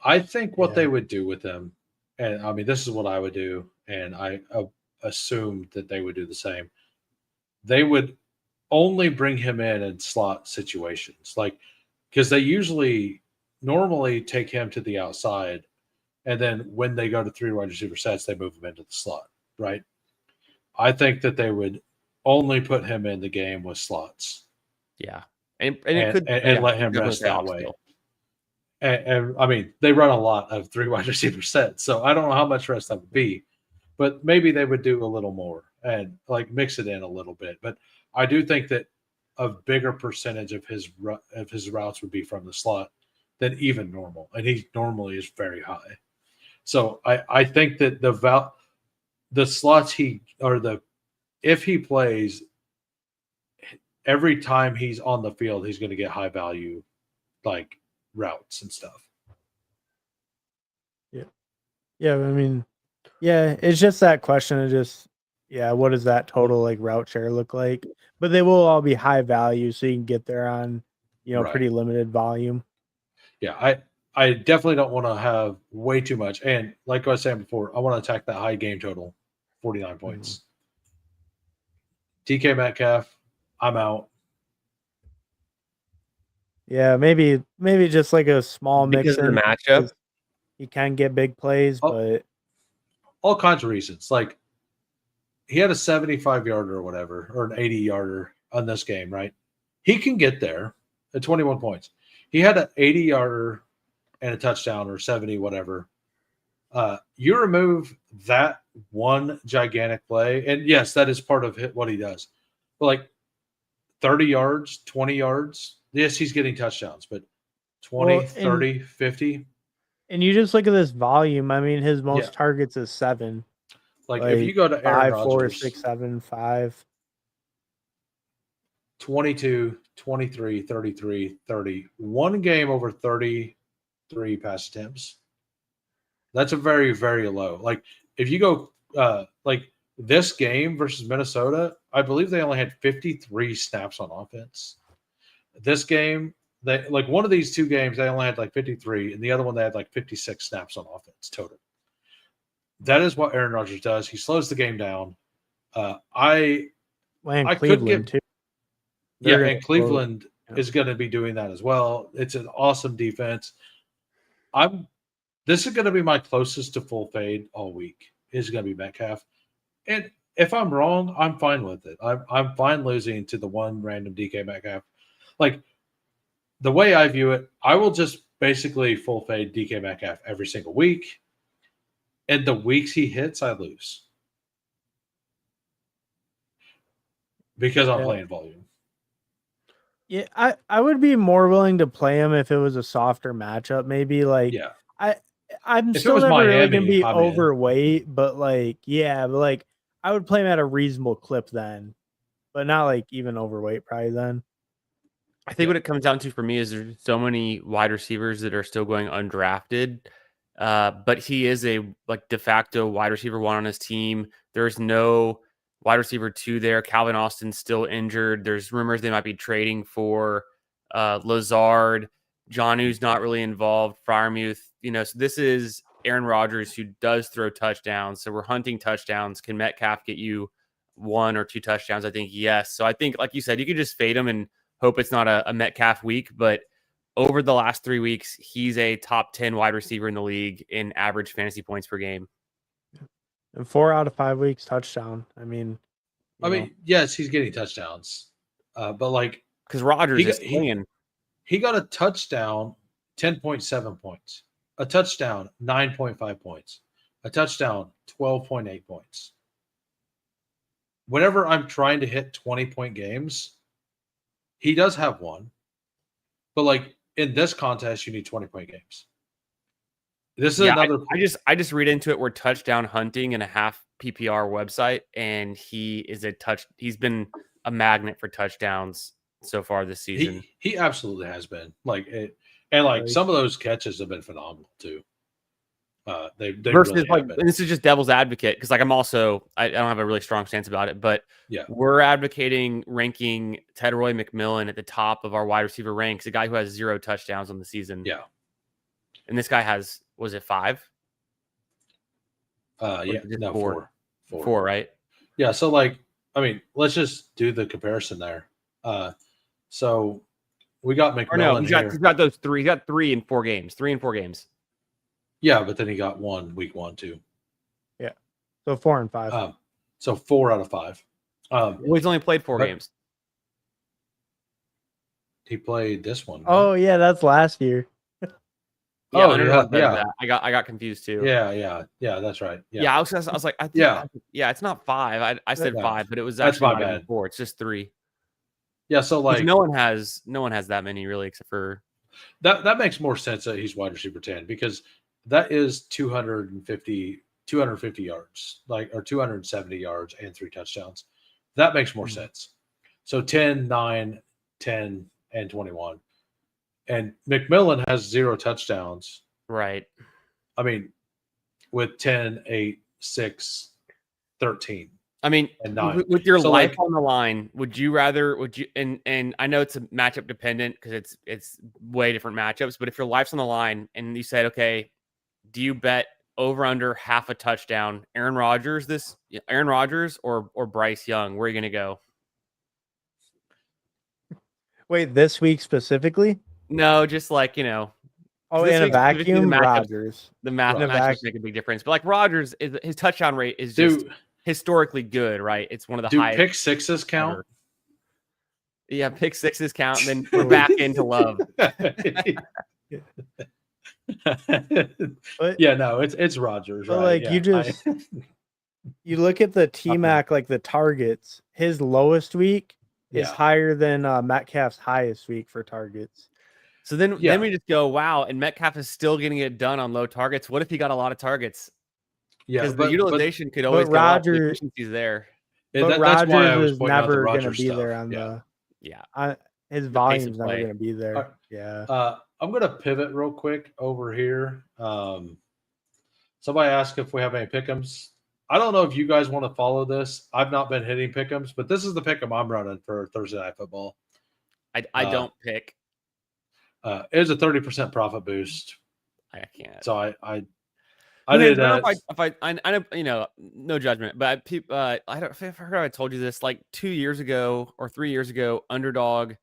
I think what they would do with him, and I mean, this is what I would do, and I assumed that they would do the same. They would only bring him in slot situations, like because they normally take him to the outside, and then when they go to 3 wide receiver sets, they move him into the slot, right? I think that they would only put him in the game with slots. Yeah. And it could let him rest that way. And I mean, they run a lot of 3 wide receiver sets, so I don't know how much rest that would be, but maybe they would do a little more and like mix it in a little bit. But I do think that a bigger percentage of his routes would be from the slot than even normal, and he normally is very high. So I think that the slots if he plays, every time he's on the field, he's going to get high value like routes and stuff. Yeah, I mean, yeah, it's just that question of just what does that total like route share look like? But they will all be high value, so you can get there on pretty limited volume. Yeah, I definitely don't want to have way too much. And like I was saying before, I want to attack that high game total, 49 points. DK Metcalf, I'm out. Yeah, maybe just like a small mix because of the matchup. He can get big plays, but all kinds of reasons. Like he had a 75-yarder or whatever, or an 80-yarder on this game, right? He can get there at 21 points. He had an 80-yarder and a touchdown, or 70, whatever. You remove that one gigantic play, and yes, that is part of what he does. But like 30 yards, 20 yards, yes, he's getting touchdowns, but 20, 30, 50. And you just look at this volume. I mean, his most targets is 7. Like if you go to Aaron 5, 4, 6, 7, 5. 22, 23, 33, 30. One game over 33 pass attempts. That's a very, very low. Like if you go like this game versus Minnesota, I believe they only had 53 snaps on offense. This game, they like one of these 2 games, they only had like 53, and the other one they had like 56 snaps on offense total. That is what Aaron Rodgers does. He slows the game down. I could give too. And Cleveland is going to be doing that as well. It's an awesome defense. This is going to be my closest to full fade all week. Is going to be Metcalf, and if I'm wrong, I'm fine with it. I'm fine losing to the one random DK Metcalf. Like the way I view it, I will just basically full fade DK Metcalf every single week, and the weeks he hits, I lose because I'm playing volume. Yeah, I would be more willing to play him if it was a softer matchup. Maybe like I'm if still never Miami, really gonna be overweight, but like I would play him at a reasonable clip then, but not like even overweight probably then. I think what it comes down to for me is there's so many wide receivers that are still going undrafted. But he is a like de facto wide receiver 1 on his team. There's no wide receiver 2 there. Calvin Austin's still injured. There's rumors they might be trading for Lazard. Jonnu's not really involved. Freiermuth, so this is Aaron Rodgers who does throw touchdowns. So we're hunting touchdowns. Can Metcalf get you 1 or 2 touchdowns? I think yes. So I think, like you said, you could just fade him and hope it's not a Metcalf week. But over the last 3 weeks, he's a top 10 wide receiver in the league in average fantasy points per game. And 4 out of 5 weeks touchdown. I mean, yes, he's getting touchdowns, but like because Rodgers is playing. He got a touchdown, 10.7 points. A touchdown, 9.5 points. A touchdown, 12.8 points. Whenever I'm trying to hit 20-point games, he does have one. But like in this contest, you need 20-point games. This is another. I just read into it. We're touchdown hunting in a half PPR website, and he's been a magnet for touchdowns so far this season. He absolutely has been. Some of those catches have been phenomenal too. They versus really have been. And this is just devil's advocate because I don't have a really strong stance about it, but we're advocating ranking Tedroy McMillan at the top of our wide receiver ranks, a guy who has 0 touchdowns on the season. Yeah, and this guy has, was it 5? No, 4. 4, right? Yeah, so let's just do the comparison there. So we got McMillan here. He's got those 3. He got 3 in 4 games. 3 in 4 games. Yeah, but then he got 1 week 1 too. Yeah, so 4 and 5. So 4 out of 5. He's only played 4 games. He played this one. Right? Oh yeah, that's last year. Yeah. I got confused too. Yeah, that's right. Yeah, I was like, I think, it's not 5. I said 5, but it was actually not even 4. It's just 3. Yeah, so no one has that many really, except for that makes more sense that he's wide receiver 10 because that is 250 yards, or 270 yards and 3 touchdowns. That makes more sense. So 10, 9, 10, and 21. And McMillan has 0 touchdowns. Right. I mean, with 10, 8, 6, 13. I mean, and 9. With your life on the line, would you and I know it's a matchup dependent because it's way different matchups, but if your life's on the line and you said, okay, do you bet over under half a touchdown, Aaron Rodgers or Bryce Young? Where are you going to go? Wait, this week specifically? No, just in a vacuum, Rodgers. The matchups make a big difference. But Rodgers, his touchdown rate is just historically good, right? It's one of the highest. Do pick sixes count? Ever. Yeah, pick sixes count, and then we're back into love. It's Rodgers, right? You look at the T-Mac, the targets, his lowest week is higher than Metcalf's highest week for targets. So then we just go, wow, and Metcalf is still getting it done on low targets. What if he got a lot of targets? Yeah, because the utilization could always go up. The efficiency's there. But Rodgers is never going to be there on his volume's never going to be there. Right. Yeah. I'm going to pivot real quick over here. Somebody asked if we have any pick'ems. I don't know if you guys want to follow this. I've not been hitting pick'ems, but this is the pick'em I'm running for Thursday Night Football. I don't pick. It was a 30% profit boost. I can't. So I did. I know, no judgment, but I don't. I forgot I told you this 2 years ago or 3 years ago. Underdog,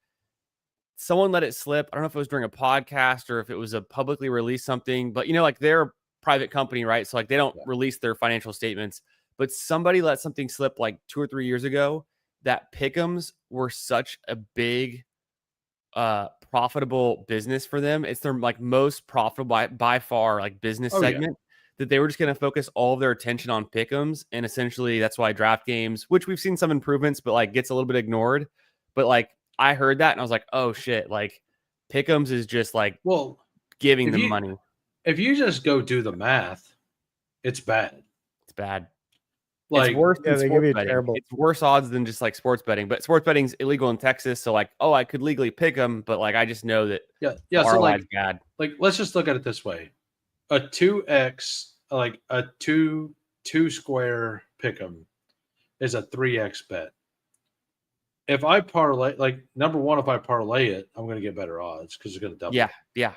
someone let it slip. I don't know if it was during a podcast or if it was a publicly released something, but they're a private company, right? So they don't release their financial statements. But somebody let something slip 2 or 3 years ago that pick'ems were such a big profitable business for them. It's their most profitable by far business segment that they were just going to focus all of their attention on pick'ems. And essentially that's why draft games, which we've seen some improvements, but gets a little bit ignored. But I heard that and I was like, oh shit, pick'ems is just giving them money. If you just go do the math, it's bad. It's bad. It's worse than sports betting. Terrible. It's worse odds than just sports betting. But sports betting's illegal in Texas, so I could legally pick them, but I just know that so bad. Let's just look at it this way: a 2x, a two square pick 'em is a 3x bet. If I parlay, like number one, if I parlay it, I'm going to get better odds because it's going to double. Yeah, yeah.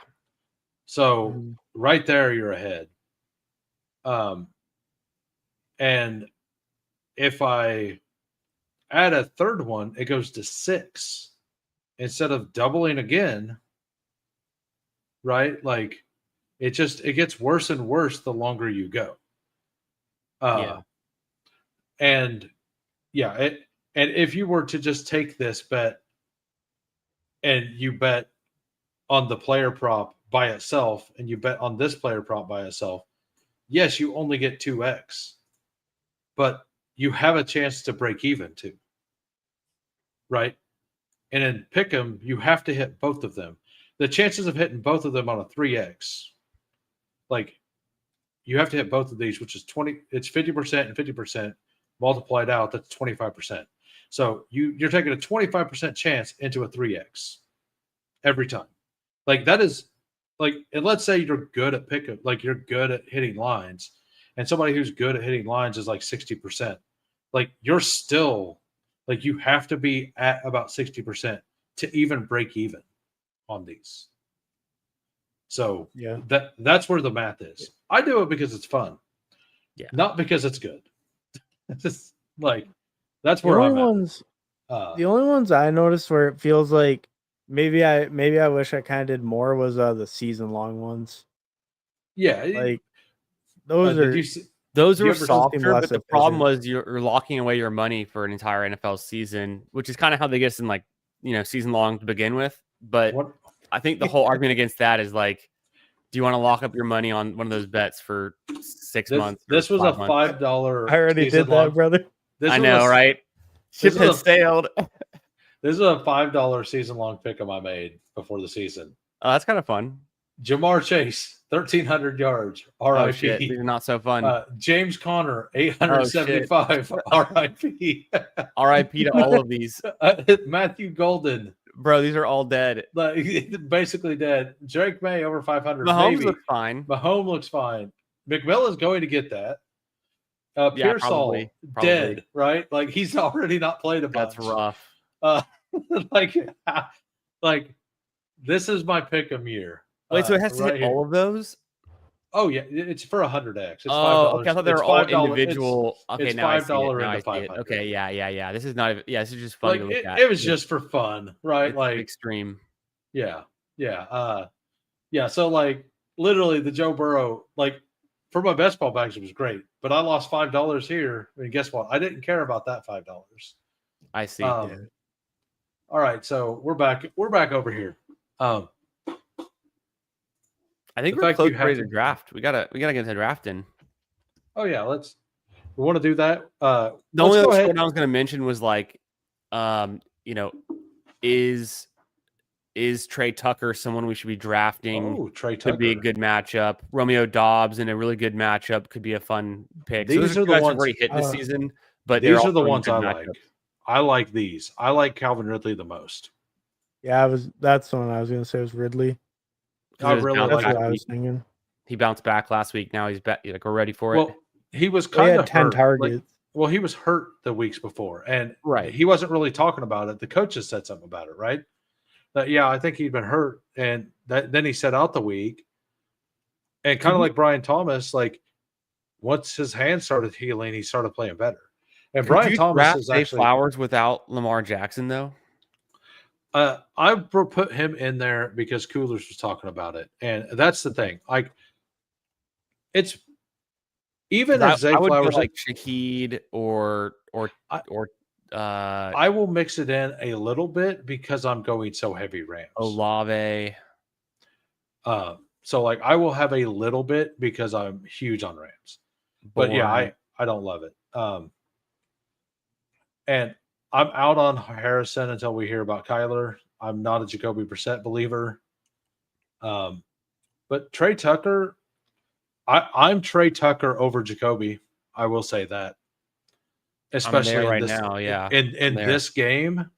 So right there, you're ahead. And if I add a third one, it goes to 6 instead of doubling again. Right? Like it gets worse and worse the longer you go. Yeah. And if you were to just take this bet and you bet on the player prop by itself and you bet on this player prop by itself, yes, you only get 2x, but you have a chance to break even too. Right? And in Pick'em, you have to hit both of them. The chances of hitting both of them on a 3x, like you have to hit both of these, which is 20, it's 50% and 50% multiplied out. That's 25%. So you're taking a 25% chance into a 3x every time. Like that is like, and let's say you're good at Pick'em, like you're good at hitting lines, and somebody who's good at hitting lines is like 60%. Like you're still like you have to be at about 60% to even break even on these. So that's where the math is. I do it because it's fun. Yeah. Not because it's good. It's just like that's where I'm at. The only ones I noticed where it feels like maybe I wish I kind of did more was the season long ones. Yeah. Like those are those are softer, but the problem was you're locking away your money for an entire NFL season, which is kind of how they get us in like, season long to begin with. But I think the whole argument against that is like, do you want to lock up your money on one of those bets for 6 months? This was a $5. I already did that, brother. I know, right? Ship has sailed. This is a $5 season long pick'em I made before the season. Oh, that's kind of fun. Jamar Chase, 1,300 yards. R.I.P. Oh, shit. These are not so fun. James Conner, 875. R.I.P. R.I.P. to all of these. Matthew Golden. Bro, these are all dead. Basically dead. Drake May over 500. Mahomes looks fine. Mahomes looks fine. McMillan's going to get that. Pearsall, dead, right? Like he's already not played a bunch. That's rough. Like this is my pick'em year. Wait, so it has to hit all of those? Oh yeah, it's for 100x. It's $5. Okay, I thought they were all individual. Okay, now I see it. Now I see it. Okay, yeah. This is not. Yeah, this is just fun to look at. It was just for fun, right? It's like extreme. Yeah. So like literally the Joe Burrow, like for my best ball bags, it was great, but I lost $5 here. I mean, guess what? I didn't care about that $5. I see. All right, so we're back over here. I think we're close to the draft. We gotta get to drafting. Oh yeah, we want to do that. The only other thing I was gonna mention was like, is Trey Tucker someone we should be drafting? Oh, Trey Tucker could be a good matchup. Romeo Dobbs in a really good matchup could be a fun pick. These are the ones already hit this season, but these are the ones I like. I like these. I like Calvin Ridley the most. Yeah, that's the one I was gonna say was Ridley. I really like what I was thinking. He bounced back last week. Now he's back. Like we're ready for it. He was kind of 10 targets. He was hurt the weeks before, and right. He wasn't really talking about it. The coaches said something about it, right? That I think he'd been hurt, and then he set out the week, and kind of like Brian Thomas, like once his hand started healing, he started playing better. And Brian Thomas is actually Flowers without Lamar Jackson though. I put him in there because Coolers was talking about it, and that's the thing. Like, it's even if Zay Flowers like Shaheed or I will mix it in a little bit because I'm going so heavy Rams. Olave. So like I will have a little bit because I'm huge on Rams, but yeah, I don't love it. And I'm out on Harrison until we hear about Kyler. I'm not a Jacoby Brissett believer. But Trey Tucker, I'm Trey Tucker over Jacoby. I will say that. Especially right now, yeah. In this game,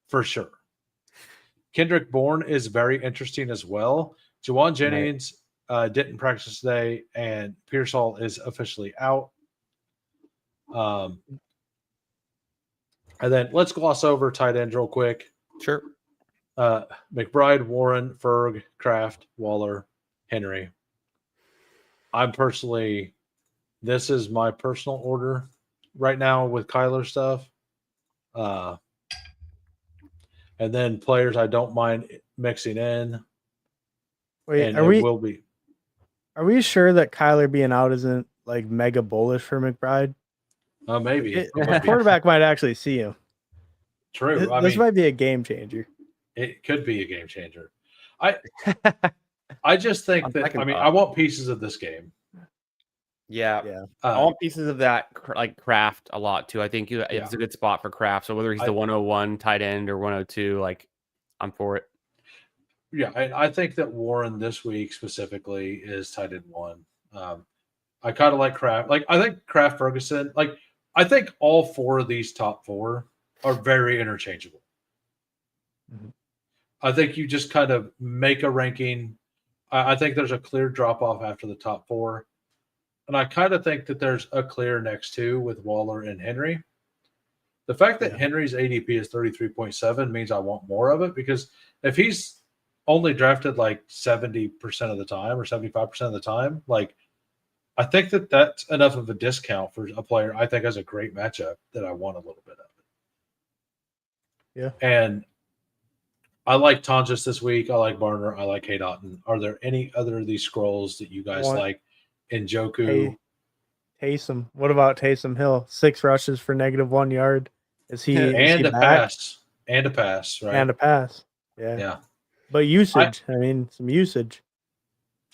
for sure. Kendrick Bourne is very interesting as well. Juwan Jennings didn't practice today, and Pearsall is officially out. And then let's gloss over tight ends real quick. Sure. McBride, Warren, Ferg, Kraft, Waller, Henry. This is my personal order right now with Kyler stuff. And then players I don't mind mixing in. Wait, and are we sure that Kyler being out isn't like mega bullish for McBride? Maybe. The quarterback might actually see him. True. This might be a game changer. It could be a game changer. I just think I want pieces of this game. Yeah. I want pieces of that, like Kraft a lot too. I think it's a good spot for Kraft. So whether he's the 101 tight end or 102, like I'm for it. Yeah, I think that Warren this week specifically is tight end 1. I kind of like Kraft. Like I think Kraft, Ferguson. Like I think all 4 of these top 4 are very interchangeable. Mm-hmm. I think you just kind of make a ranking. I think there's a clear drop off after the top 4. And I kind of think that there's a clear next 2 with Waller and Henry. The fact that Henry's ADP is 33.7 means I want more of it, because if he's only drafted like 70% of the time or 75% of the time, like I think that that's enough of a discount for a player I think has a great matchup that I want a little bit of it. Yeah. And I like Tonjes this week. I like Barner. I like Cade Otton. Are there any other of these scrolls that you guys like? Njoku. Taysom. What about Taysom Hill? 6 rushes for -1 yard. Is he and a pass? And a pass, right? And a pass. Yeah. Yeah. But usage. Some usage.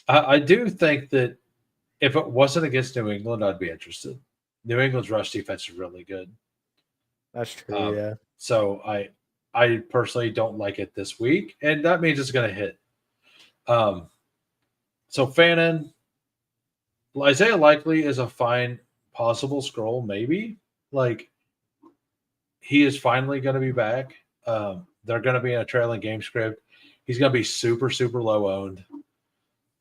I do think that if it wasn't against New England, I'd be interested. New England's rush defense is really good. That's true. Yeah. So I personally don't like it this week, and that means it's going to hit. So Fannin. Isaiah Likely is a fine possible scroll, maybe. Like, he is finally going to be back. They're going to be in a trailing game script. He's going to be super, super low owned.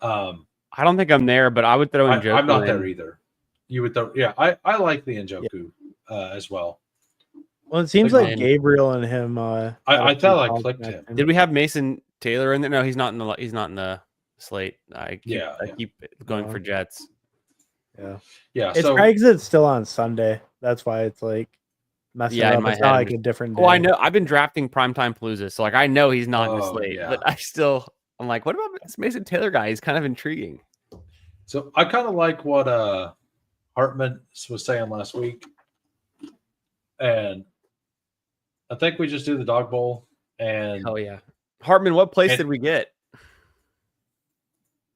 I don't think I'm there, but I would throw in Njoku. I'm not there either. You would throw, I like the Njoku as well. Well, it seems like Gabriel and him. I thought I clicked him. Did we have Mason Taylor in there? No, he's not in the slate. I keep going for Jets. Yeah. It's probably because it's still on Sunday. That's why it's like messing up. In my it's head, not like a different day. Oh, I know. I've been drafting Primetime Palooza, so like I know he's not in the slate, but I'm like, what about this Mason Taylor guy? He's kind of intriguing. So I kind of like what Hartman was saying last week, and I think we just do the dog bowl. And oh yeah, Hartman, what place did we get?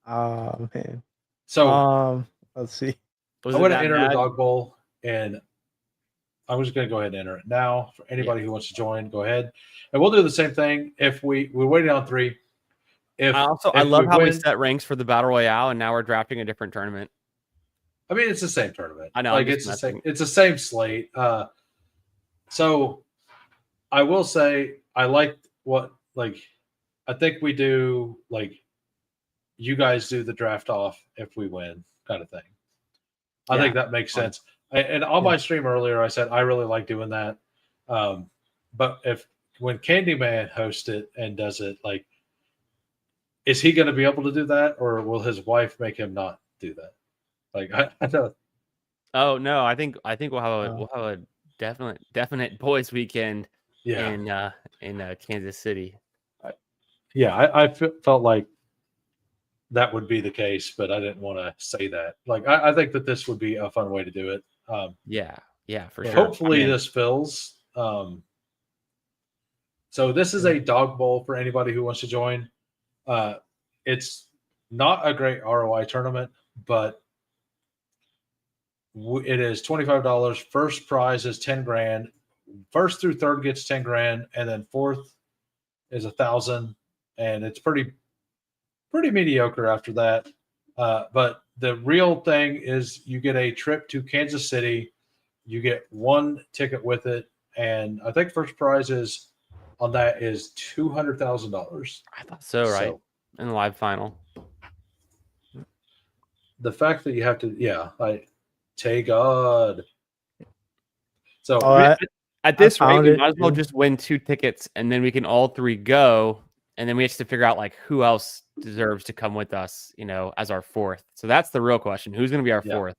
Oh man. So let's see. I'm going to enter the dog bowl, and I'm just going to go ahead and enter it now. For anybody who wants to join, go ahead, and we'll do the same thing. If we're waiting on 3. I love how we set ranks for the Battle Royale, and now we're drafting a different tournament. I mean, it's the same tournament. I know. Like it's the same slate. So I will say I like I think we do you guys do the draft off if we win kind of thing. I think that makes sense. And on my stream earlier, I said I really like doing that. But when Candyman hosts it and does it, is he going to be able to do that, or will his wife make him not do that? I don't. Oh no, I think we'll have a definite boys weekend. In Kansas City. I felt like that would be the case, but I didn't want to say that. I think that this would be a fun way to do it. For sure. Hopefully this fills. So this is a dog bowl for anybody who wants to join. It's not a great ROI tournament, but it is $25. First prize is $10,000. First through third gets $10,000, and then fourth is $1,000, and it's pretty mediocre after that. But the real thing is you get a trip to Kansas City. You get 1 ticket with it, and I think first prize is $200,000. I thought so, right? In the live final. The fact that you have to, take God. So I At this rate, we it, might as well too. just win 2 tickets, and then we can all 3 go, and then we have to figure out like who else deserves to come with us, as our 4th. So that's the real question: who's going to be our 4th?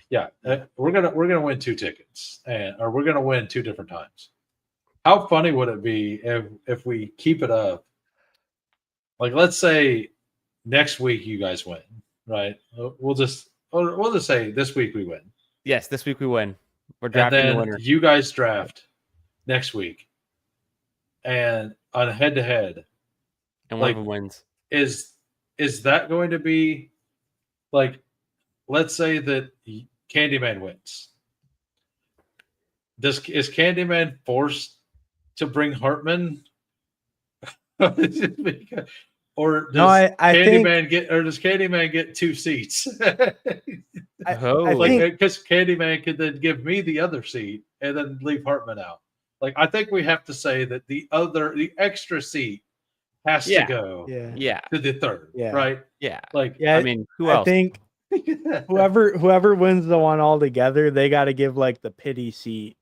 Yeah, we're gonna win 2 tickets, or we're gonna win 2 different times. How funny would it be if we keep it up? Like, let's say next week you guys win, right? We'll just say this week we win. Yes, this week we win. We're And drafting the then winner. you guys draft next week, and on head to head, And one of them wins. Is that going to be like? Let's say that Candyman wins. Is Candyman forced to bring Hartman? Or does Candyman get 2 seats? I Like, think because Candyman could then give me the other seat and then leave Hartman out. Like, I think we have to say that the extra seat has to go to the 3rd, right? Yeah. Like, I mean, who else? I think whoever wins the one all together, they got to give like the pity seat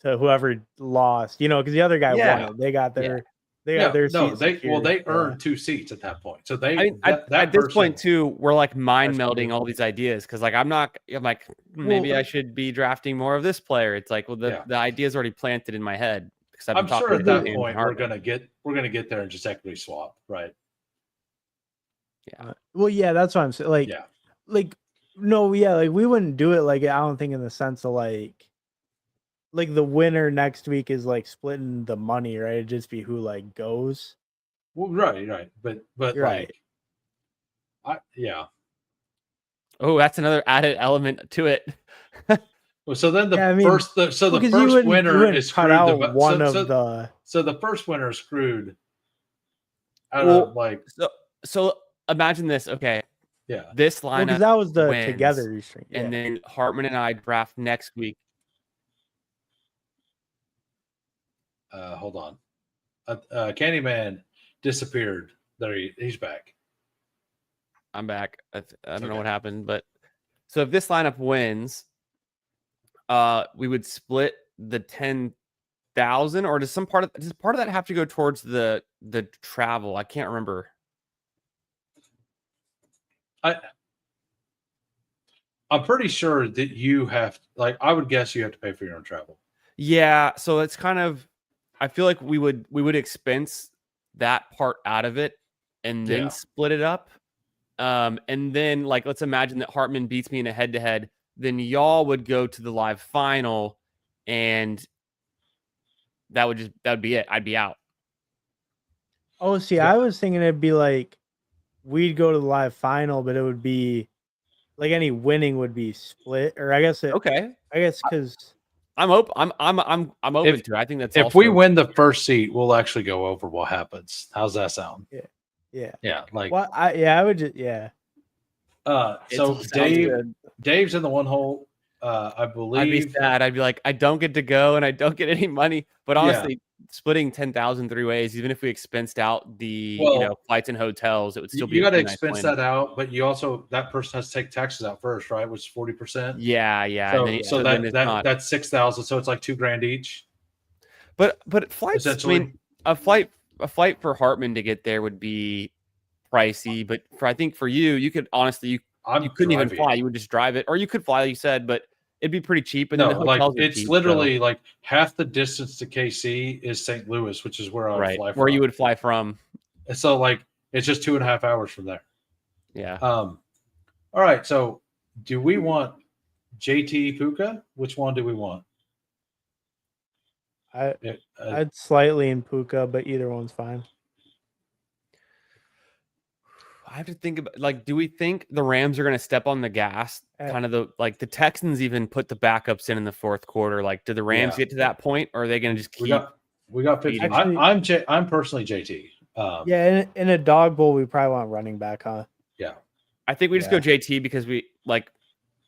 to whoever lost, because the other guy won it. They got their seat secured. They earned 2 seats at that point. So they at this point too, we're like mind melding all these ideas because like I'm like maybe I should be drafting more of this player. It's like, well, the idea's already planted in my head because I'm sure at that point we're gonna get there and just equity swap, right? Yeah. Well, yeah, that's what I'm saying. Like, like we wouldn't do it like I don't think in the sense of like the winner next week is like splitting the money, right? It'd just be who like goes. Well, right. But right. Oh, that's another added element to it. Well, so then the first winner is screwed. So the first winner is screwed. So imagine this. Okay. Yeah. This lineup. Because that was the wins, together restraint. And then Hartman and I draft next week. Hold on. Candyman disappeared. There he's back. I'm back. I don't know what happened, but so if this lineup wins, we would split the 10,000, or does part of that have to go towards the travel? I can't remember. I'm pretty sure that you have, like, I would guess you have to pay for your own travel. Yeah, so it's kind of, I feel like we would expense that part out of it and then split it up. And then like let's imagine that Hartman beats me in a head-to-head, then y'all would go to the live final, and that would be it. I'd be out. Oh, see, I was thinking it'd be like we'd go to the live final, but it would be like any winning would be split, or I guess because I'm open. I'm open to it. I think that's if we win the first seat, we'll actually go over what happens. How's that sound? Yeah. Like I would just So Dave's in the one hole. I believe I'd be sad. I'd be like, I don't get to go and I don't get any money. But honestly, splitting 10,000 3 ways, even if we expensed out the flights and hotels, it would still be. You got to expense that out, but you also that person has to take taxes out first, right? Which is 40%. Yeah. So that's 6,000. So it's like $2,000 each. But flights. I mean, a flight for Hartman to get there would be pricey. But I think for you could honestly you couldn't even fly. You would just drive it, or you could fly, like you said, but it'd be pretty cheap. And then the hotels it's cheap, literally like half the distance to KC is St. Louis, which is where I would fly from. Where you would fly from. And so like it's just 2.5 hours from there. Yeah. All right. So do we want JT Puka? Which one do we want? I'd slightly in Puka, but either one's fine. I have to think about, like, do we think the Rams are going to step on the gas? Kind of the Texans even put the backups in the fourth quarter. Like, do the Rams get to that point, or are they going to just keep? We got 50. I'm personally JT. In a dog bowl, we probably want running back, huh? Yeah, I think we just go JT because we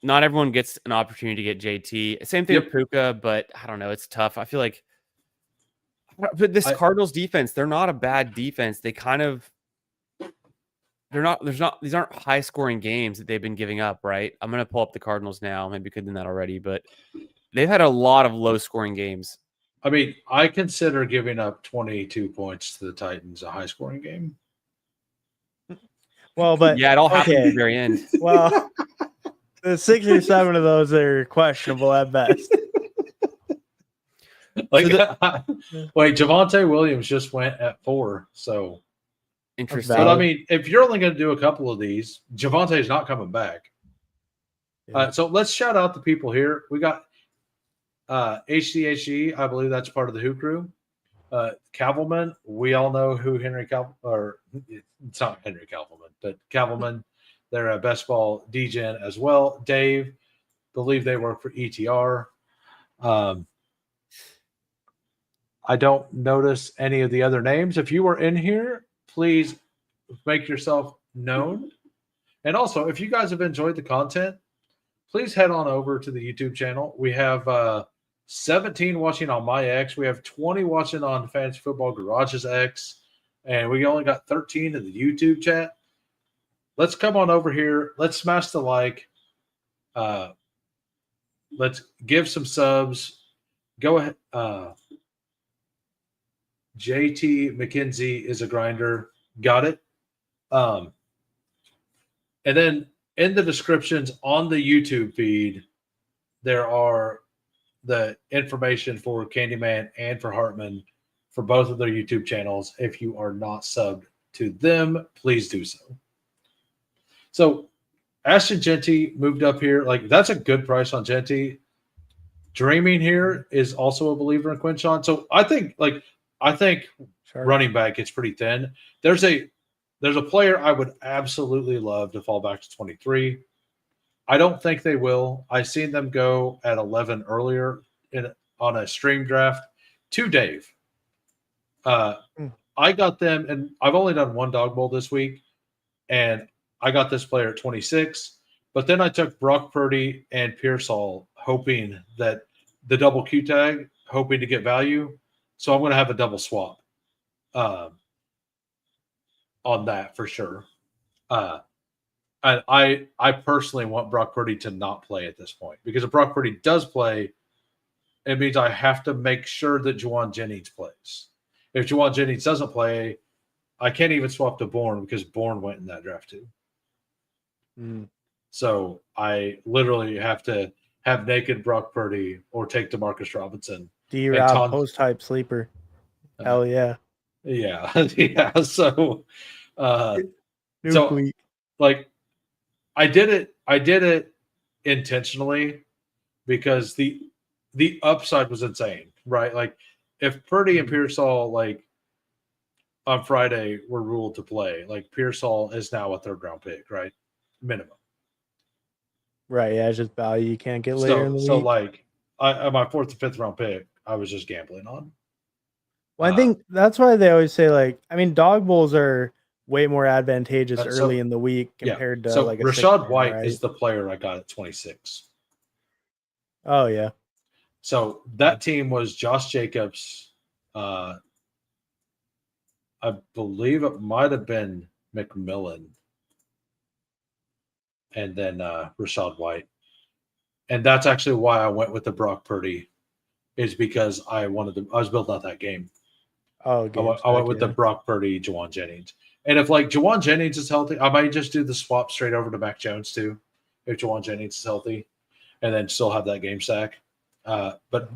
not everyone gets an opportunity to get JT. Same thing with Puka, but I don't know. It's tough. I feel like, but this Cardinals defense, they're not a bad defense. They kind of. These aren't high scoring games that they've been giving up, right? I'm going to pull up the Cardinals now. Maybe we could do that already, but they've had a lot of low scoring games. I mean, I consider giving up 22 points to the Titans a high scoring game. Well, but yeah, it all happened at the very end. Well, the 6 or 7 of those are questionable at best. Like, wait, Javonte Williams just went at 4, so interesting. But I mean, if you're only going to do a couple of these, Javonte's not coming back. Yeah. So let's shout out the people here. We got HDHG, I believe that's part of the Who crew. Cavalman, we all know who Henry or it's not Henry Cavalman, but Cavalman. They're a best ball DGen as well. Dave, believe they work for ETR. I don't notice any of the other names. If you are in here, please make yourself known. And also, if you guys have enjoyed the content, please head on over to the YouTube channel. We have 17 watching on my X. We have 20 watching on Fantasy Football Garage's X. And we only got 13 in the YouTube chat. Let's come on over here. Let's smash the like. Let's give some subs. Go ahead. JT McKenzie is a grinder. Got it. And then in the descriptions on the YouTube feed, there are the information for Candyman and for Hartman for both of their YouTube channels. If you are not subbed to them, please do so. So Ashton Genty moved up here. Like, that's a good price on Genty. Dreaming here is also a believer in Quinshon. So I think running back gets pretty thin. There's a player I would absolutely love to fall back to 23. I don't think they will. I've seen them go at 11 earlier on a stream draft to Dave. I got them, and I've only done one dog bowl this week, and I got this player at 26. But then I took Brock Purdy and Pearsall, hoping that the double Q tag, hoping to get value. So I'm going to have a double swap on that for sure. And I personally want Brock Purdy to not play at this point, because if Brock Purdy does play, it means I have to make sure that Juwan Jennings plays. If Juwan Jennings doesn't play, I can't even swap to Bourne because Bourne went in that draft too. So I literally have to have naked Brock Purdy or take DeMarcus Robinson. D-Rob post-hype sleeper. Hell yeah. Yeah. Yeah. So, Week. Like, I did it intentionally because the upside was insane, right? Like, if Purdy and Pearsall, like, on Friday were ruled to play, like, Pearsall is now a 3rd round pick, right? Minimum. Right, yeah, it's just value you can't get later in the week. So like, my 4th and 5th round pick, I was just gambling on. Well, I think that's why they always say, like, I mean, dog bowls are way more advantageous early in the week compared to like a Rashad White, right? Is the player I got at 26. Oh yeah. So that team was Josh Jacobs. I believe it might have been McMillan, and then Rashad White. And that's actually why I went with the Brock Purdy, is because I was building out that game. Oh, I went with the Brock Purdy, Juwan Jennings. And if like Juwan Jennings is healthy, I might just do the swap straight over to Mac Jones too, if Juwan Jennings is healthy, and then still have that game stack. But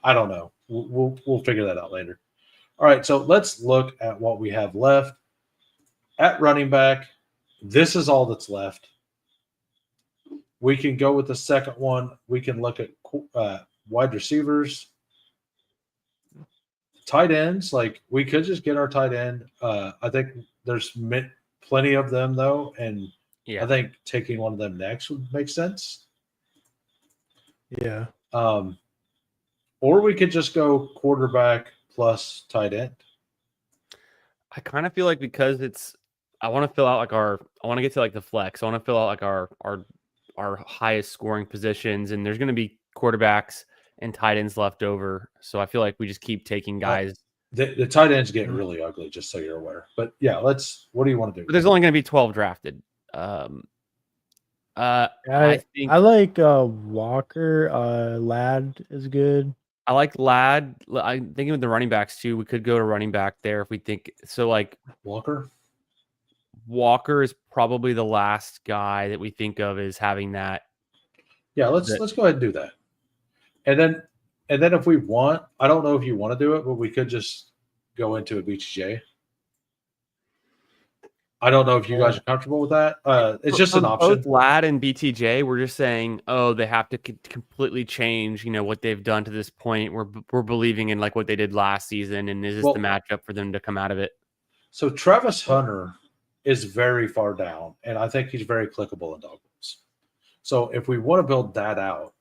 I don't know. We'll figure that out later. All right, so let's look at what we have left. At running back, this is all that's left. We can go with the second one. We can look at wide receivers. Tight ends, like, we could just get our tight end. I think there's plenty of them, though, and I think taking one of them next would make sense. Yeah. Or we could just go quarterback plus tight end. I kind of feel like, because I want to fill out like I want to get to like the flex. I want to fill out like our highest scoring positions, and there's going to be quarterbacks and tight ends left over. So I feel like we just keep taking guys. The tight ends get really ugly, just so you're aware. But yeah, what do you want to do? But there's only going to be 12 drafted. I think I like Walker. Ladd is good. I like Ladd. I'm thinking with the running backs too. We could go to running back there if we think so. Like Walker. Walker is probably the last guy that we think of as having that. Yeah, let's go ahead and do that. And then if we want, I don't know if you want to do it, but we could just go into a BTJ. I don't know if you guys are comfortable with that. It's just an option. Both Ladd and BTJ, we're just saying, oh, they have to completely change, what they've done to this point. We're believing in like what they did last season, and is this the matchup for them to come out of it? So Travis Hunter is very far down, and I think he's very clickable in dog bowls. So if we want to build that out,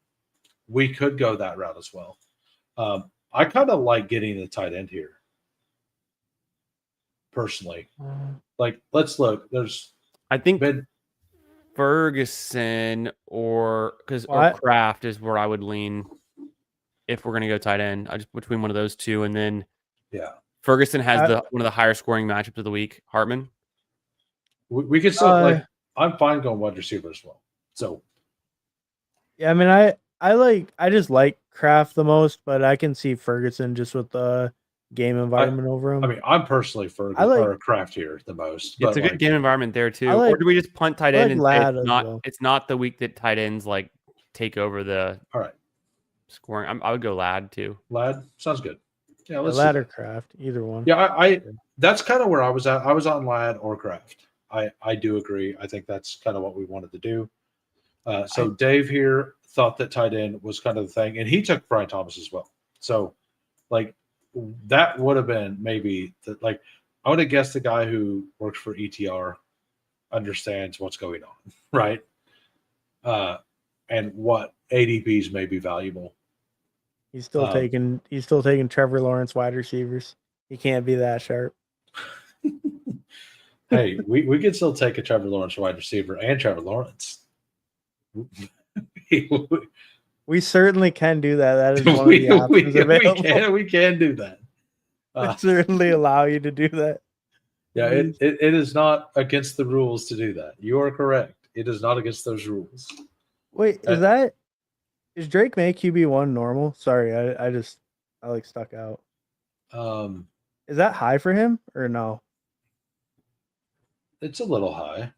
we could go that route as well. I kind of like getting the tight end here, personally. Like, let's look. I think Ferguson or Kraft is where I would lean if we're going to go tight end. I just between one of those two, and then Ferguson has one of the higher scoring matchups of the week. Hartman. We can still I'm fine going wide receiver as well. So yeah, I mean, I just like Kraft the most, but I can see Ferguson just with the game environment over him. I mean, I'm personally or Kraft here the most. It's a good game environment there too. Or do we just punt tight end and say it's not the week that tight ends like take over the scoring? I would go Ladd too. Ladd sounds good. Yeah, let's Ladd or Kraft, either one. Yeah, that's kind of where I was at. I was on Ladd or Kraft. I do agree. I think that's kind of what we wanted to do. So Dave here thought that tight end was kind of the thing, and he took Brian Thomas as well. So, like, that would have been maybe I would have guessed the guy who works for ETR understands what's going on, right? And what ADPs may be valuable. He's still taking Trevor Lawrence wide receivers. He can't be that sharp. Hey, we could still take a Trevor Lawrence wide receiver and Trevor Lawrence. We certainly can do that. That is one of the options available. We can do that. I certainly allow you to do that. Yeah, it is not against the rules to do that. You are correct. It is not against those rules. Wait, is Drake May QB1 normal? Sorry, I like stuck out. Is that high for him or no? It's a little high.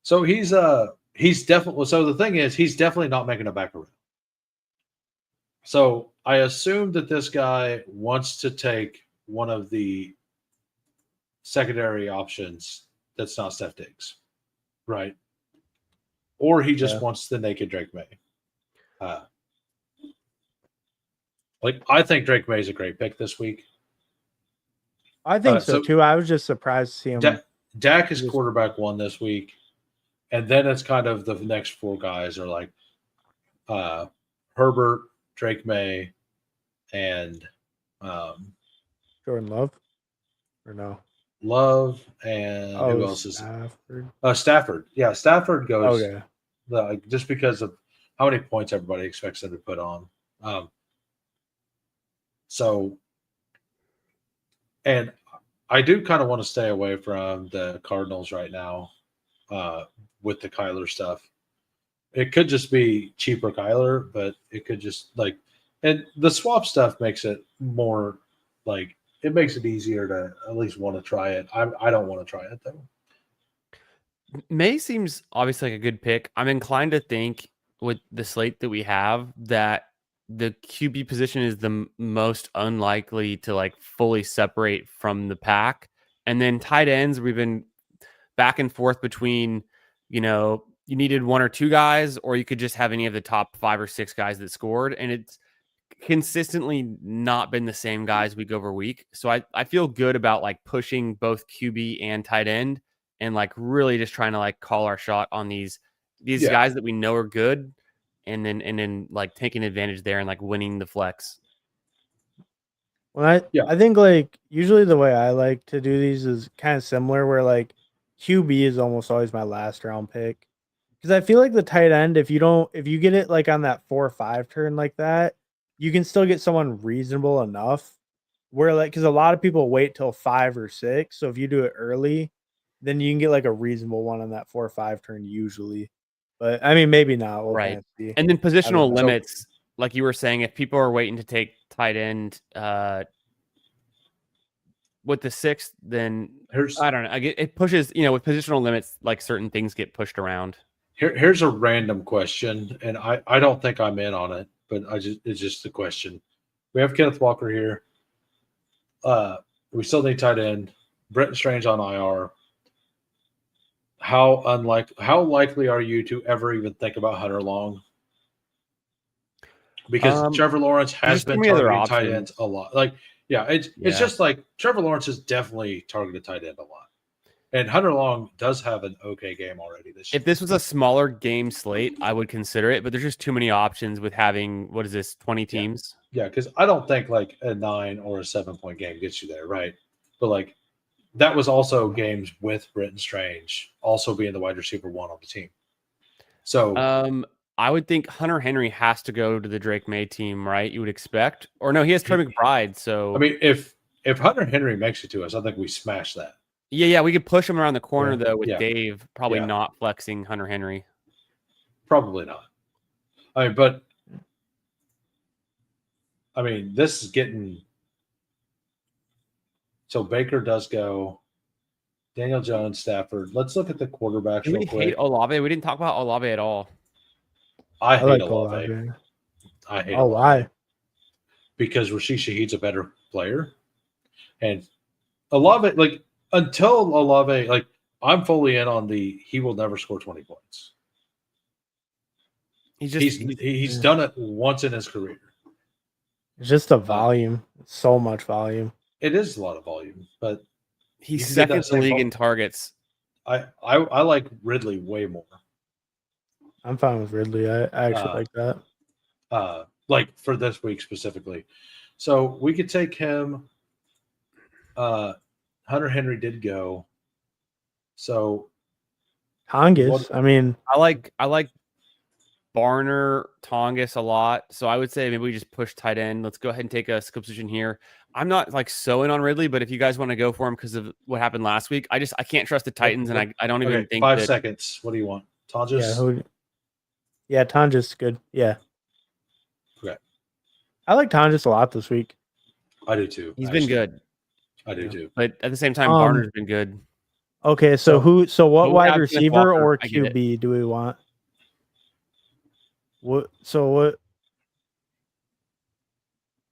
So he's definitely. So the thing is, he's definitely not making it back around. So I assume that this guy wants to take one of the secondary options that's not Steph Diggs, right? Or he just wants the naked Drake May. I think Drake May is a great pick this week. I think so too. I was just surprised to see him. Dak is quarterback one this week, and then it's kind of the next four guys are like Herbert, Drake May, and Jordan Love, or no? Love and who else is Stafford? Stafford. Yeah, Stafford goes. Okay. Just because of how many points everybody expects them to put on. And I do kind of want to stay away from the Cardinals right now with the Kyler stuff. It could just be cheaper Kyler, but it could just and the swap stuff makes it more it makes it easier to at least want to try it. I don't want to try it though. May seems obviously like a good pick. I'm inclined to think with the slate that we have that the QB position is the most unlikely to fully separate from the pack. And then tight ends, we've been back and forth between, you needed one or two guys, or you could just have any of the top 5 or 6 guys that scored. And it's consistently not been the same guys week over week. So I feel good about pushing both QB and tight end and really just trying to call our shot on these guys that we know are good. And then taking advantage there and winning the flex. Well, I think usually the way I like to do these is kind of similar where QB is almost always my last round pick. Because I feel like the tight end, if you get it on that 4 or 5 turn like that, you can still get someone reasonable enough where because a lot of people wait till 5 or 6. So if you do it early, then you can get a reasonable one on that 4 or 5 turn usually. But I mean, maybe not. Right. And then positional limits. like you were saying, if people are waiting to take tight end with the 6th, then I don't know. It pushes, with positional limits, like certain things get pushed around. Here's a random question, and I don't think I'm in on it, but it's just a question. We have Kenneth Walker here. We still need tight end. Brenton Strange on IR. How likely are you to ever even think about Hunter Long? Because Trevor Lawrence has been targeting tight ends a lot. It's just like Trevor Lawrence has definitely targeted tight end a lot. And Hunter Long does have an okay game already this year. If this was a smaller game slate, I would consider it, but there's just too many options with having, 20 teams? Yeah, because I don't think like a 9 or a 7-point game gets you there, right? But like that was also games with Brenton Strange also being the wide receiver 1 on the team. So I would think Hunter Henry has to go to the Drake May team, right? You would expect, or no, he has Trey McBride. So I mean, if Hunter Henry makes it to us, I think we smash that. Yeah, we could push him around the corner though with Dave probably not flexing Hunter Henry. Probably not. This is getting. So Baker does go. Daniel Jones, Stafford. Let's look at the quarterbacks real quick. We hate Olave. We didn't talk about Olave at all. I hate Olave. I hate Olave. Why? Because Rashid Shaheed's a better player. And Olave, until Olave, I'm fully in on he will never score 20 points. He's done it once in his career. It's just a volume. So much volume. It is a lot of volume, but he's second in the league in targets. I like Ridley way more. I'm fine with Ridley. I actually like that. For this week specifically. So we could take him. Hunter Henry did go. So Tongus. I like Barner, Tongus a lot. So I would say maybe we just push tight end. Let's go ahead and take a skill position here. I'm not so in on Ridley, but if you guys want to go for him because of what happened last week, I can't trust the Titans, and I don't even think 5 seconds. What do you want? Tongus? Yeah, Tongus good. Yeah. Okay. I like Tongus a lot this week. I do too. He's been good. I do too. But at the same time, Barner's been good. Okay, so what wide receiver or QB do we want? What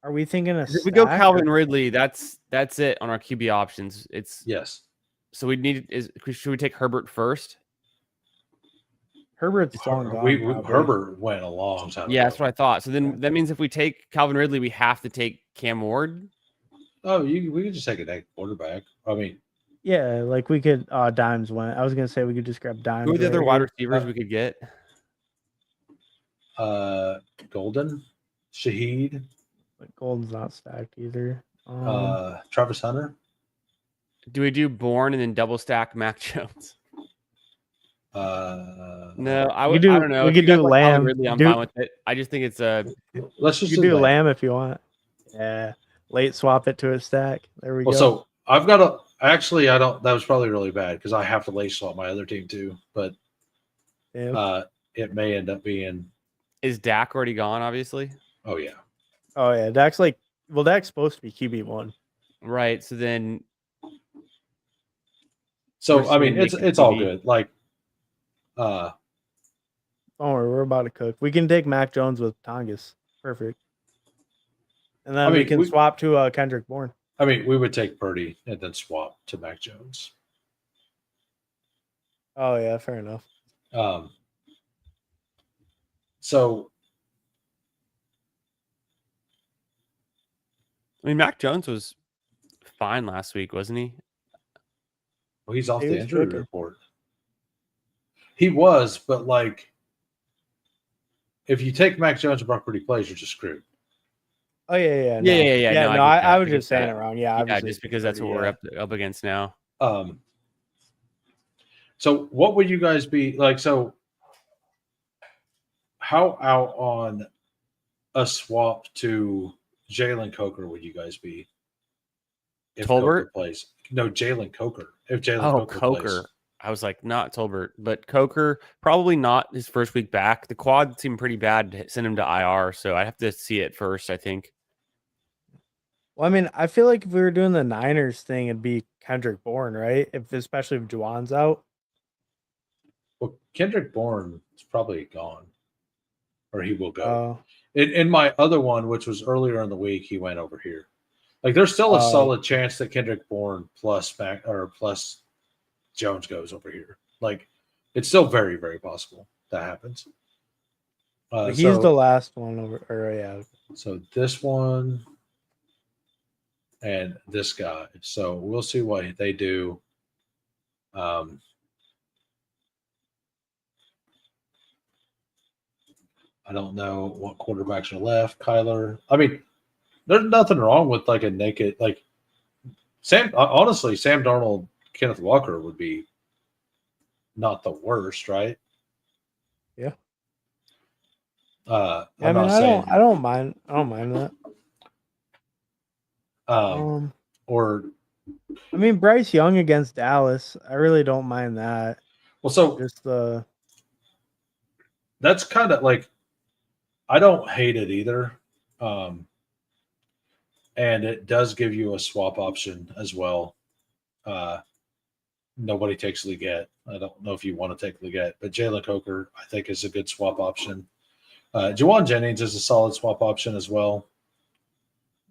are we thinking of? If we go Calvin Ridley, that's it on our QB options. Yes. So should we take Herbert first? Herbert's long gone. Herbert went a long time ago. That's what I thought. So then that means if we take Calvin Ridley, we have to take Cam Ward. Oh, we could just take a next quarterback. Yeah, we could. Dimes went. I was gonna say we could just grab Dimes. Who are the other wide receivers we could get? Golden, Shaheed. Golden's not stacked either. Travis Hunter. Do we do Bourne and then double stack Mac Jones? No, I don't know. We could do Lamb. Ridley, I'm fine with it. I just think it's let's just do Lamb if you want. Yeah, late swap it to a stack. There we go. So I've got a. Actually, I don't. That was probably really bad because I have to late swap my other team too. But it may end up being. Is Dak already gone? Obviously. Oh yeah. Dak's Dak's supposed to be QB1. Right. So then. So it's all good. Don't worry, we're about to cook. We can take Mac Jones with Tongus. Perfect. And then we can swap to Kendrick Bourne. We would take Purdy and then swap to Mac Jones. Oh yeah, fair enough. So Mac Jones was fine last week, wasn't he? Well, he's off the injury report. He was, but if you take Mac Jones and Brock Purdy plays, you're just screwed. Oh yeah. No, I was just saying it wrong. Yeah, just because that's what we're up against now. So what would you guys be like? So how out on a swap to Jalen Coker would you guys be? If Tolbert Coker plays? No, Jalen Coker. If Jalen Coker plays. I was like, not Tolbert, but Coker, probably not his first week back. The quad seemed pretty bad to send him to IR, so I have to see it first, I think. Well, I mean, I feel like if we were doing the Niners thing, it'd be Kendrick Bourne, right? Especially if Juwan's out. Well, Kendrick Bourne is probably gone, or he will go. Oh, In my other one, which was earlier in the week, he went over here. Like, there's still a solid chance that Kendrick Bourne plus Jones goes over here. Like, it's still very, very possible that happens. he's the last one over. Or yeah. So this one and this guy. So we'll see what they do. I don't know what quarterbacks are left. Kyler. I mean, there's nothing wrong with like a naked Sam. Honestly, Sam Darnold, Kenneth Walker would be not the worst, right? Yeah. I mean, I don't mind that. Or I mean, Bryce Young against Dallas, I really don't mind that. Well, so just that's kind of like, I don't hate it either. And it does give you a swap option as well. Nobody takes Leggett. I don't know if you want to take Leggett, but Jalen Coker, I think, is a good swap option. Juwan Jennings is a solid swap option as well.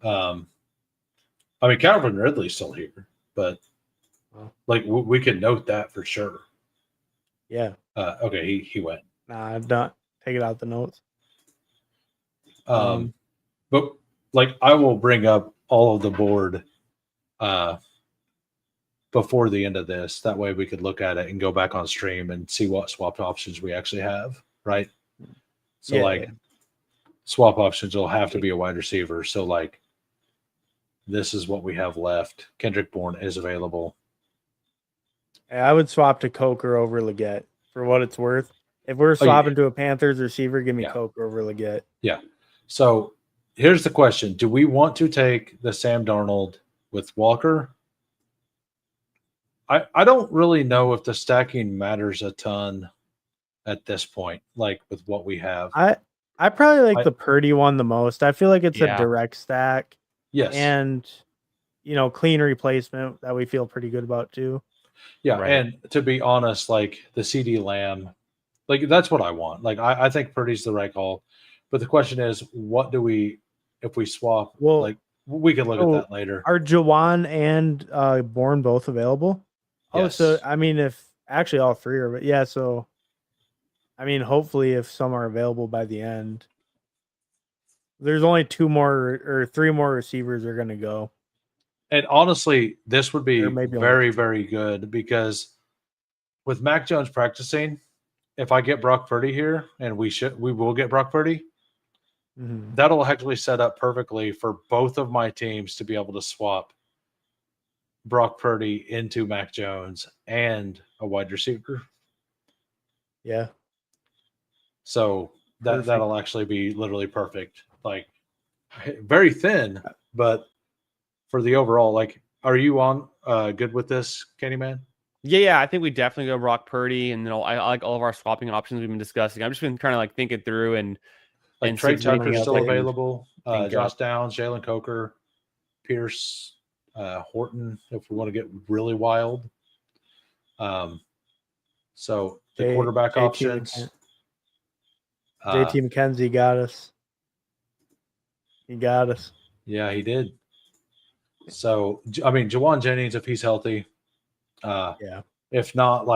I mean, Calvin Ridley's still here, but like we can note that for sure. Yeah. Okay, he went. Nah, don't take it out the notes. But like, I will bring up all of the board before the end of this. That way we could look at it and go back on stream and see what swap options we actually have, right? So swap options will have to be a wide receiver. So like, this is what we have left. Kendrick Bourne is available. I would swap to Coker over Leggett for what it's worth. If we're swapping to a Panthers receiver, give me Coker over Leggett. Yeah. So here's the question. Do we want to take the Sam Darnold with Walker? I don't really know if the stacking matters a ton at this point, like with what we have. I probably like the Purdy one the most. I feel like it's a direct stack. Yes. And, clean replacement that we feel pretty good about too. Yeah. Right. And to be honest, like the CD Lamb, like that's what I want. Like I think Purdy's the right call. But the question is, what do we, if we swap, like we can look at that later. Are Juwan and Bourne both available? Oh, yes. So I mean, if actually all three are, but yeah, so I mean, hopefully if some are available by the end. There's only 2 more or 3 more receivers are going to go. And honestly, this would be very, very good because with Mac Jones practicing, if I get Brock Purdy here, and we will get Brock Purdy, that'll actually set up perfectly for both of my teams to be able to swap Brock Purdy into Mac Jones and a wide receiver. Yeah. So that'll actually be literally perfect. Like, very thin, but for the overall, like, are you on good with this, Candyman? Yeah, I think we definitely go Brock Purdy, and then I like all of our swapping options we've been discussing. I've just been trying to like think it through and Trey Tucker's still available. Josh Downs, Jalen Coker, Pierce, Horton, if we want to get really wild. So the quarterback options. JT McKenzie got us. He got us. Yeah, he did. So, I mean, Juwan Jennings, if he's healthy. If not,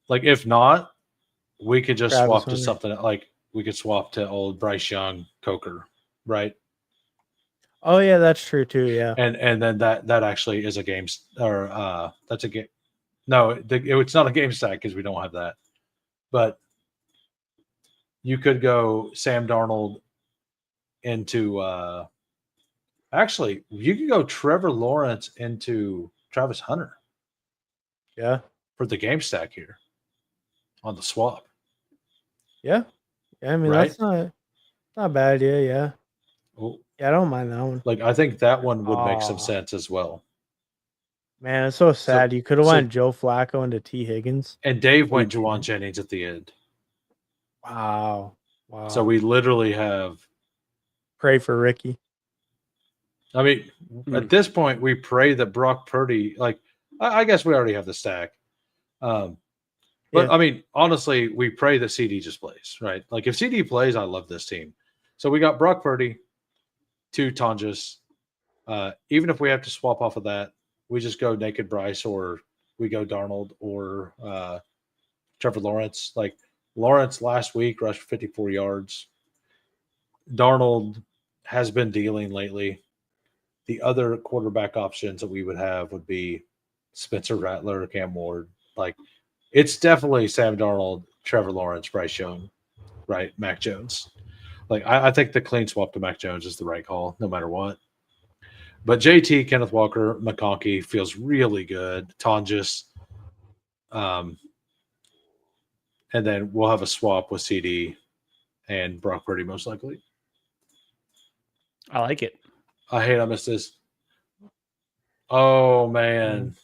if not, we could just swap to something like we could swap to old Bryce Young, Coker, right? Oh yeah, that's true too. Yeah, and then that actually is a game, or that's a game. No, it's not a game stack because we don't have that. But you could go Sam Darnold into. Actually, you could go Trevor Lawrence into Travis Hunter. Yeah, for the game stack here on the swap. Yeah, I mean that's not a bad idea. Yeah. Oh. Yeah, I don't mind that one. Like, I think that one would make some sense as well. Man, it's so sad. You could have went Joe Flacco into T. Higgins. And Dave went Juwan Jennings at the end. Wow. So we literally have... Pray for Ricky. I mean, at this point, we pray that Brock Purdy... Like, I guess we already have the stack. But, I mean, honestly, we pray that CD just plays, right? Like, if CD plays, I love this team. So we got Brock Purdy, 2 Tonjas. Even if we have to swap off of that, we just go naked Bryce, or we go Darnold or Trevor Lawrence. Like, Lawrence last week rushed 54 yards. Darnold has been dealing lately. The other quarterback options that we would have would be Spencer Rattler, Cam Ward. Like, it's definitely Sam Darnold, Trevor Lawrence, Bryce Young, right? Mac Jones. Like, I think the clean swap to Mac Jones is the right call, no matter what. But JT, Kenneth Walker, McConkey feels really good. Tonjas. And then we'll have a swap with CD and Brock Purdy, most likely. I like it. I hate I missed this. Oh, man.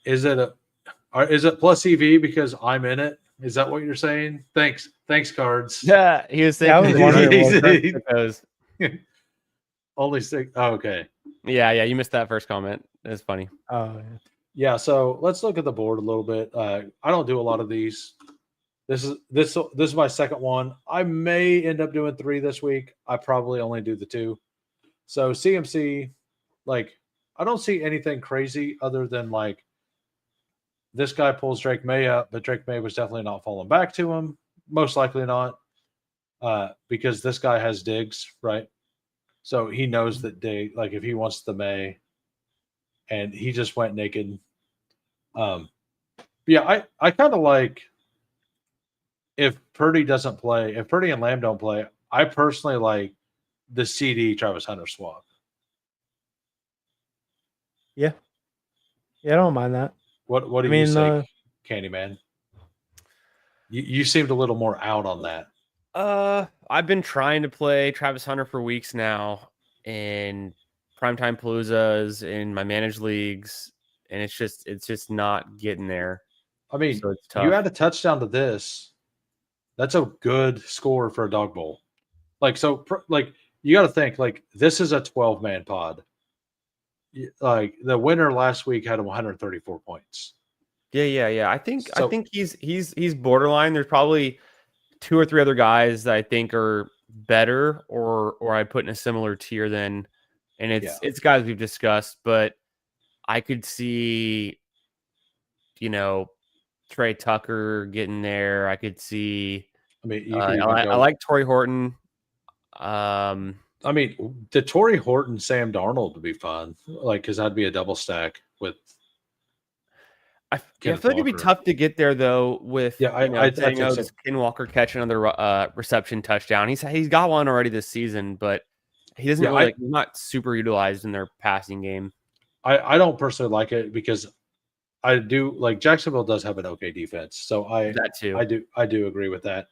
Is it plus EV because I'm in it? Is that what you're saying? Thanks, Cards. Yeah, he was saying. I was wondering only 6. Oh, okay. Yeah, you missed that first comment. It's funny. Oh, yeah. So let's look at the board a little bit. I don't do a lot of these. This is my second one. I may end up doing 3 this week. I probably only do the 2. So CMC, like, I don't see anything crazy other than, like, this guy pulls Drake May up, but Drake May was definitely not falling back to him. Most likely not, because this guy has Diggs, right? So he knows that like, if he wants the May, and he just went naked. Yeah, I kind of like, if Purdy doesn't play, if Purdy and Lamb don't play, I personally like the CD Travis Hunter swap. Yeah, I don't mind that. What do you say, Candyman? You seemed a little more out on that. I've been trying to play Travis Hunter for weeks now in primetime paloozas, in my managed leagues, and it's just not getting there. I mean, so it's tough. You had a touchdown to this. That's a good score for a dog bowl. Like, so, like, you got to think, like, this is a 12-man pod. Like, the winner last week had 134 points. Yeah. I think he's borderline. There's probably 2 or 3 other guys that I think are better or I put in a similar tier than, and it's guys we've discussed, but I could see, Trey Tucker getting there. I could see. I mean, I like Torrey Horton. I mean, the Torrey Horton Sam Darnold would be fun, like, because that'd be a double stack with. I feel like it'd be tough to get there though. With does Ken Walker catch another reception touchdown? He's got one already this season, but he doesn't he's not super utilized in their passing game. I don't personally like it because I do like Jacksonville does have an okay defense, so that too. I do agree with that.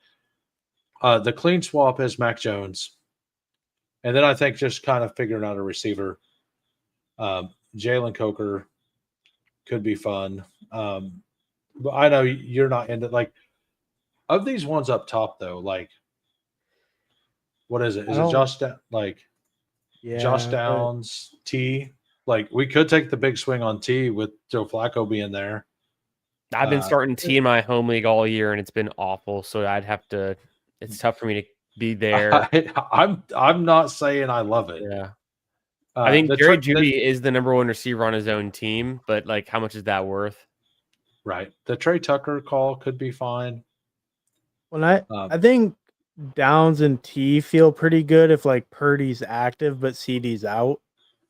The clean swap is Mac Jones. And then I think just kind of figuring out a receiver. Jalen Coker could be fun. But I know you're not into, like, of these ones up top, though, like, what is it? Is it Josh Downs, T? Like, we could take the big swing on T with Joe Flacco being there. I've been starting T in my home league all year, and it's been awful. So I'd have to – it's tough for me to be there. I'm not saying I love it. Yeah. I think Jerry Jeudy is the number 1 receiver on his own team, but, like, how much is that worth? Right. The Trey Tucker call could be fine. Well, I think Downs and T feel pretty good if, like, Purdy's active but CD's out.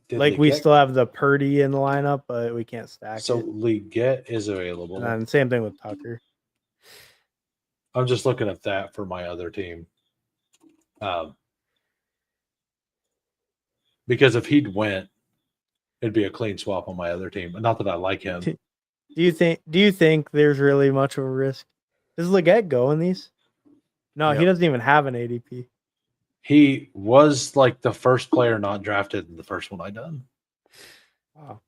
We still have the Purdy in the lineup, but we can't stack it. So Leggett is available. And same thing with Tucker. I'm just looking at that for my other team. Because if he'd went, it'd be a clean swap on my other team. Not that I like him. Do you think there's really much of a risk? Does Leggett go in these? No, he doesn't even have an ADP. He was like the first player not drafted in the first one I done. Wow.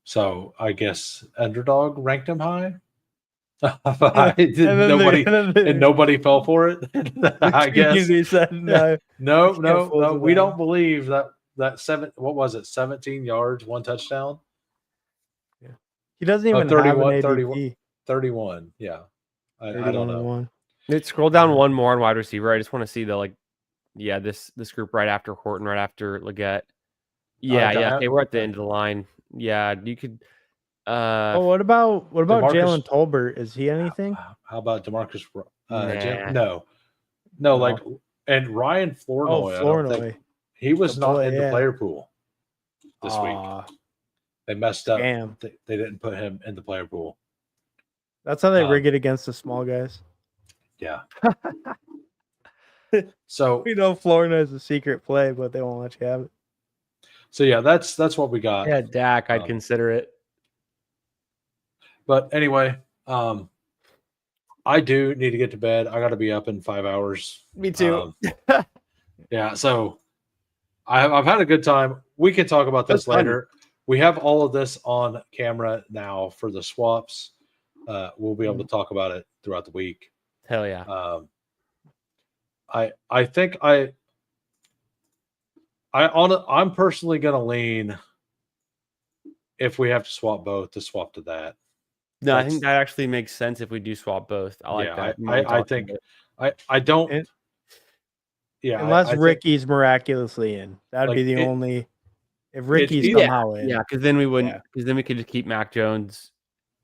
So I guess Underdog ranked him high. Nobody fell for it. I guess. Said, no, no. We don't believe that what was it? 17 yards, 1 touchdown. Yeah. He doesn't even 31, have an 31, 31. Yeah. I don't know. Let's scroll down one more on wide receiver. I just want to see this group right after Horton, right after Leggett. Yeah. Okay, we're at the end of the line. Yeah, you could. What about Jalen Tolbert? Is he anything? How about DeMarcus? Nah. No. Like, and Ryan Flournoy. I don't think he was not in the player pool this week. They messed up. Damn. They didn't put him in the player pool. That's how they rig it against the small guys. Yeah. So we know Flournoy is a secret play, but they won't let you have it. So yeah, that's what we got. Yeah, Dak, I'd consider it. But anyway, I do need to get to bed. I got to be up in 5 hours. Me too. Yeah, so I've had a good time. We can talk about this later. We have all of this on camera now for the swaps. We'll be able to talk about it throughout the week. Hell yeah. I think I'm personally going to lean, if we have to swap both, to swap to that. No, I think that actually makes sense if we do swap both. I like that. I think I don't. Unless Ricky's miraculously in, that'd be the only. If Ricky's somehow in, because then we wouldn't. Because then we could just keep Mac Jones,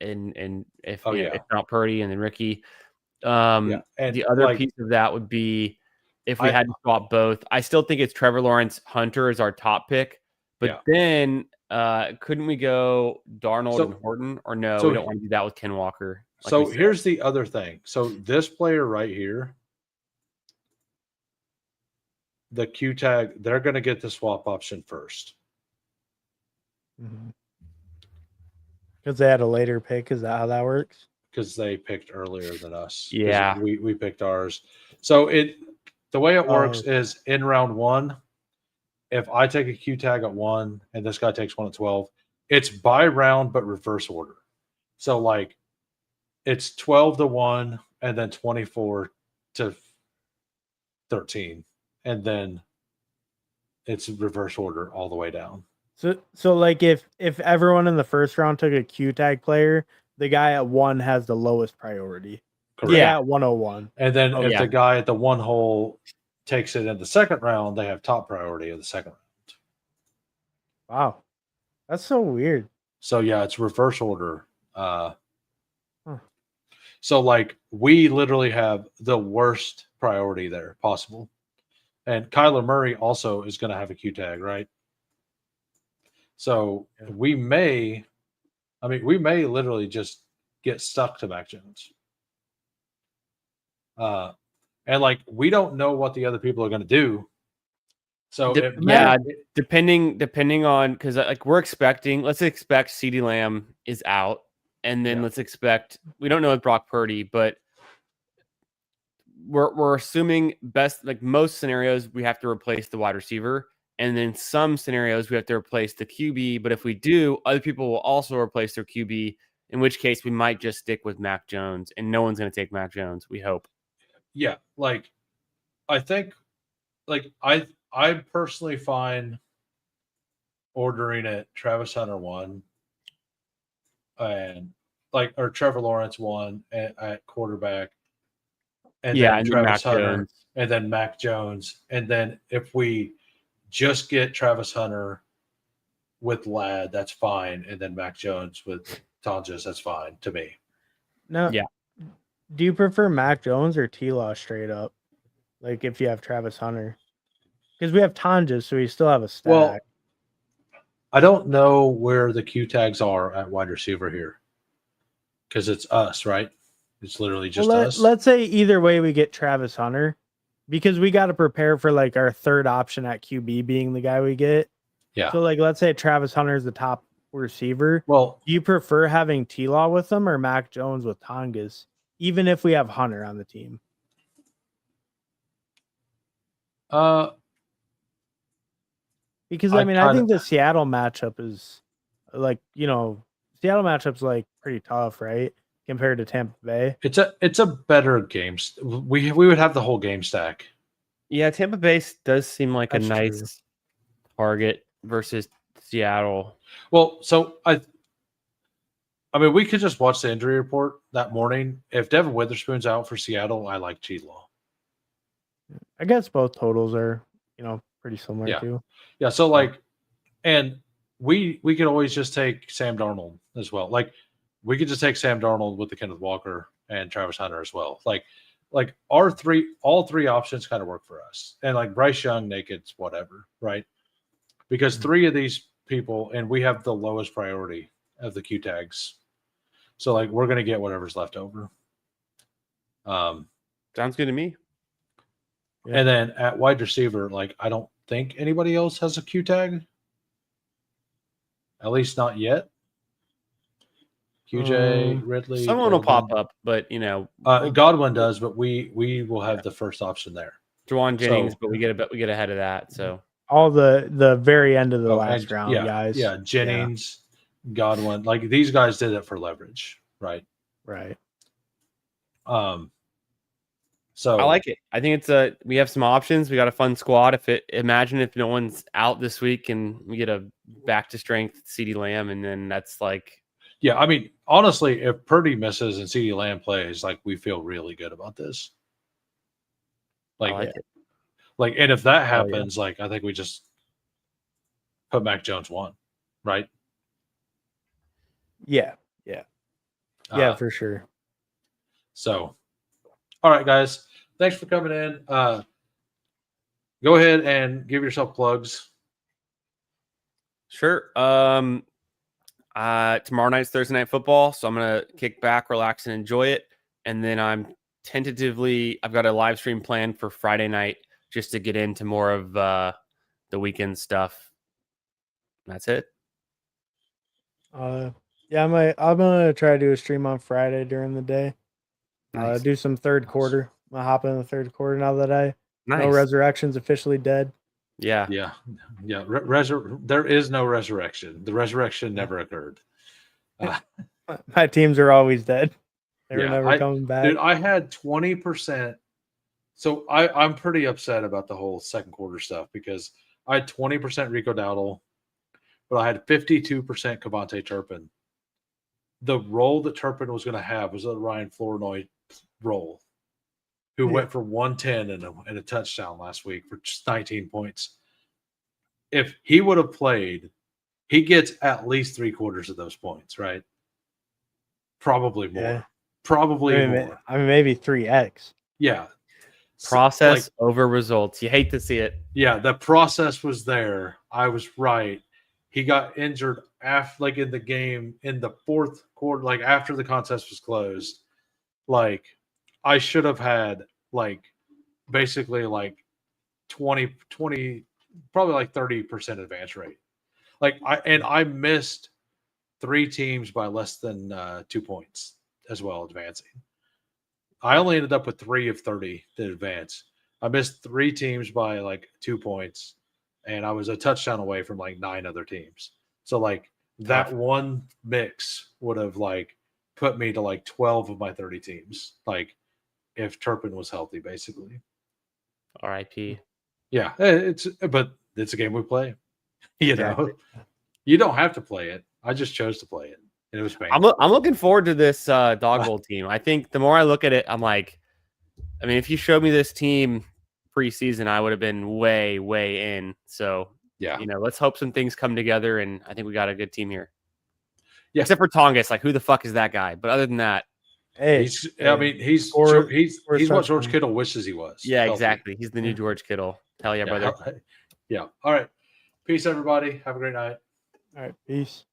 and if not Purdy, and then Ricky. And the other piece of that would be if we had to swap both. I still think it's Trevor Lawrence, Hunter is our top pick, but then couldn't we go Darnold and Horton? Or no, we don't want to do that with Ken Walker. So here's the other thing. So this player right here, the Q tag, they're going to get the swap option first. Because they had a later pick. Is that how that works? Because they picked earlier than us. Yeah. We picked ours. So the way it works is in round 1, if I take a Q tag at 1 and this guy takes one at 12, it's by round but reverse order. So like it's 12 to 1 and then 24 to 13. And then it's reverse order all the way down. So like if everyone in the first round took a Q tag player, the guy at 1 has the lowest priority. Correct. Yeah, at 101. And then if the guy at the 1 hole takes it in the second round, they have top priority of the second round. Wow. That's so weird. So yeah, it's reverse order. So like we literally have the worst priority there possible. And Kyler Murray also is going to have a Q tag, right? So we may literally just get stuck to Mac Jones. And like we don't know what the other people are going to do. So depending on, because like let's expect CeeDee Lamb is out, and then let's expect, we don't know with Brock Purdy, but we're assuming most scenarios we have to replace the wide receiver. And then some scenarios we have to replace the QB. But if we do, other people will also replace their QB, in which case we might just stick with Mac Jones, and no one's going to take Mac Jones, we hope. Yeah, like I think I personally find ordering it Travis Hunter 1 and or Trevor Lawrence 1 at quarterback. And then Travis Hunter and then Mac Jones. And then if we just get Travis Hunter with Ladd, that's fine. And then Mac Jones with Tonjes, that's fine to me. No. Yeah. Do you prefer Mac Jones or T-Law straight up? Like if you have Travis Hunter? Because we have Tonjes, so we still have a stack. Well, I don't know where the Q tags are at wide receiver here. Because it's us, right? It's literally just us. Let's say either way we get Travis Hunter. Because we got to prepare for like our third option at QB being the guy we get. Yeah. So like, let's say Travis Hunter is the top receiver. Well, do you prefer having T-Law with them or Mac Jones with Tongas, even if we have Hunter on the team? Because I I mean, I think the Seattle matchup is like, Seattle matchup's like pretty tough, right? Compared to Tampa Bay. It's a better game. We would have the whole game stack. Yeah, Tampa Bay does seem like That's a nice target versus Seattle. Well, so I mean, we could just watch the injury report that morning. If Devin Witherspoon's out for Seattle, I like Cheadlaw. I guess both totals are, pretty similar Yeah. too. Yeah, so like, and we could always just take Sam Darnold as well. Like, we could just take Sam Darnold with the Kenneth Walker and Travis Hunter as well. Like all three options kind of work for us. And like Bryce Young, naked's whatever, right? Because three of these people, and we have the lowest priority of the Q tags. So like we're gonna get whatever's left over. Sounds good to me. Yeah. And then at wide receiver, like I don't think anybody else has a Q tag. At least not yet. QJ, Ridley. Someone will pop up, but Godwin does, but we will have the first option there. Juwan Jennings, but we get ahead of that. So all the very end of the last round, guys. Yeah, Jennings, Godwin, like these guys did it for leverage, right? Right. So I like it. I think we have some options. We got a fun squad. Imagine if no one's out this week and we get a back to strength CeeDee Lamb, and then that's like. Yeah, I mean, honestly, if Purdy misses and CeeDee Lamb plays, like we feel really good about this. Like, and if that happens, like I think we just put Mac Jones 1, right? Yeah, for sure. So, all right, guys, thanks for coming in. Go ahead and give yourself plugs. Sure. Tomorrow night's Thursday Night Football, so I'm gonna kick back, relax, and enjoy it. And then I've got a live stream planned for Friday night just to get into more of the weekend stuff. That's it. I'm gonna try to do a stream on Friday during the day. Nice. Do some third quarter. I'm gonna hop in the third quarter now that I know Resurrection's officially dead. Yeah. There is no resurrection. The resurrection never occurred. My teams are always dead. They were never coming back. Dude, I had 20%. So I'm pretty upset about the whole second quarter stuff because I had 20% Rico Dowdle, but I had 52% Kavontae Turpin. The role that Turpin was going to have was a Ryan Flournoy role, who went for 110 and a touchdown last week for just 19 points. If he would have played, he gets at least 3/4 of those points, right? Probably more. Yeah. Probably more. I mean, maybe 3x. Yeah. Process over results. You hate to see it. Yeah, the process was there. I was right. He got injured in the game in the fourth quarter, like after the contest was closed. Like I should have had basically 20, probably 30% advance rate. I missed 3 teams by less than 2 points as well advancing. I only ended up with 3 of 30 to advance. I missed 3 teams by 2 points, and I was a touchdown away from 9 other teams. So that one mix would have put me to 12 of my 30 teams. If Turpin was healthy, basically. R.I.P. Yeah, but it's a game we play. You know, you don't have to play it. I just chose to play it. And it was painful. I'm looking forward to this dog bowl team. I think the more I look at it, I'm like, I mean, if you showed me this team preseason, I would have been way, way in. So yeah, let's hope some things come together, and I think we got a good team here. Yeah, except for Tongas, who the fuck is that guy? But other than that, he's what George Kittle wishes he was. Yeah, exactly. He's the new George Kittle. Hell yeah, brother. Yeah. All right. Peace, everybody. Have a great night. All right. Peace.